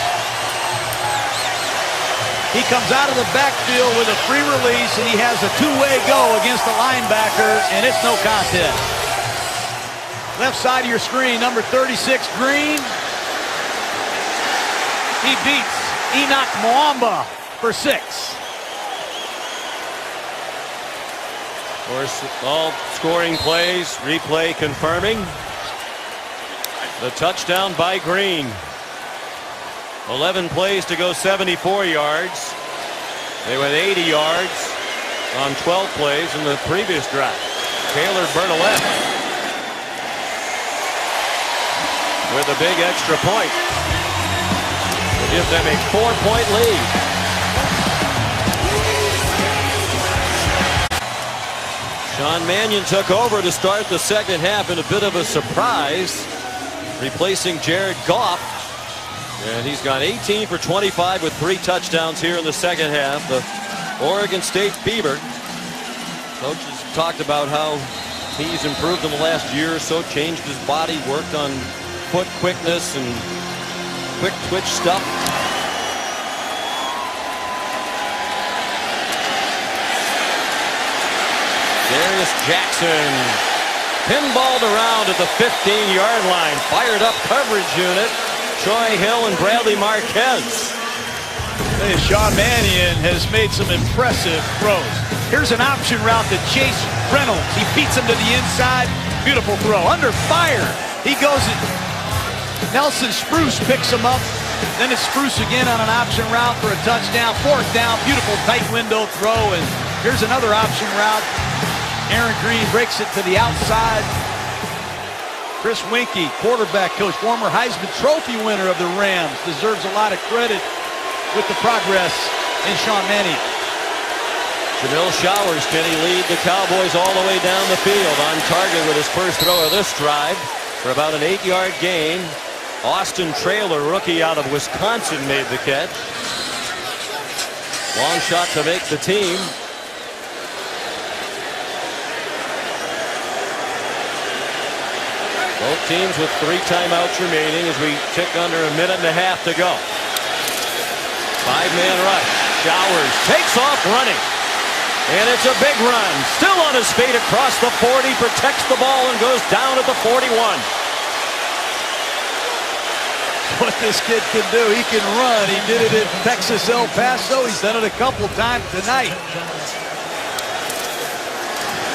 He comes out of the backfield with a free release, and he has a 2-way go against the linebacker, and it's no contest. Left side of your screen, number 36, Green. He beats Enoch Mwamba for 6. Of course, all scoring plays, replay confirming the touchdown by Green. 11 plays to go, 74 yards. They went 80 yards on 12 plays in the previous drive. Taylor Bernalette with a big extra point to give them a 4-point lead. Sean Mannion took over to start the second half in a bit of a surprise, replacing Jared Goff. And he's gone 18 for 25 with 3 touchdowns here in the second half. The Oregon State Beaver coach has talked about how he's improved in the last year or so, changed his body, worked on foot quickness and quick twitch stuff. Darius Jackson pinballed around at the 15-yard line. Fired up coverage unit. Troy Hill and Bradley Marquez. Hey, Sean Mannion has made some impressive throws. Here's an option route to Chase Reynolds. He beats him to the inside. Beautiful throw. Under fire. He goes in. Nelson Spruce picks him up. Then it's Spruce again on an option route for a touchdown. 4th down. Beautiful tight window throw. And here's another option route. Aaron Green breaks it to the outside. Chris Winkie, quarterback coach, former Heisman Trophy winner of the Rams, deserves a lot of credit with the progress in Sean Mannion. Jamil Showers, can he lead the Cowboys all the way down the field? On target with his first throw of this drive for about an 8-yard gain. Austin Traylor, rookie out of Wisconsin, made the catch. Long shot to make the team. Both teams with 3 timeouts remaining as we tick under a minute and a half to go. 5-man rush. Showers takes off running. And it's a big run. Still on his feet across the 40. Protects the ball and goes down at the 41. What this kid can do, he can run. He did it in Texas El Paso. He's done it a couple times tonight.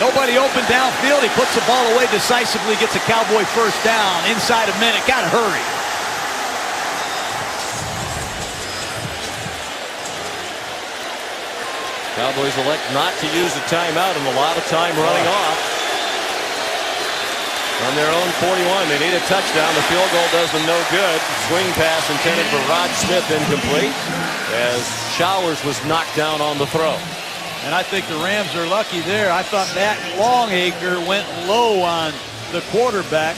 Nobody open downfield. He puts the ball away decisively, gets a Cowboy first down. Inside a minute. Got to hurry. Cowboys elect not to use the timeout and a lot of time running off. On their own 41, they need a touchdown. The field goal does them no good. Swing pass intended for Rod Smith, incomplete, as Showers was knocked down on the throw. And I think the Rams are lucky there. I thought Matt Longacre went low on the quarterback.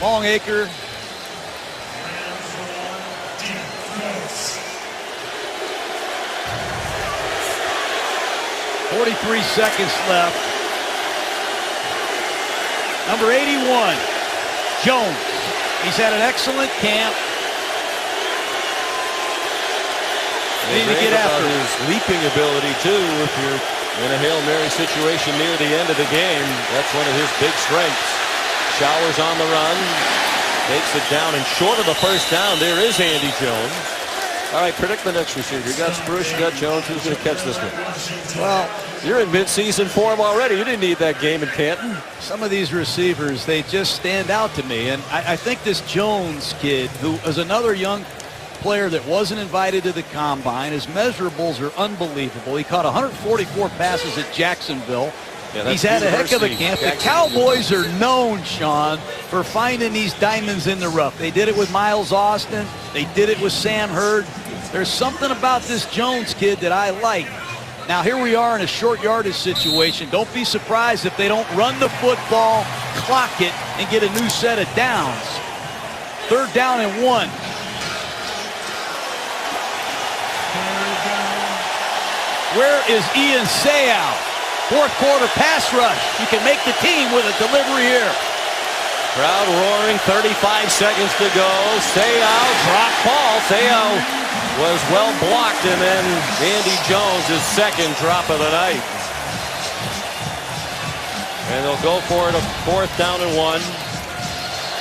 Longacre. 43 seconds left. Number 81, Jones. He's had an excellent camp. Need to get after his leaping ability too. If you're in a Hail Mary situation near the end of the game, that's one of his big strengths. Showers on the run, takes it down, and short of the first down, there is Andy Jones. All right, predict the next receiver. You got Spruce, you got Jones. Who's going to catch this one? Well, you're in mid-season form already. You didn't need that game in Canton. Some of these receivers, they just stand out to me. And I think this Jones kid, who is another young player that wasn't invited to the combine, his measurables are unbelievable. He caught 144 passes at Jacksonville. Yeah, he's had a heck of a camp. The Cowboys are known, Sean, for finding these diamonds in the rough. They did it with Miles Austin. They did it with Sam Hurd. There's something about this Jones kid that I like. Now, here we are in a short yardage situation. Don't be surprised if they don't run the football, clock it, and get a new set of downs. 3rd down and 1. Where is Ian Seau? 4th quarter pass rush. You can make the team with a delivery here. Crowd roaring, 35 seconds to go. Seau dropped ball. Seau was well blocked, and then Andy Jones, his second drop of the night. And they'll go for it, a 4th down and 1.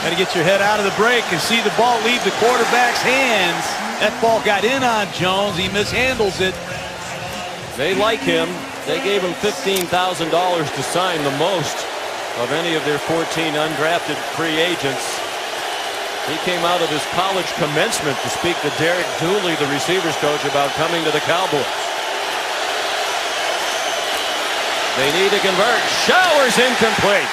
Got to get your head out of the break and see the ball leave the quarterback's hands. That ball got in on Jones. He mishandles it. They like him. They gave him $15,000 to sign, the most of any of their 14 undrafted free agents. He came out of his college commencement to speak to Derek Dooley, the receivers coach, about coming to the Cowboys. They need to convert. Showers incomplete.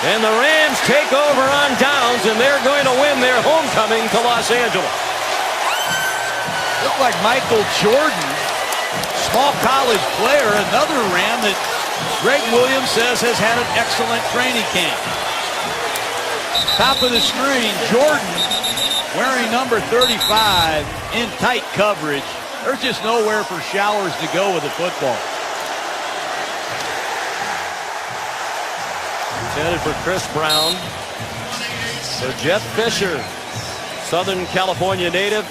And the Rams take over on downs, and they're going to win their homecoming to Los Angeles. Looked like Michael Jordan, small college player, another Ram that Greg Williams says has had an excellent training camp. Top of the screen, Jordan wearing number 35 in tight coverage. There's just nowhere for Showers to go with the football. Intended for Chris Brown. So Jeff Fisher, Southern California native.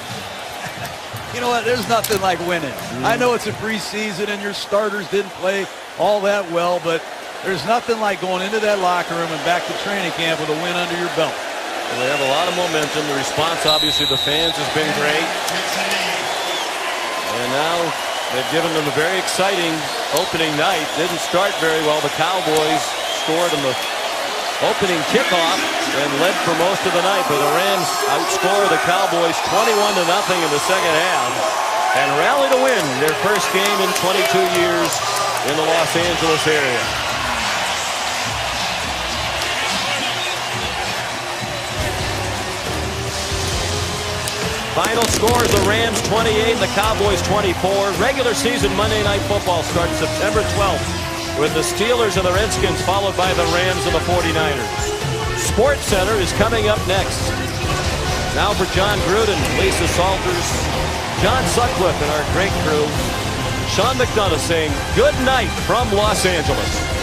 You know what? There's nothing like winning. I know it's a preseason and your starters didn't play all that well, but there's nothing like going into that locker room and back to training camp with a win under your belt. Well, they have a lot of momentum. The response, obviously, the fans has been great. And now they've given them a very exciting opening night. Didn't start very well. The Cowboys scored in the opening kickoff and led for most of the night, but the Rams outscore the Cowboys 21-0 in the second half and rally to win their first game in 22 years in the Los Angeles area. Final scores: the Rams 28, the Cowboys 24. Regular season Monday Night Football starts September 12th with the Steelers and the Redskins, followed by the Rams and the 49ers. Sports Center is coming up next. Now for John Gruden, Lisa Salters, John Sutcliffe, and our great crew, Sean McDonough saying good night from Los Angeles.